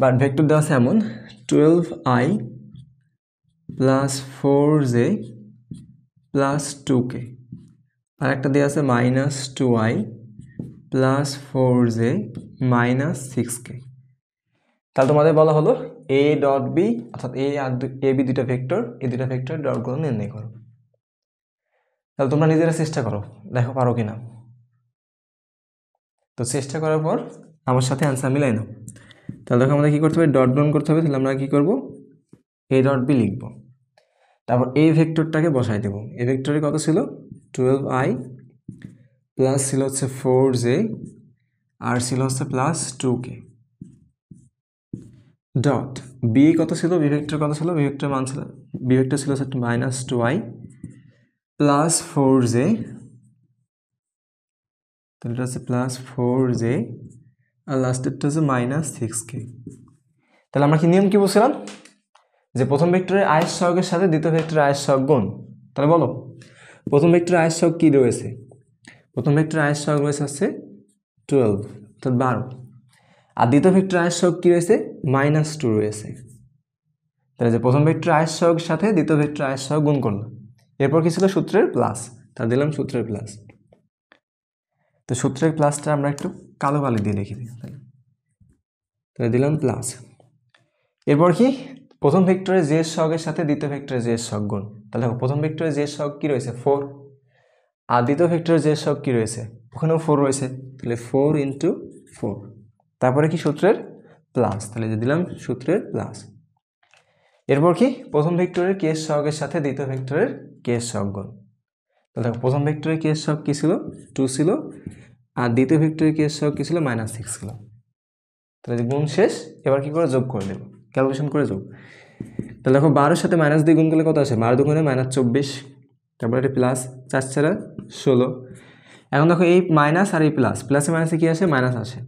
বাট ভেক্টর দেওয়া আছে এমন 12i + 4j + 2k, আর একটা দেওয়া আছে -2i + 4j - 6k। তাহলে তোমাদের বলা হলো a ডট বি, অর্থাৎ এ বি দুইটা ভেক্টর, এই দুইটা ভেক্টর ডট গুণ নির্ণয় করো। তাহলে তোমরা নিজেরা চেষ্টা করো, দেখো পারো কিনা। তো চেষ্টা করার পর আমার সাথে অ্যান্সার মিলাই নাও। তাহলে দেখো আমাদের কী করতে হবে, ডট গুণ করতে হবে। তাহলে আমরা কী করবো, a ডট বি লিখব, তারপর এই ভেক্টরটাকে বসাই দেব। এই ভেক্টরে কত ছিল 12i, প্লাস ছিল হচ্ছে 4j, আর ছিল হচ্ছে +2k, ডট বি কত ছিল, বি ভেক্টর কত ছিল, বি ভেক্টর মান ছিল, বি ভেক্টর ছিল হচ্ছে -2i + 4j, তাহলে এটা হচ্ছে +4j, আর লাস্টেরটা হচ্ছে -6k। তাহলে আমরা কি নিয়ম কি বলছিলাম, যে প্রথম ভেক্টরের আয়ের সহগের সাথে দ্বিতীয় ভেক্টরের আয়ের সহগ গুণ। তাহলে বলো প্রথম ভেক্টরের আয়ের সহগ কী রয়েছে, প্রথম ভেক্টরের আয়ের সহগ রয়েছে হচ্ছে 12, অর্থাৎ 12, আর দ্বিতীয় ভেক্টরের আয়ের সহগ কী রয়েছে -2 রয়েছে। তাহলে যে প্রথম ভেক্টরের আয়ের সহগের সাথে দ্বিতীয় ভেক্টরের আয়ের সহগ গুণ করলাম, এরপর কি ছিল সূত্রের প্লাস, তাহলে দিলাম সূত্রের প্লাস। তো সূত্রের প্লাসটা আমরা একটু কালো কালি দিয়ে লিখে দিই, তাহলে দিলাম প্লাস। এরপর কি প্রথম ভেক্টরের জে সহগের সাথে দ্বিতীয় ভেক্টরের জে সহগ গুণ। তাহলে প্রথম ভেক্টরের জে সহগ কি রয়েছে 4, আর দ্বিতীয় ভেক্টরের যে সহগ কি রয়েছে, ওখানেও 4 রয়েছে, তাহলে 4 × 4, তারপরে কি সূত্রের প্লাস, তাহলে যে দিলাম সূত্রের প্লাস। এরপর কি প্রথম ভেক্টরের কে এর সহগের সাথে দ্বিতীয় ভেক্টরের কে এর সহগ গুণ। তাহলে দেখো প্রথম ভেক্টরের কে এর সহগ কি ছিল 2 ছিল, আর দ্বিতীয় ভেক্টরের কে এর সহগ কি ছিল -6 ছিল। তাহলে গুণ শেষ, এবার কি করে যোগ করে দেব, ক্যালকুলেশন করে যোগ। তাহলে দেখো 12-এর সাথে -2 গুণ করলে কত আসে, 12 দুগুণে -24, তারপরে এটা প্লাস 4 × 16। এখন দেখো এই মাইনাস আর এই প্লাস, প্লাসে মাইনাসে কি আসে, মাইনাস আসে,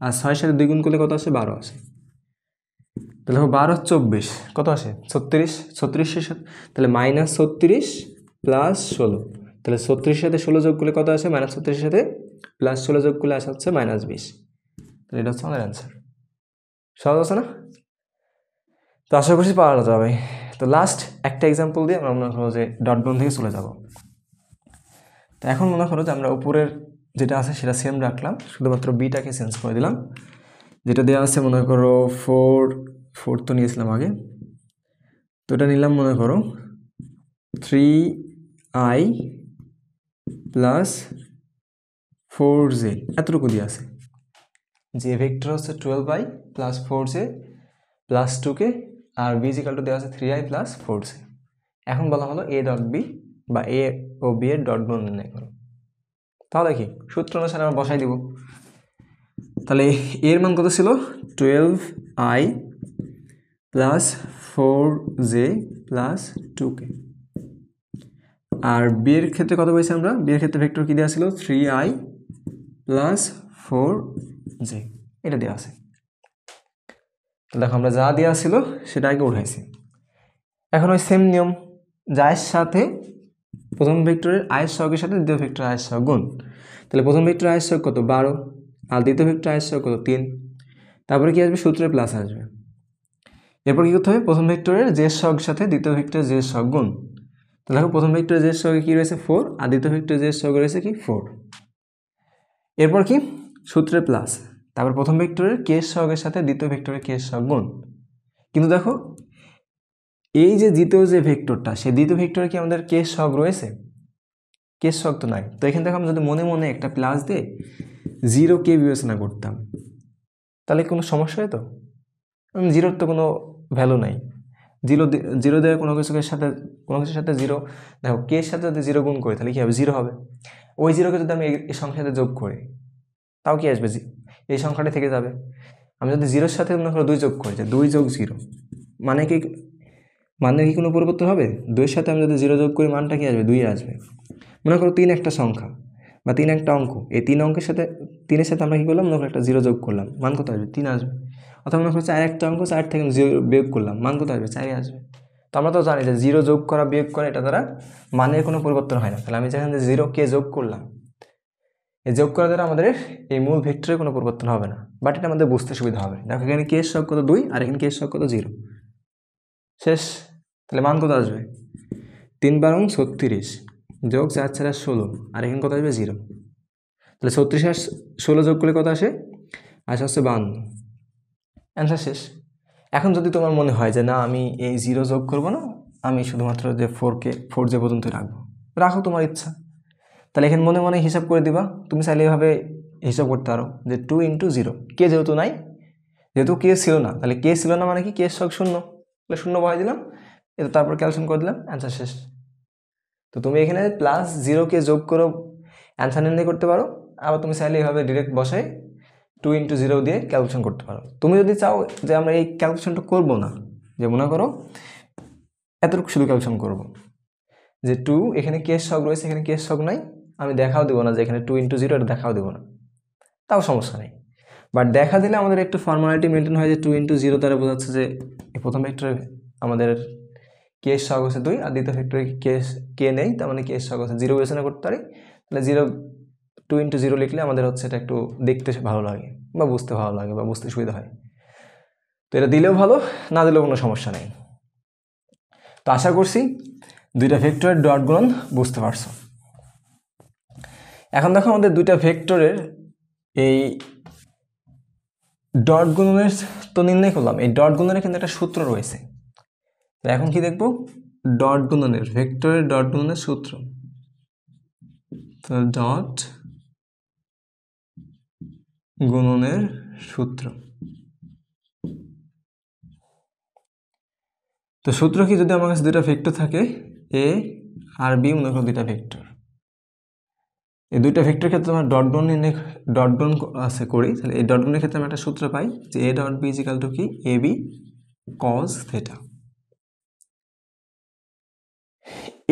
আর 6-এর সাথে 2 গুণ করলে কত আসে, 12 আসে। তাহলে দেখো 12 24 কত আসে, 36, 36-এর সাথে তাহলে -36 + 16, তাহলে 36-এর সাথে 16 যোগ করলে কত আসে, -36-এর সাথে +16 যোগ করলে আসা হচ্ছে -20। তাহলে এটা হচ্ছে আমাদের অ্যান্সার। সহজ আছে না? তো আশা করছি পারা যাবে। তো লাস্ট একটা এক্সাম্পল দিয়ে আমরা মনে করো যে ডট গুণ থেকে চলে যাব। তো এখন মনে করো যে আমরা উপরের যেটা আছে সেটা সেম রাখলাম, শুধুমাত্র বিটাকে চেঞ্জ করে দিলাম। যেটা দেওয়া আছে মনে করো 4 তো নিয়েছিলাম আগে, তো এটা নিলাম মনে করো 3i + 4j, এতটুকু দিয়ে আছে। যে ভেক্টর হচ্ছে 12i + 4j + 2k, আর b = দেওয়া আছে 3i + 4j। এখন বলা হলো a ডট b বা a ও b এর ডট গুণ নির্ণয় করো। তাহলে কি সূত্র অনুসারে আমরা বসাই দিব। তাহলে এর মান কত ছিল, 12i + 4j + 2k, আর b এর ক্ষেত্রে কত পেয়েছি আমরা, b এর ক্ষেত্রে ভেক্টর কি দেওয়া ছিল, 3i + 4j, এটা দেওয়া আছে। দেখো আমরা যা দেওয়া ছিল সেটা আগে উঠাইছি। এখন ওই সেম নিয়ম, যার সাথে প্রথম ভেক্টরের আয়ের সহগের সাথে দ্বিতীয় ভেক্টরের আয়ের সহগ গুণ। তাহলে প্রথম ভেক্টরের আয়ের সহগ কত, 12, আর দ্বিতীয় ভেক্টরের আয়ের সহগ কত, 3। তারপরে কি আসবে, সূত্রের প্লাস আসবে। এরপর কি করতে হবে, প্রথম ভেক্টরের যে সহগের সাথে দ্বিতীয় ভেক্টরের যে সহগ গুণ। তাহলে দেখো প্রথম ভেক্টরের যে সহগে কি রয়েছে 4, আর দ্বিতীয় ভেক্টরের যে সহগে রয়েছে কি 4। এরপর কি সূত্রের প্লাস, তারপর প্রথম ভেক্টরের কে এর সহগের সাথে দ্বিতীয় ভেক্টরের কে এর সহগ গুণ। কিন্তু দেখো এই যে দ্বিতীয় যে ভেক্টরটা, সেই দ্বিতীয় ভেক্টরে কি আমাদের কে এর সহগ রয়েছে, কে এর সহগ তো নাই। তো এখান থেকে আমরা যদি মনে মনে একটা প্লাস দিয়ে 0কে বিবেচনা করতাম, তাহলে কোনো সমস্যা হতো? 0-র তো কোনো ভ্যালু নাই, 0 দেওয়া কোনো কিছুর সাথে 0, দেখো কে এর সাথে যদি 0 গুণ করি তাহলে কি হবে, 0 হবে। ওই 0কে যদি আমি এই সংখ্যার সাথে যোগ করি তাও কি আসবে, এই সংখ্যাটা থেকে যাবে। আমি যদি 0-র সাথে মনে করো 2 যোগ করি, যে 2 + 0 মানে কি কোনো পরিবর্তন হবে? 2-এর সাথে আমি যদি 0 যোগ করি মানটা কি আসবে, 2 আসবে। মনে করো 3 একটা সংখ্যা বা 3 একটা অঙ্ক, এই 3 অঙ্কের সাথে 3-এর সাথে আমরা কি করলাম, মনে করো একটা 0 যোগ করলাম, মান কত আসবে, 3 আসবে। অথবা মনে করো 4 একটা অঙ্ক, 4 থেকে 0 বিয়োগ করলাম, মান কত আসবে, 4 আসবে। তো আমরা তো জানি যে 0 যোগ করা বিয়োগ করা এটা দ্বারা মানের কোনো পরিবর্তন হয় না। তাহলে আমি যেখানে 0কে যোগ করলাম, এই যোগ করা দ্বারা আমাদের এই মূল ভেক্টরের কোনো পরিবর্তন হবে না, বাট এটা আমাদের বুঝতে সুবিধা হবে। দেখো এখানে কে এর সহগ কত, 2, আর এখানে কে এর সহগ কত, 0, শেষ। তাহলে মান কত আসবে, 3 × 36 যোগ 4 × 16, আর এখানে কত আসবে, 0। তাহলে 36 আর 16 যোগ করলে কত আসে, হচ্ছে 52। অ্যান্সার শেষ। এখন যদি তোমার মনে হয় যে না আমি এই 0 যোগ করবো না, আমি শুধুমাত্র যে 4j পর্যন্ত রাখো তোমার ইচ্ছা, তাহলে এখানে মনে মনে হিসাব করে দিবা। তুমি চাইলে এভাবে হিসাব করতে পারো যে 2 × 0, কে যেহেতু নাই, যেহেতু কে ছিল না, তাহলে কে ছিল না মানে কি, কে এর সহগ 0, তাহলে 0 বসাই দিলাম, এটা তারপর ক্যালকুলেশন করে দিলাম, অ্যান্সার শেষ। তো তুমি এখানে +0কে যোগ করো অ্যান্সার নির্ণয় করতে পারো, আবার তুমি চাইলে এইভাবে ডিরেক্ট বসাই 2 × 0 দিয়ে ক্যালকুলেশন করতে পারো। তুমি যদি চাও যে আমরা এই ক্যালকুলেশনটা করবো না, যে মনে করো এতটুকু শুধু ক্যালকুলেশন করবো, যে 2 এখানে কে এর সহগ রয়েছে, এখানে কে এর সহগ নাই, আমি দেখাও দেবো না যে এখানে 2 × 0, এটা দেখাও দেবো না, তাও সমস্যা নেই। বাট দেখা দিলে আমাদের একটু ফর্মালিটি মেনটেন হয়, যে 2 × 0 দ্বারা বোঝাচ্ছে যে এই প্রথম ভেক্টরে আমাদের কে এর সহগ হচ্ছে 2, আর দ্বিতীয় ভেক্টরে কে নেই, তার মানে কে এর সহগ হচ্ছে 0 বিবেচনা করতে পারি। তাহলে 2 × 0 লিখলে আমাদের হচ্ছে এটা একটু দেখতে ভালো লাগে বা বুঝতে ভালো লাগে বা বুঝতে সুবিধা হয়। তো এটা দিলেও ভালো, না দিলেও কোনো সমস্যা নেই। তো আশা করছি দুইটা ভেক্টরের ডট গুণন বুঝতে পারছো। এখন দেখো আমাদের দুইটা ভেক্টরের এই ডট গুণনের তো নির্ণয় করলাম, এই ডট গুণনের কিন্তু একটা সূত্র রয়েছে। তো এখন কি দেখবো, ডট গুণনের, ভেক্টরের ডট গুণনের সূত্র। তো ডট গুণনের সূত্র। তো সূত্র কি, যদি আমার কাছে দুইটা ভেক্টর থাকে এ আর বি, মনে করো দুইটা ভেক্টর, এই দুইটা ভেক্টর ক্ষেত্রে আমরা ডট গুণ আছে করি, তাহলে এই ডট গুণের ক্ষেত্রে আমরা একটা সূত্র পাই যে a dot b equal to কি এ বি কজ থেটা।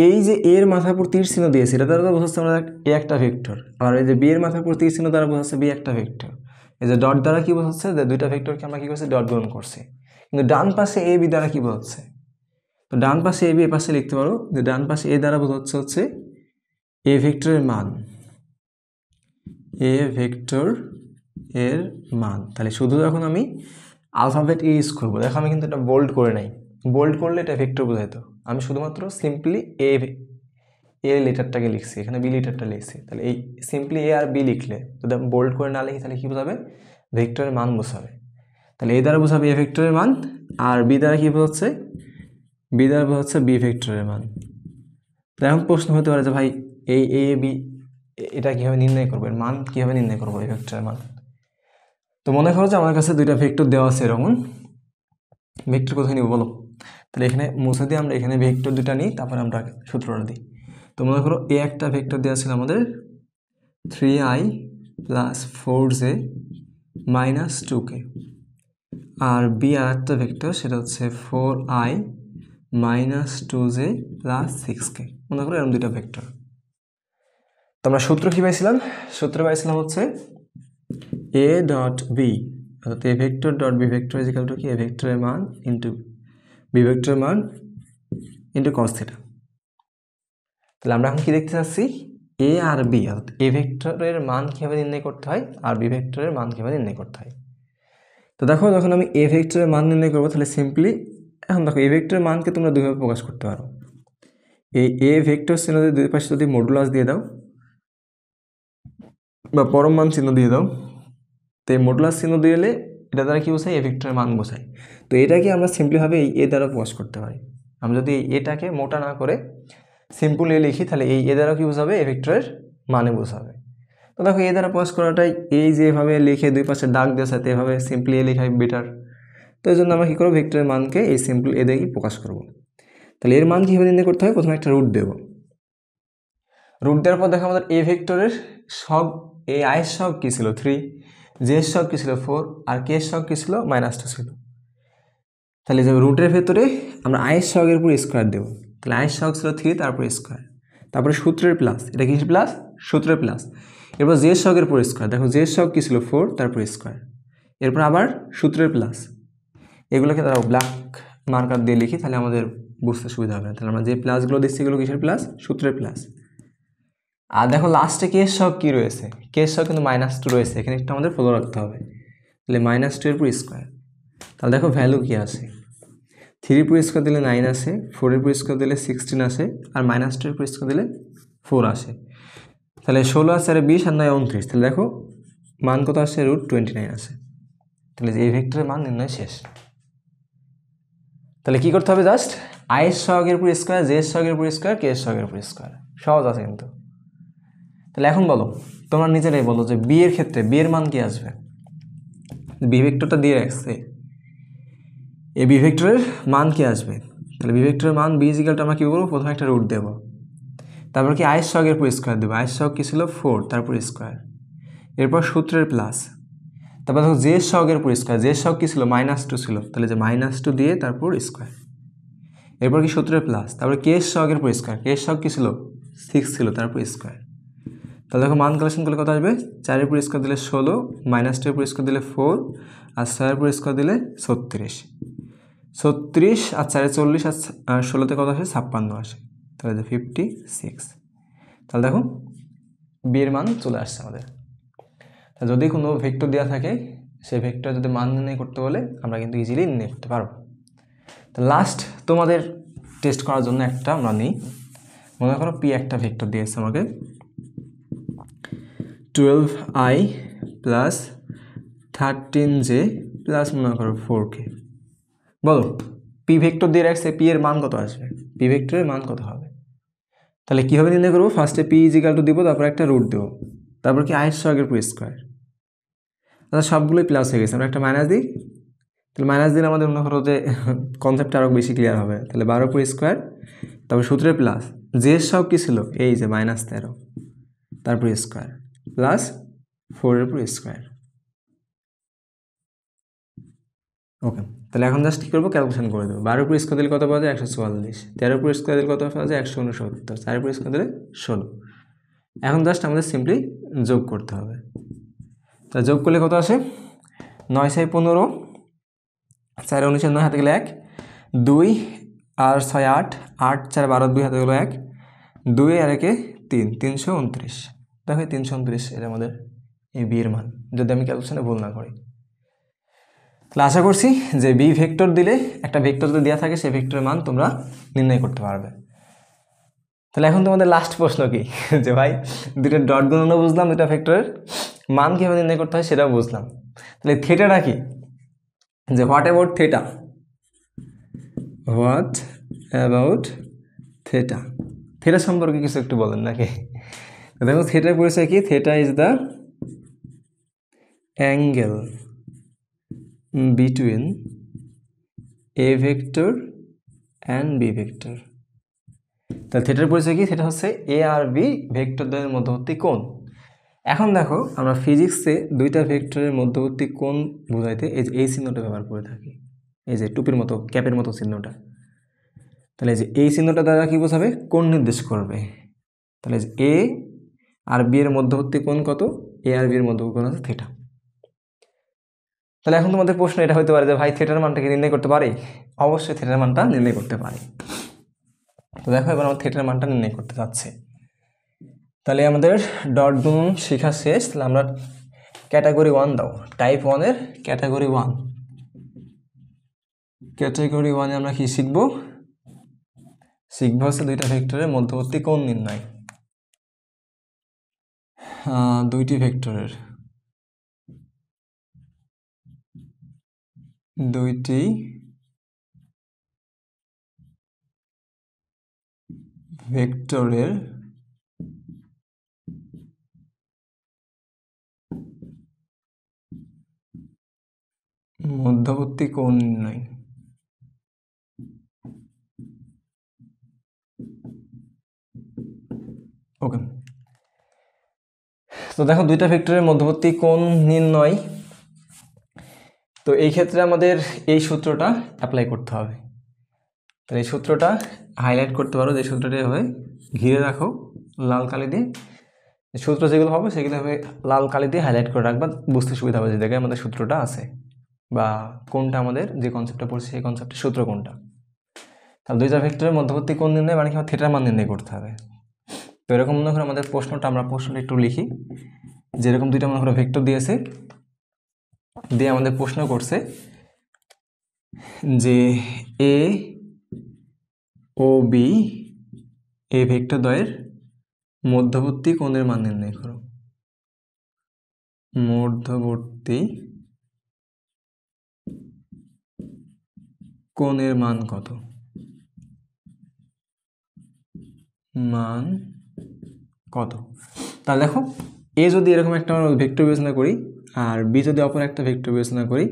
এই যে এর মাথার উপর তীর চিহ্ন দিয়েছি এটা দ্বারা বোঝাচ্ছে আমরা এ একটা ভেক্টর, আর এই যে বি এর মাথার উপর তীর চিহ্ন দ্বারা বোঝাচ্ছে বি একটা ভেক্টর। এই যে ডট দ্বারা কি বোঝাচ্ছে, যে দুইটা ভেক্টরকে আমরা কি করছি ডট গুণ করছি। কিন্তু ডান পাশে এ বি দ্বারা কি বোঝাচ্ছে, তো ডান পাশে এ বি এ পাশে লিখতে পারো যে ডান পাশে এ দ্বারা বোঝাচ্ছে হচ্ছে এ ভেক্টরের মান, এ ভেক্টর এর মান। তাহলে শুধু যখন আমি আলফাবেট ইউজ করবো, দেখো আমি কিন্তু এটা বোল্ড করে নাই, বোল্ড করলে এটা ভেক্টর বোঝাইতো, আমি শুধুমাত্র সিম্পলি এ লেটারটাকে লিখছি, এখানে বি লেটারটা লিখছি। তাহলে এই সিম্পলি এ আর বি লিখলে, যদি আমি বোল্ড করে না লিখি তাহলে কি বোঝাবে, ভেক্টরের মান বোঝাবে। তাহলে এ দ্বারা বোঝাবে এ ভেক্টরের মান, আর বি দ্বারা কি বোঝাচ্ছে, বি দ্বারা বোঝাচ্ছে বি ভেক্টরের মান। তো এখন প্রশ্ন হতে পারে যে ভাই এই এ বি এটা কীভাবে নির্ণয় করবো, এর মান কীভাবে নির্ণয় করবো এই ভেক্টরের মান। তো মনে করো যে আমার কাছে দুইটা ভেক্টর দেওয়া আছে এরকম, ভেক্টর কোথায় নিব বলো, তাহলে এখানে মুছে দিয়ে আমরা এখানে ভেক্টর দুটা নিই, তারপরে আমরা সূত্রটা দিই। তো মনে করো এ একটা ভেক্টর দেওয়া ছিল আমাদের 3i + 4j - 2k, আর বি আর একটা ভেক্টর সেটা হচ্ছে 4i - 2j + 6k। মনে করো এরকম দুইটা ভেক্টর। তো আমরা সূত্র কি পাইছিলাম, সূত্র পাইছিলাম হচ্ছে এ ডট বি, অর্থাৎ a vector dot b vector equal to কি এ ভেক্টরের মান ইন্টু বি ভেক্টরের মান ইন্টু কস থিটা। তাহলে আমরা এখন কি দেখতে চাচ্ছি, এ আর বি, অর্থাৎ এ ভেক্টরের মান কীভাবে নির্ণয় করতে হয় আর বি ভেক্টরের মান কীভাবে নির্ণয় করতে হয়। তো দেখো যখন আমি এ ভেক্টরের মান নির্ণয় করবো, তাহলে সিম্পলি এখন দেখো এ ভেক্টরের মানকে তোমরা দুইভাবে প্রকাশ করতে পারো। এই এ ভেক্টর চিহ্নের দুই পাশে যদি মডুলাস দিয়ে দাও বা পরম মান চিহ্ন দিয়ে দাও, তো এই মডুলাস চিহ্ন দিয়ে এলে এটা দ্বারা কি বোঝায়, এ ভেক্টরের মান বোঝায়। তো এটাকে আমরা সিম্পলিভাবে এই এ দ্বারা প্রকাশ করতে পারি। আমরা যদি এটাকে মোটা না করে সিম্পল এ লিখি, তাহলে এই এ দ্বারা কি বোঝাবে, এ ভেক্টরের মানে বোঝাবে। তো দেখো এ দ্বারা প্রকাশ করাটাই, এই যেভাবে লিখে দুই পাশে দাগ দেওয়ার সাথে এভাবে সিম্পলি এ লেখাই বেটার। তো এই জন্য আমরা কী করবো, ভেক্টরের মানকে এই সিম্পল এ দিয়েই প্রকাশ করব। তাহলে এর মান কীভাবে নির্ণয় করতে হয়, প্রথমে একটা রুট দেব, রুট দেওয়ার পর দেখো আমাদের এ ভেক্টরের সব, এই আয়ের সব কী ছিল 3, জে এর সব কী ছিল 4, আর কে এর সব কী ছিল -2 ছিল। তাহলে যে রুটের ভেতরে আমরা আয়ের সহগের উপর স্কোয়ার দেবো, তাহলে আয়ের সহগ ছিল 3, তারপরে স্কোয়ার, তারপরে সূত্রের প্লাস, এটা কিসের প্লাস, সূত্রের প্লাস। এরপর জে এর সহগের উপর স্কোয়ার, দেখো জে এর সহগ কী ছিল 4, তারপরে স্কোয়ার, এরপর আবার সূত্রের প্লাস। এগুলোকে তারা ব্ল্যাক মার্কার দিয়ে লিখি, তাহলে আমাদের বুঝতে সুবিধা হবে না। তাহলে আমরা যে প্লাসগুলো দিচ্ছি এগুলো কিসের প্লাস, সূত্রের প্লাস। আর দেখো লাস্টে কে এর সহগ কী রয়েছে, কে এর সহগ কিন্তু -2 রয়েছে, এখানে একটু আমাদের ফলো রাখতে হবে। তাহলে -2 এর উপর স্কোয়ার, তাহলে দেখো ভ্যালু কী আসে, 3 এর উপর স্কোয়ার দিলে 9 আসে, 4 এর উপর স্কোয়ার দিলে 16 আসে, আর -2 এর উপর স্কোয়ার দিলে 4 আসে। তাহলে 16 আর 4 20 আর 9 29, তাহলে দেখো মান কত আসে, √29 আসে। তাহলে এই ভেক্টরের মান নির্ণয় শেষ। তাহলে কি করতে হবে, জাস্ট আয়ের সহগের উপর স্কোয়ার, জে এর সহগের উপর স্কোয়ার, কে এর সহগের উপর স্কোয়ার, সহজ আছে কিন্তু। তাহলে এখন বলো, তোমরা নিজেরাই বলো যে বি এর ক্ষেত্রে বি এর মান কি আসবে, বি ভেক্টরটা দিয়ে রাখছে, এই বি ভেক্টরের মান কি আসবে। তাহলে বি ভেক্টরের মান বি ইজিক্যাল টু আমরা কী করবো, প্রথমে একটা রুট দেবো, তারপর কি আয়ের সহগের উপর স্কোয়ার দেবো, আয়ের সহগ কী ছিল 4, তারপর স্কোয়ার, এরপর সূত্রের প্লাস, তারপর দেখো জে এর সহগের উপর স্কোয়ার, জে এর সহগ কী ছিল -2 ছিল, তাহলে যে -2 দিয়ে তারপর স্কোয়ার, এরপর কি সূত্রের প্লাস, তারপরে কে এর সহগের উপর স্কোয়ার, কে এর সহগ কী ছিল 6 ছিল, তারপর স্কোয়ার। তাহলে দেখো মান কালেকশন করলে কত আসবে, 4 এর উপর স্কোয়ার দিলে 16, -2 এর উপর স্কোয়ার দিলে 4, আর 6 এর উপর স্কোয়ার দিলে 36, 36 আর 4 40 আর 16তে কত আসে, 56 আসে, তাহলে যে 56। তাহলে দেখো বি এর মান চলে আসছে আমাদের। যদি কোনো ভেক্টর দেওয়া থাকে, সেই ভেক্টর যদি মান নির্ণয় করতে বলে আমরা কিন্তু ইজিলি নির্ণয় করতে পারবো। তো লাস্ট তোমাদের টেস্ট করার জন্য একটা আমরা নিই, মনে করো পি একটা ভেক্টর দিয়েছে আমাকে 12i + 13j প্লাস মনে করো 4k। বলো পি ভেক্টর দিয়ে রাখছে, পি এর মান কত আসবে, পি ভেক্টরের মান কত হবে। তাহলে কীভাবে নির্ণয় করবো? ফার্স্টে পি ইজিক্যাল টু দিব, তারপর একটা রুট দেবো, তারপর কি আয়ের সহগের পুরো স্কোয়ার। আচ্ছা সবগুলোই প্লাস হয়ে গেছে, আমরা একটা মাইনাস দিই। তাহলে মাইনাস দিলে আমাদের মনে করো যে কনসেপ্টটা আরও বেশি ক্লিয়ার হবে। তাহলে 12 পুরো স্কোয়ার, তারপর সূত্রের প্লাস, যে সব কী ছিল এই যে -13, তারপর স্কোয়ার প্লাস 4 পুরো স্কোয়ার। ওকে, তাহলে এখন জাস্ট কী করবো? ক্যালকুলেশন করে দেবো। 12 পুরো স্কোয়ার দিলে কত পাওয়া যায়? 144। 13 পুরো স্কোয়ার দিলে কত পাওয়া যায়? 169। 4 পুরো স্কোয়ার দিলে 16। এখন জাস্ট আমাদের সিম্পলি যোগ করতে হবে। তা যোগ করলে কত আসে? 9 6 15, 4 19 9 হাতে গেলে 1, 2 আর 6 8, 8 4 12, 2 হাতে গেলো 1, 2 আর 1 3, 329। দেখো 329 এটা আমাদের এই বি এর মান, যদি আমি ক্যালকুলেশনে ভুল না করি। তাহলে আশা করছি যে বি ভেক্টর দিলে, একটা ভেক্টর যদি দেওয়া থাকে সেই ভেক্টরের মান তোমরা নির্ণয় করতে পারবে। তাহলে এখন তোমাদের লাস্ট প্রশ্ন কি, যে ভাই দুটো ডট গুণনও বুঝলাম, দুটা ভেক্টরের মান কীভাবে নির্ণয় করতে হয় সেটাও বুঝলাম। তাহলে থিটাটা কি? যে what about theta, what about theta, theta সম্পর্কে কিছু একটু বলেন নাকি? দেখো থিটার পরিচয় কি? Theta is the angle between a vector and b vector. তাহলে থিটার পরিচয় কি? থিটা হচ্ছে এ আর বি ভেক্টরদের মধ্যবর্তী কোণ। এখন দেখো আমরা ফিজিক্সে দুইটা ভেক্টরের মধ্যবর্তী কোণ বোঝাইতে এই চিহ্নটা ব্যবহার করে থাকি, এই যে টুপির মতো ক্যাপের মতো চিহ্নটা। তাহলে এই যে এই চিহ্নটা দ্বারা কি বোঝাবে? কোণ নির্দেশ করবে। তাহলে এ আর বি এর মধ্যবর্তী কোণ কত? এ আর বি এর মধ্যবর্তী কোণ হচ্ছে থিটা। তাহলে এখন তোমাদের প্রশ্ন এটা হতে পারে যে ভাই থিটার মানটা কি নির্ণয় করতে পারি? অবশ্যই থিটার মানটা নির্ণয় করতে পারি। তো দেখো এবার আমার থিটার মানটা নির্ণয় করতে যাচ্ছে। তাহলে আমাদের ডট গুণন শেখা শেষ। তাহলে আমরা ক্যাটাগরি 1 দাও, টাইপ 1-এর ক্যাটাগরি 1। ক্যাটাগরি 1-এ আমরা কি শিখব? শিখব হচ্ছে দুইটা ভেক্টরের মধ্যবর্তী কোণ নির্ণয়। দুইটি ভেক্টরের দুইটি ভেক্টরের মধ্যবর্তী কোণ নির্ণয়। ওকে, তো দেখো দুইটা ভেক্টরের মধ্যবর্তী কোণ নির্ণয়, তো এই ক্ষেত্রে আমাদের এই সূত্রটা অ্যাপ্লাই করতে হবে। তাহলে এই সূত্রটা হাইলাইট করতে পারো, যে সূত্রটা হবে ঘিরে রাখো লাল কালি দিয়ে। সূত্র যেগুলো হবে সেগুলো হবে লাল কালি দিয়ে হাইলাইট করে রাখবা, বুঝতে সুবিধা হবে যে জায়গায় আমাদের সূত্রটা আছে বা কোনটা আমাদের যে কনসেপ্টটা পড়ছে সেই কনসেপ্টের সূত্র কোনটা। তাহলে দুইটা ভেক্টরের মধ্যবর্তী কোণ নির্ণয় মানে কি থিটার মান নির্ণয় করতে হবে। তো এরকম মনে করে আমাদের প্রশ্নটা, আমরা প্রশ্নটা একটু লিখি। যেরকম দুইটা মনে করে ভেক্টর দিয়েছে, দিয়ে আমাদের প্রশ্ন করছে যে এ ও বি এ ভেক্টর দ্বয়ের মধ্যবর্তী কোণের মান নির্ণয় করো। মধ্যবর্তী কোণের মান কত? মান কত? তাহলে দেখো এ যদি এরকম একটা ভেক্টর বিবেচনা করি আর বি যদি অপর একটা ভেক্টর বিবেচনা করি,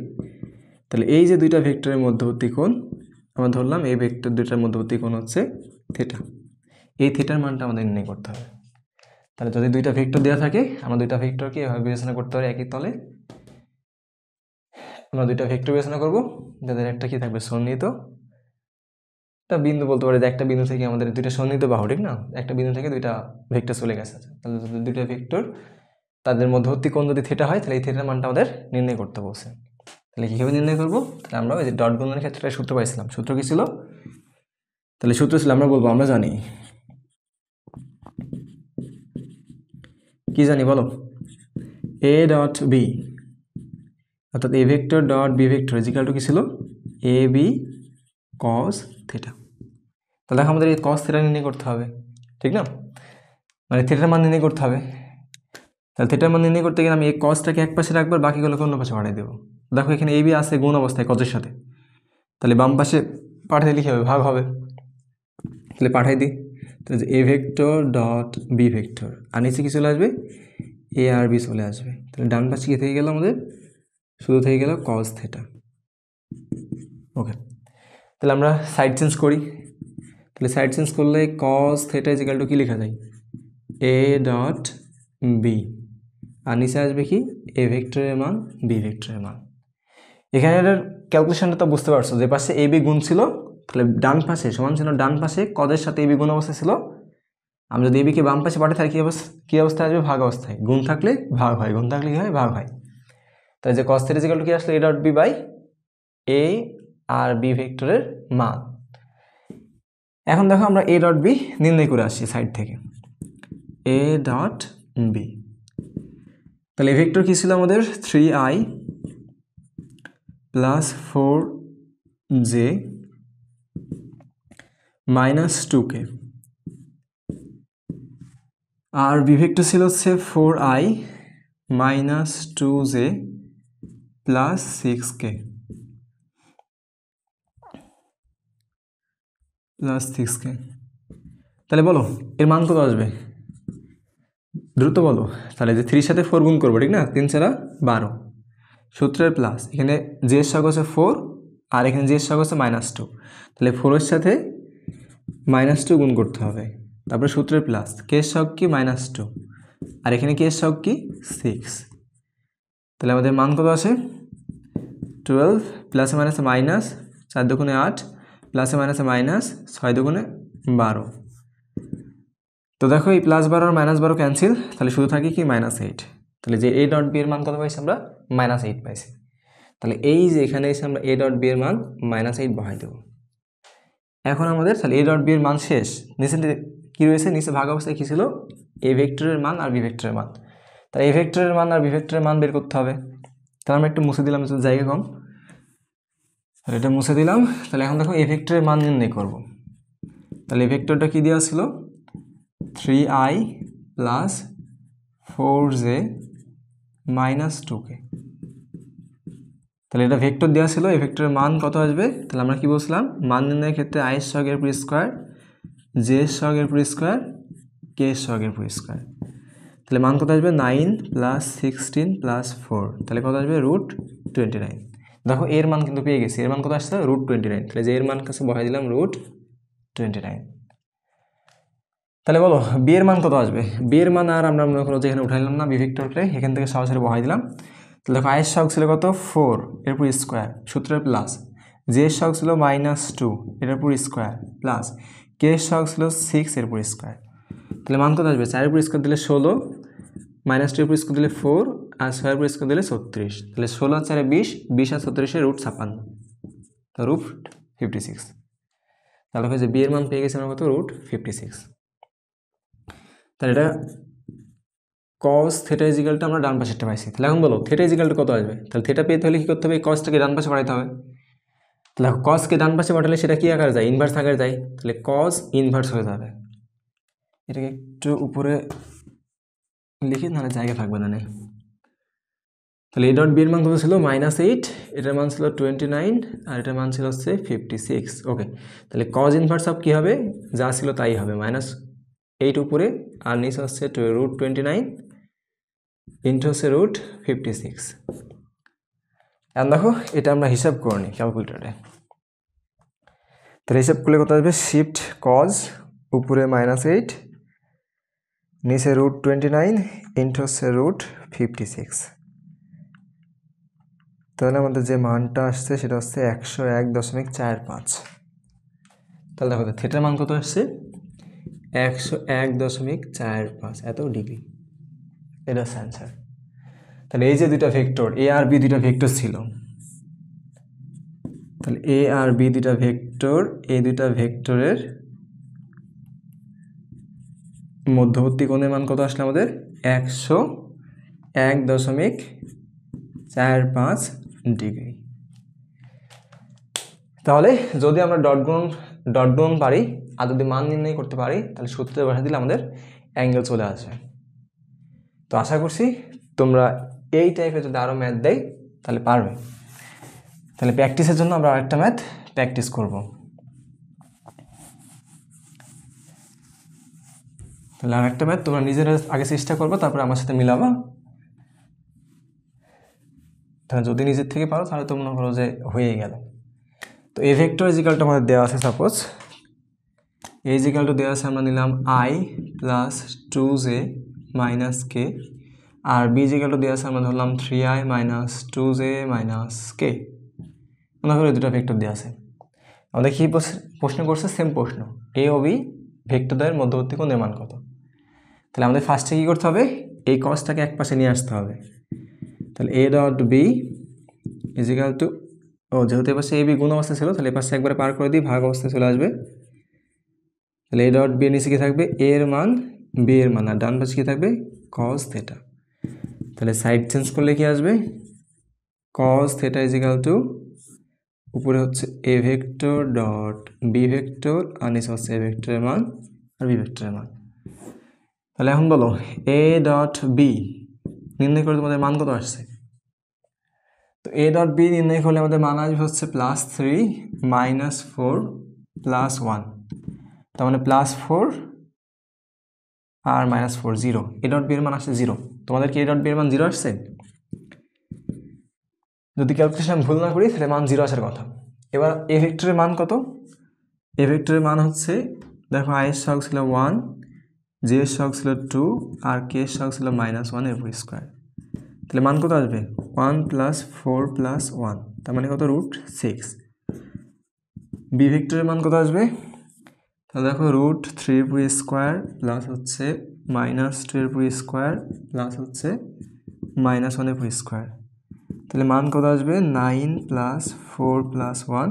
তাহলে এই যে দুইটা ভেক্টরের মধ্যবর্তী কোণ আমরা ধরলাম, এই ভেক্টর দুইটার মধ্যবর্তী কোণ হচ্ছে থিটা। এই থিটার মানটা আমাদের নির্ণয় করতে হবে। তাহলে যদি দুইটা ভেক্টর দেওয়া থাকে, আমরা দুইটা ভেক্টরকে এভাবে বিবেচনা করতে পারি একই তলে। আমরা দুইটা ভেক্টর বিবেচনা করব, যাদের একটা কি থাকবে? সন্নিহিত। একটা বিন্দু বলতে পারি যে একটা বিন্দু থেকে আমাদের দুইটা সন্নিহিত বাহু, ঠিক না? একটা বিন্দু থেকে দুইটা ভেক্টর চলে গেছে। তাহলে যদি দুইটা ভেক্টর তাদের মধ্যবর্তী কোণ যদি থিটা হয়, তাহলে এই থিটার মানটা আমাদের নির্ণয় করতে বলছে। তাহলে কীভাবে নির্ণয় করবো? তাহলে আমরা ওই যে ডট গুণনের ক্ষেত্রে সূত্র পাইছিলাম। সূত্র কি ছিল? তাহলে সূত্র ছিল, আমরা বলবো, আমরা জানি কি জানি বলো? এ ডট বি অর্থাৎ a vector dot b vector equal to কি ছিল? A b cos theta. তাহলে আমাদের এই কস থিটা নির্ণয় করতে হবে, ঠিক না? মানে থিটার মান নির্ণয় করতে হবে। তাহলে থিটার মান নির্ণয় করতে গেলে আমি এই কসটাকে এক পাশে রাখবো, বাকিগুলোকে অন্য পাশে পাঠিয়ে দেবো। দেখো এখানে এ বি আছে গুণ অবস্থায় কজের সাথে, তাহলে বাম পাশে পাঠিয়ে দিলে কী হবে? ভাগ হবে। তাহলে পাঠিয়ে দিই। তো যে a vector dot b vector, আর নিচে কি চলে আসবে, এ আর বি চলে আসবে। তাহলে ডান পাশে কি থেকে গেল আমাদের, শুধু থেকে গেল কজ থেটা। ওকে, তাহলে আমরা সাইড চেঞ্জ করি। তাহলে সাইড চেঞ্জ করলে cause theta is equal to কি লেখা যায়, এ ডট বি, আর নিচে আসবে কি এ ভেক্টরের মান বি ভেক্টরের মান। এখানে এটার ক্যালকুলেশনটা তো বুঝতে পারছো, যে পাশে এ বি গুণ ছিল, তাহলে ডান পাশে সমান ছিল, ডান পাশে কজের সাথে এ বি গুণ অবস্থা ছিল। আমরা যদি এ বিকে বাম পাশে পাঠাই তাহলে কী অবস্থায় আসবে, ভাগ অবস্থায়। গুণ থাকলে ভাগ হয়, গুণ থাকলে কী হয়, ভাগ হয়। তাই যে cos theta is equal to কি আসলে, a dot b by a আর বি ভেক্টরের মান। এখন দেখো আমরা এ ডট বি নির্ণয় করে আসছি সাইড থেকে, এ ডট বি। তাহলে এই ভেক্টর কী ছিল আমাদের, 3i plus 4j minus 2k, আর বি ভেক্টর ছিল হচ্ছে 4i minus 2j plus 6k plus 6k। তাহলে বলো এর মান কত আসবে, দ্রুত বলো। তাহলে যে 3 সাথে 4 গুণ করবো, ঠিক না, 3 ছাড়া 12 সূত্রের প্লাস, এখানে জে এর সহগ হচ্ছে 4 আর এখানে জে এর সহগ হচ্ছে -2, তাহলে 4 এর সাথে -2 গুণ করতে হবে, তারপরে সূত্রের প্লাস, কে এর সহগ কি -2 আর এখানে কে এর সহগ কি 6। তাহলে আমাদের মান কত আছে, 12 প্লাসে মাইনাসে মাইনাস, 4 দুগুণে 8 প্লাসে মাইনাসে মাইনাস, 6 দুগুণে 12। তো দেখো এই +12 আর -12 ক্যান্সেল, তাহলে শুধু থাকে কি -8। তাহলে যে এ ডট বি এর মান কত পাইছি আমরা, -8 পাইছি। তাহলে এই যে এখানে এসে আমরা এ ডট বি এর মান -8 বহাই দেবো। এখন আমাদের তাহলে এ ডট বি এর মান শেষ। নিচে কি রয়েছে, নিচে ভাগ অবস্থায় কী ছিল, এ ভেক্টরের মান আর বি ভেক্টরের মান। তাহলে এ ভেক্টরের মান আর বি ভেক্টরের মান বের করতে হবে। তাহলে আমরা একটু মুছে দিলাম, জায়গা কম, তাহলে এটা মুছে দিলাম। তাহলে এখন দেখো এ ভেক্টরের মান নির্ণয় করব। তাহলে এ ভেক্টরটা কী দেওয়া ছিল, 3i plus 4j minus 2k। তাহলে এটা ভেক্টর দেওয়া ছিল, এই ভেক্টরের মান কত আসবে, তাহলে আমরা কি বলছিলাম, মান নির্ণয়ের ক্ষেত্রে i এর সহগের উপর স্কোয়ার, j এর সহগের উপর স্কোয়ার, k এর সহগের উপর স্কোয়ার। তাহলে মান কত আসবে, 9 প্লাস 16 প্লাস 4, তাহলে কত আসবে, √29। দেখো এর মান কিন্তু পেয়ে গেছি, এর মান কত আসছে, √29। তাহলে যে এর মান কাছে বহাই দিলাম √29। তাহলে বলো বি এর মান কত আসবে, বি এর মান আর আমরা মনে করো যে এখানে উঠাইলাম না, বি ভেক্টরকে এখান থেকে সরাসরি বহাই দিলাম। তাহলে দেখো আয়ের সহগ ছিল কত, 4 এর উপর স্কোয়ার সূত্রের প্লাস, জে এর সহগ ছিল -2 এর উপর স্কোয়ার প্লাস, কে এর সহগ ছিল 6 এর উপর স্কোয়ার। তাহলে মান কত আসবে, 4 এর উপর স্কোয়ার দিলে 16, -2 এর উপর স্কোয়ার দিলে 4 আর 6 এর উপর স্কোয়ার দিলে 36। তাহলে 16 আর 4 20, 20 আর 36 √56, তো √56। তাহলে হচ্ছে বি এর মান পেয়ে গেছে আমরা কত, √56। তাহলে এটা cos theta is equal two আমরা ডান পাশেরটা পাইছি। তাহলে এখন বলো থিটা ইজ ইকুয়াল টু কত আসবে, তাহলে থিটা পেতে হলে কী করতে হবে, কসটাকে ডান পাশে পাঠাতে হবে। তাহলে কসকে ডান পাশে পাঠালে সেটা কী আকারে যায়, ইনভার্স আকারে যায়। তাহলে কস ইনভার্স হয়ে যাবে। এটাকে একটু উপরে লিখি, নাহলে জায়গা থাকবে না। তাহলে এ ডট বি এর মান কত ছিল, -8, এটার মান ছিল 29 আর এটার মান ছিল হচ্ছে 56। ওকে, তাহলে কজ ইনভার্স অফ কী হবে, যা ছিল তাই হবে, -8 উপরে আর নিচে হচ্ছে √29 ইন্টু হচ্ছে √56। এখন দেখো এটা আমরা হিসাব করে নিই ক্যালকুলেটারে। তাহলে হিসাব করলে কত আসবে, শিফট কজ উপরে -8 নিচে √29 ইন্টু হচ্ছে √56। তাহলে আমাদের যে মানটা আসছে সেটা হচ্ছে 101.45। তাহলে দেখো থিটার মান কত আসছে, 101.45 এত ডিগ্রি, এটা হচ্ছে অ্যান্সার। তাহলে এই যে দুইটা ভেক্টর এ আর বি, দুইটা ভেক্টর ছিল, তাহলে এ আর বি দুইটা ভেক্টর, এই দুইটা ভেক্টরের মধ্যবর্তী কোণের মান কত আসলে আমাদের, 101.45 ডিগ্রি। তাহলে যদি আমরা ডট গুণ পারি আর যদি মান নির্ণয় করতে পারি, তাহলে সূত্রে বসা দিলে আমাদের অ্যাঙ্গেল চলে আসবে। তো আশা করছি তোমরা এই টাইপের যদি আরও ম্যাথ দেয় তাহলে পারবে। তাহলে প্র্যাকটিসের জন্য আমরা আরেকটা ম্যাথ প্র্যাকটিস করব। তাহলে আর একটা ম্যাথ তোমরা নিজেরা আগে চেষ্টা করবো, তারপরে আমার সাথে মিলাবা। তাহলে যদি নিজের থেকে পারো তাহলে তো মনে করো যে হয়ে গেল। তো এ ভেক্টর ইজিক্যালটা আমাদের দেওয়া আছে, সাপোজ এ ইজিক্যালটা দেওয়া আছে, আমরা নিলাম i plus 2j minus k, আর বি ইজিক্যালটা দেওয়া আছে আমরা ধরলাম 3i মাইনাস 2j মাইনাস কে। মনে করো দুটো ভেক্টর দেওয়া আছে, আমাদের কি প্রশ্ন করছে, সেম প্রশ্ন, এ ও বি ভেক্টরদ্বয়ের মধ্যবর্তী কোণের মান কত। তাহলে আমাদের ফার্স্টে কী করতে হবে, এই কসটাকে এক পাশে নিয়ে আসতে হবে। তাহলে a dot b equal to, যেহেতু এ পাশে এ বি গুণ অবস্থা ছিল, তাহলে এ পাশে একবারে পার করে দিই, ভাগ অবস্থায় চলে আসবে। তাহলে এ ডট বি এর নিচে কী থাকবে, এ এর মান বি এর মান, আর ডান পাশে কী থাকবে, কস থেটা। তাহলে সাইড চেঞ্জ করলে কি আসবে, কস থেটা ইজিক্যাল টু উপরে হচ্ছে a vector dot b vector, আর নিচে হচ্ছে এ ভেক্টরের মান আর বি ভেক্টরের মান। তাহলে এখন বলো এ ডট বি নির্ণয় করে তোমাদের মান কত আসছে। তো এ ডট বি নির্ণয় করলে আমাদের মান আসবে হচ্ছে +3 -4 +1, তার মানে +4 আর -4 0। এ ডট বি এর মান আসছে 0। তোমাদের কি এ ডট বি এর মান 0 আসছে? যদি ক্যালকুলেশন ভুল না করি তাহলে মান 0 আসার কথা। এবার এ ভেক্টরের মান কত, এ ভেক্টরের মান হচ্ছে, দেখো আই এর সহগ ছিল 1, জে এর সহগ ছিল 2, আর কে এর সহগ ছিল -1 এর উপর স্কোয়ার। তাহলে মান কত আসবে, 1 + 4 + 1, তার মানে কত, √6। বি ভেক্টরের মান কত আসবে, তাহলে দেখো √3 এর উপর স্কোয়ার প্লাস হচ্ছে -2 এর উপর স্কোয়ার প্লাস হচ্ছে -1 এর উপর স্কোয়ার। তাহলে মান কত আসবে, 9 + 4 + 1,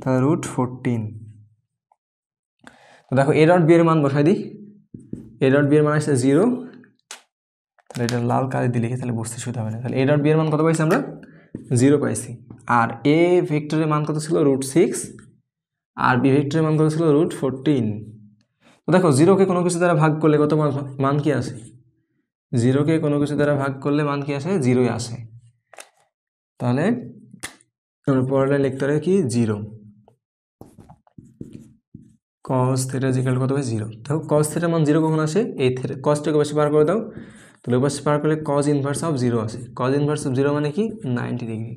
তাহলে √14। তো দেখো এ ডট বি এর মান বসাই দিই, এ ডট বি এর মান আসছে 0। তাহলে এটা লাল কালি দিয়ে লিখে তাহলে বুঝতে সুবিধা হবে না। তাহলে এ ডট বি এর মান কত পাইছি আমরা, 0 পাইছি। আর এ ভেক্টরের মান কত ছিল, √6, আর বি ভেক্টরের মান কত ছিল, √14। তো দেখো 0কে কোনো কিছু দ্বারা ভাগ করলে কত মান কি আসে, 0কে কোনো কিছু দ্বারা ভাগ করলে মান কি আসে, 0ই আসে। তাহলে আমরা পরের লিখতে পারি কি, 0। cos θ ইকুয়াল কত হবে, 0। দেখো cos θ মান 0 কখন আসে, এই cosটাকে পাশে পার করে দাও, তাহলে পাশে পার করলে cos ইনভার্স অফ 0 আসে। cos ইনভার্স অফ 0 মানে কি, 90 ডিগ্রি।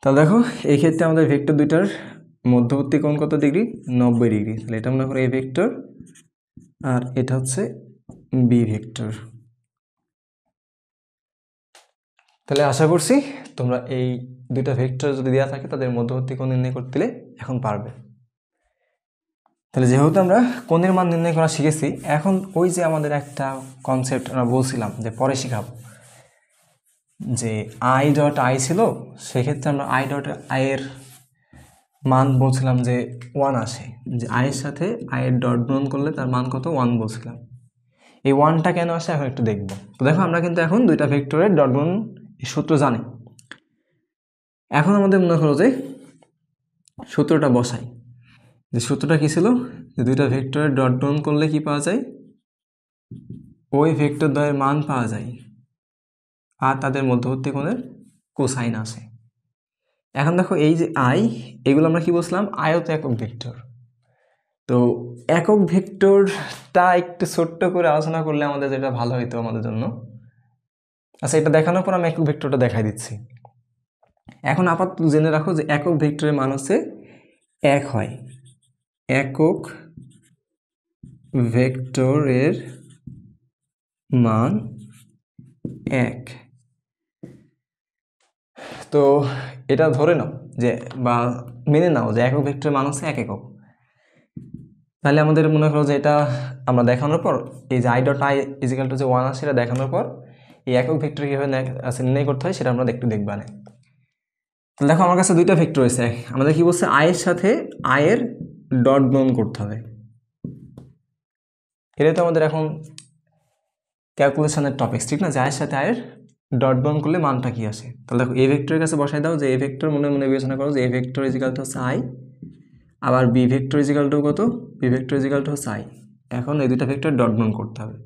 তাহলে দেখো এই ক্ষেত্রে আমাদের ভেক্টর দুইটার মধ্যবর্তী কোণ কত ডিগ্রি, 90 ডিগ্রি। তাহলে এটা মনে করো এ ভেক্টর, আর এটা হচ্ছে বি ভেক্টর। তাহলে আশা করছি তোমরা এই দুইটা ভেক্টর যদি দেওয়া থাকে তাদের মধ্যবর্তী কোণ নির্ণয় করতে এখন পারবে। তাহলে যেহেতু আমরা কোণের মান নির্ণয় করা শিখেছি, এখন ওই যে আমাদের একটা কনসেপ্ট আমরা বলছিলাম যে পরে শিখাবো, যে আই ডট আই ছিল, সেক্ষেত্রে আমরা আই ডট আই এর মান বলছিলাম যে 1 আসে, যে আয়ের সাথে আয়ের ডট গুণন করলে তার মান কত, 1 বলছিলাম। এই 1টা কেন আসে এখন একটু দেখব। তো দেখো আমরা কিন্তু এখন দুইটা ভেক্টরের ডট গুণন সূত্র জানি। এখন আমাদের মনে করো যে সূত্রটা বসাই, যে সূত্রটা কি ছিল, যে দুইটা ভেক্টরের ডট গুণন করলে কি পাওয়া যায়, ওই ভেক্টর দ্বয়ের মান পাওয়া যায়, আর তাদের মধ্যবর্তী কোণের কোসাইন আসে। এখন দেখো এই যে আই, এগুলো আমরা কি বলছিলাম, আয়ত একক ভেক্টর। তো একক ভেক্টরটা একটু ছোট্ট করে আলোচনা করলে আমাদের যেটা ভালো হইতো আমাদের জন্য। আচ্ছা, এটা দেখানোর পর আমি একক ভেক্টরটা দেখাই দিচ্ছি। এখন আপাতত জেনে রাখো যে একক ভেক্টরের মান হচ্ছে 1 হয়। একক ভেক্টরের মান 1। তো এটা ধরে নাও যে, বা মেনে নাও যে একক ভেক্টরের মান হচ্ছে 1 একক। তাহলে আমাদের মনে করো যে এটা আমরা দেখানোর পর, এই যে i dot i equal to যে 1 আসে, এটা দেখানোর পর এই একক ভেক্টর কীভাবে নির্ণয় করতে হয় সেটা আমরা একটু দেখবা না। তাহলে দেখো আমার কাছে দুইটা ভেক্টর রয়েছে, আমাদের কি বলছে, আয়ের সাথে আয়ের ডট গুণন করতে হবে। এটা তো আমাদের এখন ক্যালকুলেশনের টপিক, ঠিক না, যে আয়ের সাথে আয়ের ডট গুণন করলে মানটা কি আসে। তাহলে দেখো এ ভেক্টরের কাছে বসাই দাও, যে এ ভেক্টর মনে মনে বিবেচনা করো যে এ ভেক্টর ইজিক্যাল টু হচ্ছে আই, আবার বি ভেক্টর ইজিক্যাল টু কত, বি ভেক্টর ইজিক্যাল টু হচ্ছে আই। এখন এই দুইটা ভেক্টর ডট গুণন করতে হবে।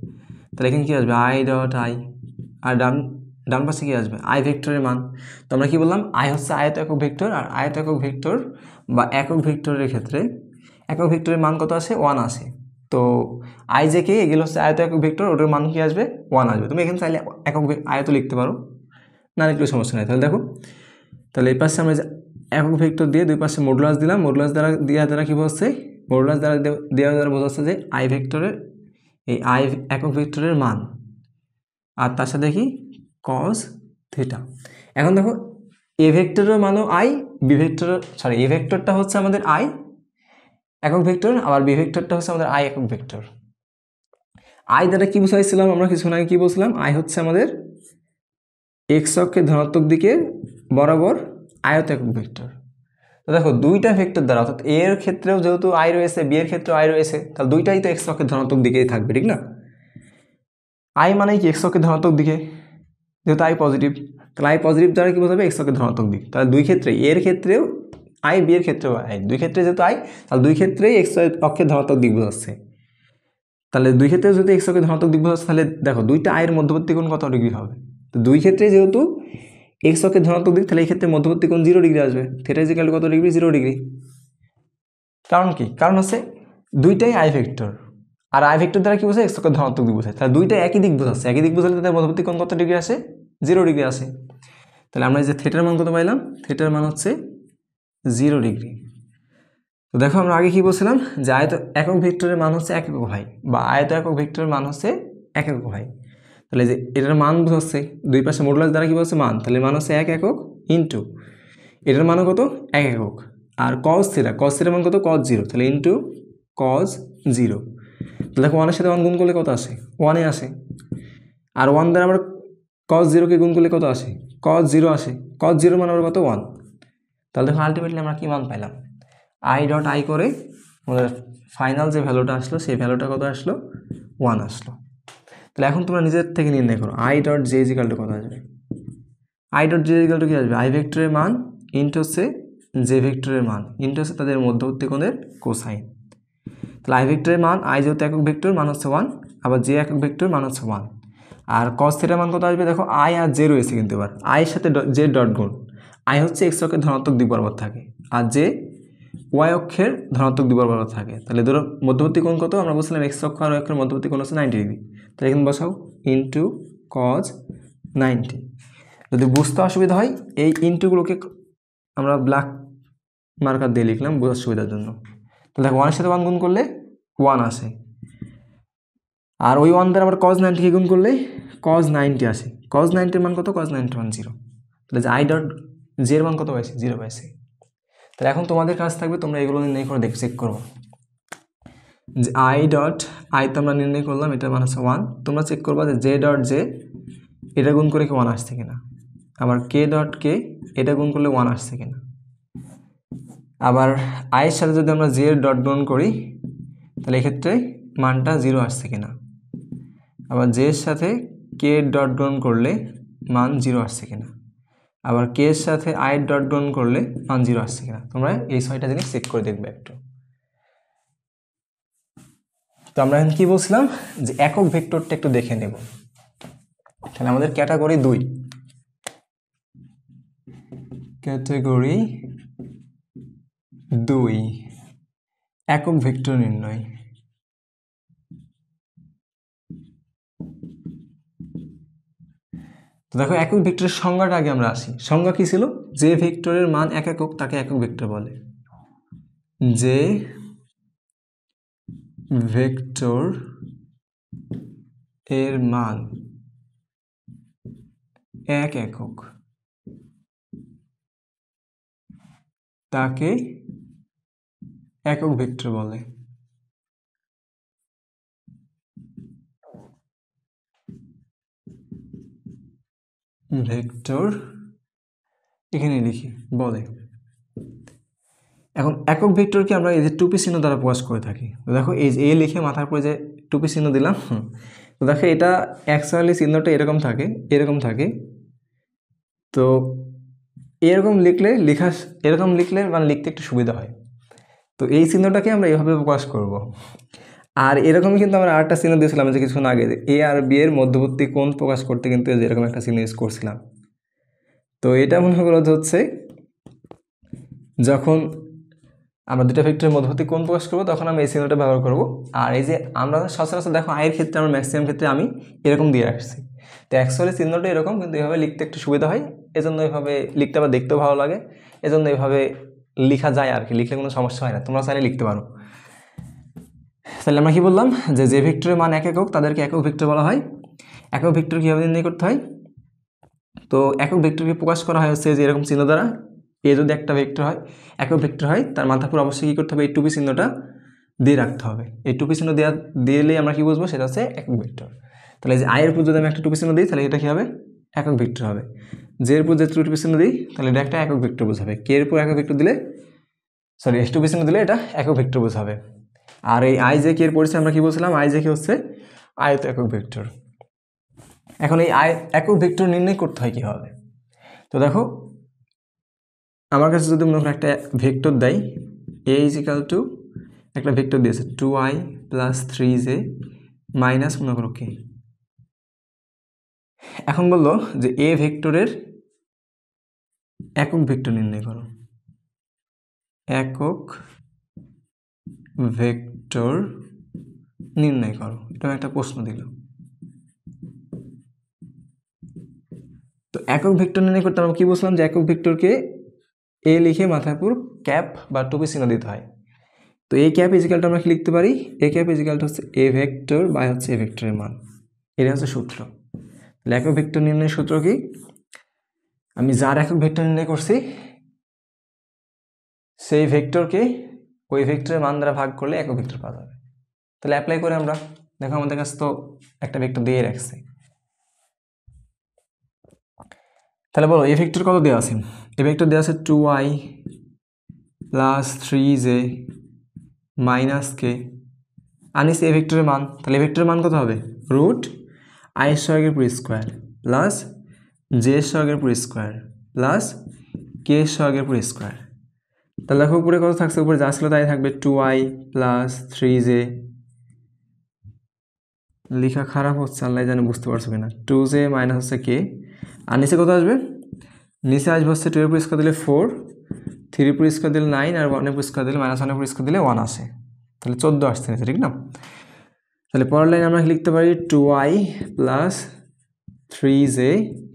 তাহলে এখানে কী আসবে, আই ডট আই, আর ডান পাশে কী আসবে, আই ভেক্টরের মান। তো আমরা কী বললাম, আই হচ্ছে আয়ত একক ভেক্টর, আর আয়ত একক ভেক্টর বা একক ভেক্টরের ক্ষেত্রে একক ভেক্টরের মান কত আসে, 1 আসে। তো আই যে কে এগুলো হচ্ছে আয়ত একক ভেক্টর, ওটার মান কি আসবে 1 আসবে। তুমি এখানে চাইলে একক আয়ত লিখতে পারো, না লিখলেও সমস্যা নেই। তাহলে দেখো, তাহলে এই পাশে আমরা একক ভেক্টর দিয়ে দুই পাশে মডুলাস দিলাম, মডুলাস দ্বারা কি বোঝাচ্ছে, মডুলাস দ্বারা দেওয়া দ্বারা বোঝাচ্ছে যে আই ভেক্টরের এই আই একক ভেক্টরের মান, আর তার সাথে কি কজ থিটা। এখন দেখো এ ভেক্টরের মানও আই, বি ভেক্টর এ ভেক্টরটা হচ্ছে আমাদের আই একক ভেক্টর, আবার বি ভেক্টরটা হচ্ছে আমাদের আই একক ভেক্টর। আই দ্বারা কি বুঝাইছিলাম আমরা কিছুক্ষণ আগে, কি বলছিলাম, আই হচ্ছে আমাদের এক্স অক্ষের ধনাত্মক দিকে বরাবর আয়ত একক ভেক্টর। তো দেখো দুইটা ভেক্টর দ্বারা, অর্থাৎ এর ক্ষেত্রেও যেহেতু আই রয়েছে, বি এর ক্ষেত্রেও আই রয়েছে, তাহলে দুইটাই তো এক্স অক্ষের ধনাত্মক দিকেই থাকবে, ঠিক না? আই মানে কি এক্স অক্ষের ধনাত্মক দিকে, যেহেতু আই পজিটিভ, তাহলে আই পজিটিভ দ্বারা কি বোঝাবে, এক্স অক্ষের ধনাত্মক দিক। তাহলে দুই ক্ষেত্রে, এর ক্ষেত্রেও আই, বি এর ক্ষেত্রেও আই, দুই ক্ষেত্রে যেহেতু আই, তাহলে দুই ক্ষেত্রেই এক্স অক্ষের ধনাত্মক দিক বোঝাচ্ছে। তাহলে দুই ক্ষেত্রে যদি এক্স অক্ষের ধনাত্মক দিক বোঝাচ্ছে, তাহলে দেখো দুইটা আয়ের মধ্যবর্তী কোণ কত ডিগ্রি হবে। তো দুই ক্ষেত্রে যেহেতু এক্স অক্ষের ধনাত্মক দিক, তাহলে এই ক্ষেত্রে মধ্যবর্তী কোণ 0 ডিগ্রি আসবে। থিটা ইকুয়াল টু কত ডিগ্রি, 0 ডিগ্রি। কারণ কি, কারণ হচ্ছে দুইটাই আই ভেক্টর, আর আই ভেক্টর দ্বারা কি বোঝায়, এক্স অক্ষের ধনাত্মক দিক বোঝায়। তাহলে দুইটা একই দিক বোঝাচ্ছে, একই দিক বোঝালে তাদের মধ্যবর্তী কোণ কত ডিগ্রি আসে, 0 ডিগ্রি আসে। তাহলে আমরা এই যে থিটার মান কত পাইলাম, থিটার মান হচ্ছে 0 ডিগ্রি। তো দেখো আমরা আগে কি বলছিলাম, যে আয়ত একক ভেক্টরের মান হচ্ছে 1 একক ভাই, বা আয়ত একক ভেক্টরের মান হচ্ছে 1 একক ভাই। তাহলে যে এটার মান হচ্ছে দুই পাশে মডুলাস দ্বারা কি বলছে মান, তাহলে মান হচ্ছে 1 একক ইন্টু এটার মান কত 1 একক, আর কজ থিটার মান কত কজ 0, তাহলে ইন্টু কজ 0। তাহলে দেখো 1 এর সাথে 1 গুণ করলে কত আসে, 1 আসে। আর 1 দ্বারা আমরা কজ 0কে গুণ করলে কত আসে, কজ 0 আসে। কজ 0 মান আবার কত 1। তাহলে দেখো আলটিমেটলি আমরা কি মান পাইলাম, আই ডট আই করে আমাদের ফাইনাল যে ভ্যালুটা আসলো, সেই ভ্যালুটা কত আসলো, 1 আসলো। তাহলে এখন তোমরা নিজের থেকে নির্ণয় করো i dot j equal to কত আসবে। I dot j equal to কি আসবে, আই ভেক্টরের মান ইন্টু হচ্ছে জে ভেক্টরের মান ইন্টু হচ্ছে তাদের মধ্যবর্তী কোণের কোসাইন। তাহলে আই ভেক্টরের মান, আই যেহেতু একক ভেক্টর মান হচ্ছে 1, আবার জে একক ভেক্টর মান হচ্ছে 1। আর কস থিটার মান কত আসবে, দেখো আই আর জে রয়েছে, কিন্তু এবার আইয়ের সাথে জে ডট গুণ, আই হচ্ছে এক্স অক্ষের ধনাত্মক দিক বরাবর থাকে, আর জে ওয়াই অক্ষের ধনাত্মক দিক বরাবর থাকে। তাহলে ধরো মধ্যবর্তী কোণ কত, আমরা বলছিলাম এক্স অক্ষ আর ওয়াই অক্ষের মধ্যবর্তী কোণ হচ্ছে 90 ডিগ্রি। তাহলে এখানে বসাও ইন্টু কজ 90। যদি বুঝতে অসুবিধা হয় এই ইন্টুগুলোকে আমরা ব্ল্যাক মার্কার দিয়ে লিখলাম বোঝার সুবিধার জন্য। তাহলে দেখো 1 এর সাথে 1 গুণ করলে 1 আসে, আর ওই 1 দ্বারা আবার কজ 90কে গুণ করলে কজ 90 আসে। কজ 90 মান কত, কজ 90 মান 0। তাহলে যে আই ডট জে এর মান কত পাইছে, 0 পাইছে। তাহলে এখন তোমাদের কাজ থাকবে তোমরা এগুলো নির্ণয় করে চেক করবো যে আই ডট আই তো আমরা নির্ণয় করলাম, এটার মান হচ্ছে 1। তোমরা চেক করবা যে জে ডট জে এটা গুণ করে কি 1 আসছে কিনা, আবার কে ডট কে এটা গুণ করলে 1 আসছে কিনা, আবার আইয়ের সাথে যদি আমরা জে এর ডট গুণ করি তাহলে এক্ষেত্রে মানটা 0 আসছে কিনা, আবার জে এর সাথে কে ডট গুণ করলে মান 0 আসছে কিনা, আবার কে এর সাথে আই ডট গুণ করলে মান 0 আসছে কিনা। তোমরা এই 6টা জিনিস চেক করে দেখবে একটু। তো আমরা এখন কি বলছিলাম, যে একক ভেক্টরটা একটু দেখে নেব। তাহলে আমাদের ক্যাটাগরি 2, ক্যাটাগরি 2 একক ভেক্টর নির্ণয়। তো দেখো একক ভেক্টরের সংজ্ঞাটা আগে আমরা আসি। সংজ্ঞা কি ছিল, যে ভেক্টরের মান 1 একক তাকে একক ভেক্টর বলে। যে ভেক্টর এর মান 1 একক তাকে একক ভেক্টর বলে। ভেক্টর এখানে লিখি বলে। এখন একক ভেক্টরকে আমরা এই যে টুপি চিহ্ন দ্বারা প্রকাশ করে থাকি। তো দেখো এই যে এ লিখে মাথার পরে যে টুপি চিহ্ন দিলাম, তো দেখো এটা অ্যাকচুয়ালি চিহ্নটা এরকম থাকে। তো এরকম লিখলে মানে লিখতে একটু সুবিধা হয়। তো এই চিহ্নটাকে আমরা এইভাবে প্রকাশ করব। আর এরকমই কিন্তু আমরা আরেকটা চিহ্ন দিয়েছিলাম যে কিছুক্ষণ আগে, এ আর বি এর মধ্যবর্তী কোণ প্রকাশ করতে কিন্তু এরকম একটা চিহ্ন ইউজ করছিলাম। তো এটা মনে করো হচ্ছে যখন আমরা দুটো ভেক্টরের মধ্যবর্তী কোণ প্রকাশ করবো তখন আমি এই চিহ্নটা ব্যবহার করব। আর এই যে আমরা সচরাচর দেখো আয়ের ক্ষেত্রে আমরা ম্যাক্সিমাম ক্ষেত্রে আমি এরকম দিয়ে রাখছি। তো অ্যাকচুয়ালি চিহ্নটা এরকম, কিন্তু এভাবে লিখতে একটু সুবিধা হয়, এজন্য এভাবে লিখতে আবার দেখতেও ভালো লাগে, এজন্য এভাবে লেখা যায় আর কি, লিখলে কোনো সমস্যা হয় না, তোমরা চাইলে লিখতে পারো। তাহলে আমরা কি বললাম যে যে ভেক্টরের মান এক একক তাদেরকে একক ভেক্টর বলা হয়। একক ভেক্টর কীভাবে নির্ণয় করতে হয়? তো একক ভেক্টরকে প্রকাশ করা হয় হচ্ছে যে এরকম চিহ্ন দ্বারা। এ যদি একটা ভেক্টর হয়, একক ভেক্টর হয়, তার মাথার উপর অবশ্যই কী করতে হবে? এই টুপি চিহ্নটা দিয়ে রাখতে হবে। এই টুপি চিহ্ন দিলেই আমরা কি বুঝবো সেটা হচ্ছে একক ভেক্টর। তাহলে যে আয়ের উপর যদি আমি একটা টুপি চিহ্ন দিই তাহলে এটা কী হবে? একক ভেক্টর হবে। জের উপর যে টুপি চিহ্ন দিই তাহলে এটা একটা একক ভেক্টর বোঝাবে। কে এর উপর একক ভেক্টর দিলে, সরি, টুপি চিহ্ন দিলে এটা একক ভেক্টর বোঝাবে। আর এই আই জে কে এর পরিচয় আমরা কি বলছিলাম? আই জে কে হচ্ছে আয়ত একক ভেক্টর। এখন এই একক ভেক্টর নির্ণয় করতে হয় কীভাবে? তো দেখো, আমার কাছে যদি মনে করো একটা ভেক্টর দেয়, এ ইজ ইকাল টু একটা ভেক্টর দিয়েছে 2i প্লাস 3j মাইনাস মনে করো কে। এখন বললো যে এ ভেক্টরের একক ভেক্টর নির্ণয় করো। একক ভেক্টর নির্ণয় করো, এটা একটা প্রশ্ন দিল। তো একক ভেক্টর নির্ণয় করতে আমরা কি বলছিলাম? যে একক ভেক্টরকে এ লিখে মাথার উপর ক্যাপ বা টুপি চিহ্ন দিতে হয়। তো এ ক্যাপ ইজিক্যালটা আমরা কি লিখতে পারি? এ ক্যাপ ইজিক্যালটা হচ্ছে এ ভেক্টর বাই হচ্ছে এ ভেক্টরের মান। এটা হচ্ছে সূত্র। তাহলে একক ভেক্টর নির্ণয়ের সূত্র কি? আমি যার একক ভেক্টর নির্ণয় করছি সেই ভেক্টরকে ওই ভেক্টরের মান দ্বারা ভাগ করলে একক ভেক্টর পাওয়া যাবে। তাহলে অ্যাপ্লাই করে আমরা দেখো, আমাদের কাছে তো একটা ভেক্টর দিয়ে রাখছে। তাহলে বলো এই ভেক্টর কত দেওয়া আছে? এই ভেক্টর দেওয়া আছে 2i প্লাস 3j মাইনাস কে। আনিস এই ভেক্টরের মান, তাহলে এই ভেক্টরের মান কত হবে? রুট i স্কয়ারের পুরো স্কোয়ার প্লাস জে স্কয়ারের পুরো স্কোয়ার প্লাস কে স্কয়ারের পুরো স্কোয়ার। তাহলে দেখো উপরে কত থাকছে? উপরে যা ছিল তাই থাকবে 2i প্লাস 3j। লেখা খারাপ হচ্ছে, আল্লাহ জানে বুঝতে পারছো কিনা। 2j মাইনাস হচ্ছে কে, আর নিচে কত আসবে? নিচে আসবে হচ্ছে 2 এর পুরো স্কোয়ার দিলে 4, 3 এর পুরো স্কোয়ার দিলে 9, আর 1 এর পুরো স্কোয়ার দিলে মাইনাস 1 এর পুরো স্কোয়ার দিলে 1 আসে। তাহলে 14 আসছে নিচে, ঠিক না? তাহলে পরের লাইন আমরা লিখতে পারি 2i plus 3j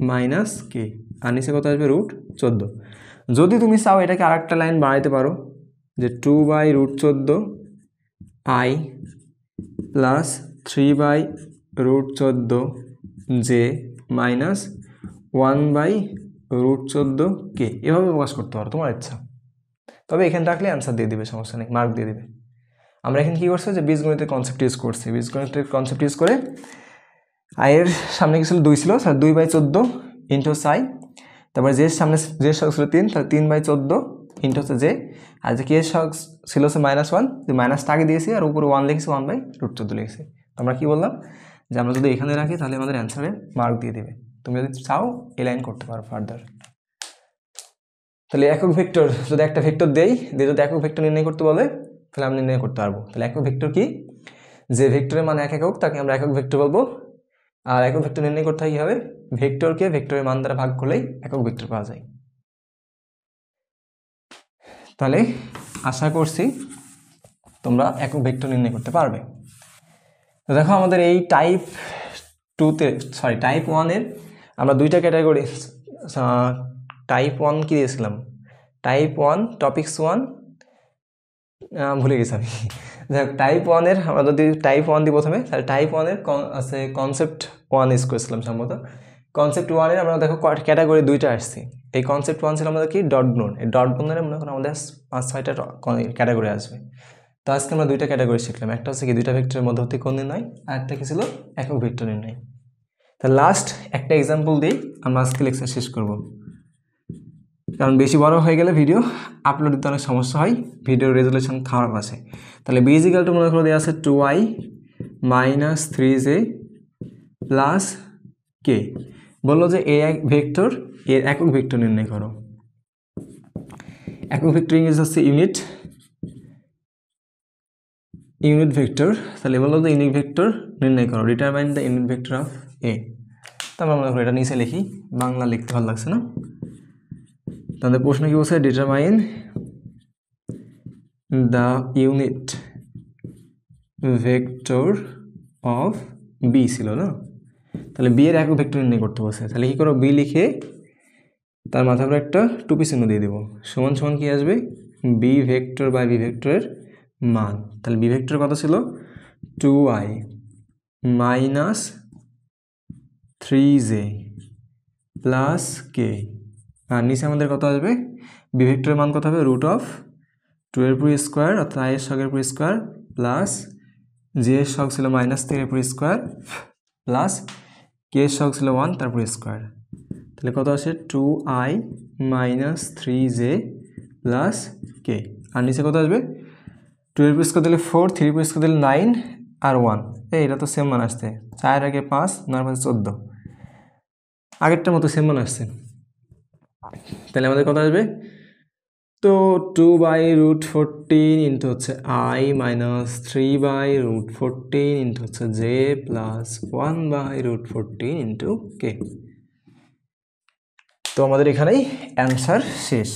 minus k, আর নিচে কত আসবে? রুট 14। যদি তুমি চাও এটাকে আর একটা লাইন বাড়াইতে পারো, যে 2/√14 i প্লাস 3/√14 j মাইনাস 1/√14 কে, এভাবে প্রকাশ করতে পারো তোমার ইচ্ছা। তবে এখানে রাখলে অ্যান্সার দিয়ে দিবে, সমস্যা নেই, মার্ক দিয়ে দিবে। আমরা এখানে কী করছি? যে বীজগণিতের কনসেপ্ট ইউজ করছি। বীজগণিতের কনসেপ্ট ইউজ করে আয়ের সামনে কি ছিল? 2 ছিল, স্যার 2/14 ইন্টু সাই, তারপরে জের সামনে জের শখ ছিল 3, তাহলে 3/14 ইন্টু হচ্ছে জে, আর যে কে শখ ছিল হচ্ছে -1, যে মাইনাসটা আগে দিয়েছি আর উপরে 1 লিখেছি, 1/√14 লিখেছি। তো আমরা কী বললাম? যে আমরা যদি এখানে রাখি তাহলে আমাদের অ্যান্সারে মার্ক দিয়ে দিবে। তুমি যদি চাও এই লাইন করতে পারো ফার্দার। তাহলে একক ভেক্টর যদি একটা ভেক্টর দেই, দিয়ে যদি একক ভেক্টর নির্ণয় করতে বলে তাহলে আমি নির্ণয় করতে পারবো। তাহলে একক ভেক্টর কি? যে ভেক্টরের মান এক একক তাকে আমরা একক ভেক্টর বলবো। আর একক ভেক্টর নির্ণয় করতে হয় কীভাবে? ভেক্টরকে ভেক্টরের মান দ্বারা ভাগ করলেই একক ভেক্টর পাওয়া যায়। তাহলে আশা করছি তোমরা একক ভেক্টর নির্ণয় করতে পারবে। তো দেখো আমাদের এই টাইপ 1-এর আমরা দুইটা ক্যাটাগরি, টাইপ 1 কি দিয়েছিলাম? টাইপ 1 টপিক্স 1, ভুলে গেছি আমি। দেখ টাইপ 1-এর আমরা যদি টাইপ 1 দিই প্রথমে, তাহলে টাইপ 1-এর আছে কনসেপ্ট 1 ইউজ করেছিলাম সম্ভবত। কনসেপ্ট 1-এর আমরা দেখো ক্যাটাগরি দুইটা আসছি। এই কনসেপ্ট 1 ছিল আমাদের কি? ডট গুণন। এই ডট গুণনের মনে করো আমাদের 5-6টা ক্যাটাগরি আসবে। তো আজকে আমরা দুইটা ক্যাটাগরি শিখলাম। একটা হচ্ছে কি দুইটা ভেক্টরের মধ্যবর্তী কোণ নির্ণয়, আর একটা কি ছিল? একক ভেক্টর নির্ণয়। তাহলে লাস্ট একটা এক্সাম্পল দিই আমরা আজকে লেকচার শেষ করব, কারণ বেশি বড় হয়ে গেলে ভিডিও আপলোড দিতে অনেক সমস্যা হয়, ভিডিওর রেজুলেশন খারাপ আছে। তাহলে বি ইজ ইকুয়াল টু মনে করো দেওয়া আছে 2i মাইনাস 3j প্লাস কে। বললো যে এ ভেক্টর এর একক ভেক্টর নির্ণয় করো। একক ভেক্টর ইংরেজি হচ্ছে ইউনিট ভেক্টর। তাহলে বললো যে ইউনিট ভেক্টর নির্ণয় করো, determine the unit vector of a. তো আমরা মনে করি এটা নিচে লিখি, বাংলা লিখতে ভালো লাগছে না। তাদের প্রশ্ন কি বলছে? Determine the unit vector of b ছিল না, তাহলে বি এর একক ভেক্টর নির্ণয় করতে বলছে। তাহলে কি করো, বি লিখে তার মাথায় আমরা একটা টুপি চিহ্ন দিয়ে দেবো, সমান সমান কি আসবে, বি ভেক্টর বাই বি ভেক্টরের মান। তাহলে বি ভেক্টর কত ছিল, 2i মাইনাস 3j প্লাস কে, আর নিচে আমাদের কত আসবে, বি ভেক্টরের মান কত হবে, রুট অফ 2 এর পুরো স্কোয়ার অর্থাৎ i এর শখের পুরো স্কোয়ার প্লাস জে এর শখ ছিল -3 এর পুরো স্কোয়ার প্লাস কে এর শখ ছিল 1 তার পুরো স্কোয়ার। তাহলে কত আসে, 2i মাইনাস 3j প্লাস কে, আর নিচে কত আসবে, 2 এর পুরো স্কোয়ার দিলে 4, 3 এর পুরো স্কোয়ার দিলে 9 আর 1, এটা তো সেম মান আসছে, 4 আগে 5, 9 5 14, আগেরটার মতো সেম মান আসছে। তাহলে আমাদের কত আসবে, তো 2/√14 ইন্টু হচ্ছে i মাইনাস 3/√14 ইন্টু হচ্ছে j প্লাস 1/√14 ইন্টু কে। তো আমাদের এখানেই অ্যান্সার শেষ।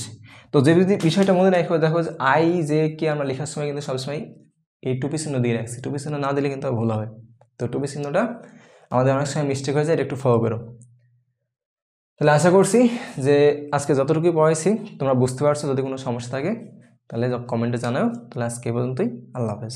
তো যে যদি বিষয়টা মনে রাখো, দেখো যে i j কে আমরা লেখার সময় কিন্তু সবসময় এই টুপি চিহ্ন দিয়ে রাখছি, টুপি চিহ্ন না দিলে কিন্তু ভুল হবে। তো টুপি চিহ্নটা আমাদের অনেক সময় মিস্টেক হয়ে যায়, এটা একটু ফলো করো। তাহলে আশা করছি যে আজকে যতটুকুই পড়াইছি তোমরা বুঝতে পারছো। যদি কোনো সমস্যা থাকে তাহলে কমেন্টে জানাও। তাহলে আজকে এই পর্যন্তই, আল্লাহ হাফেজ।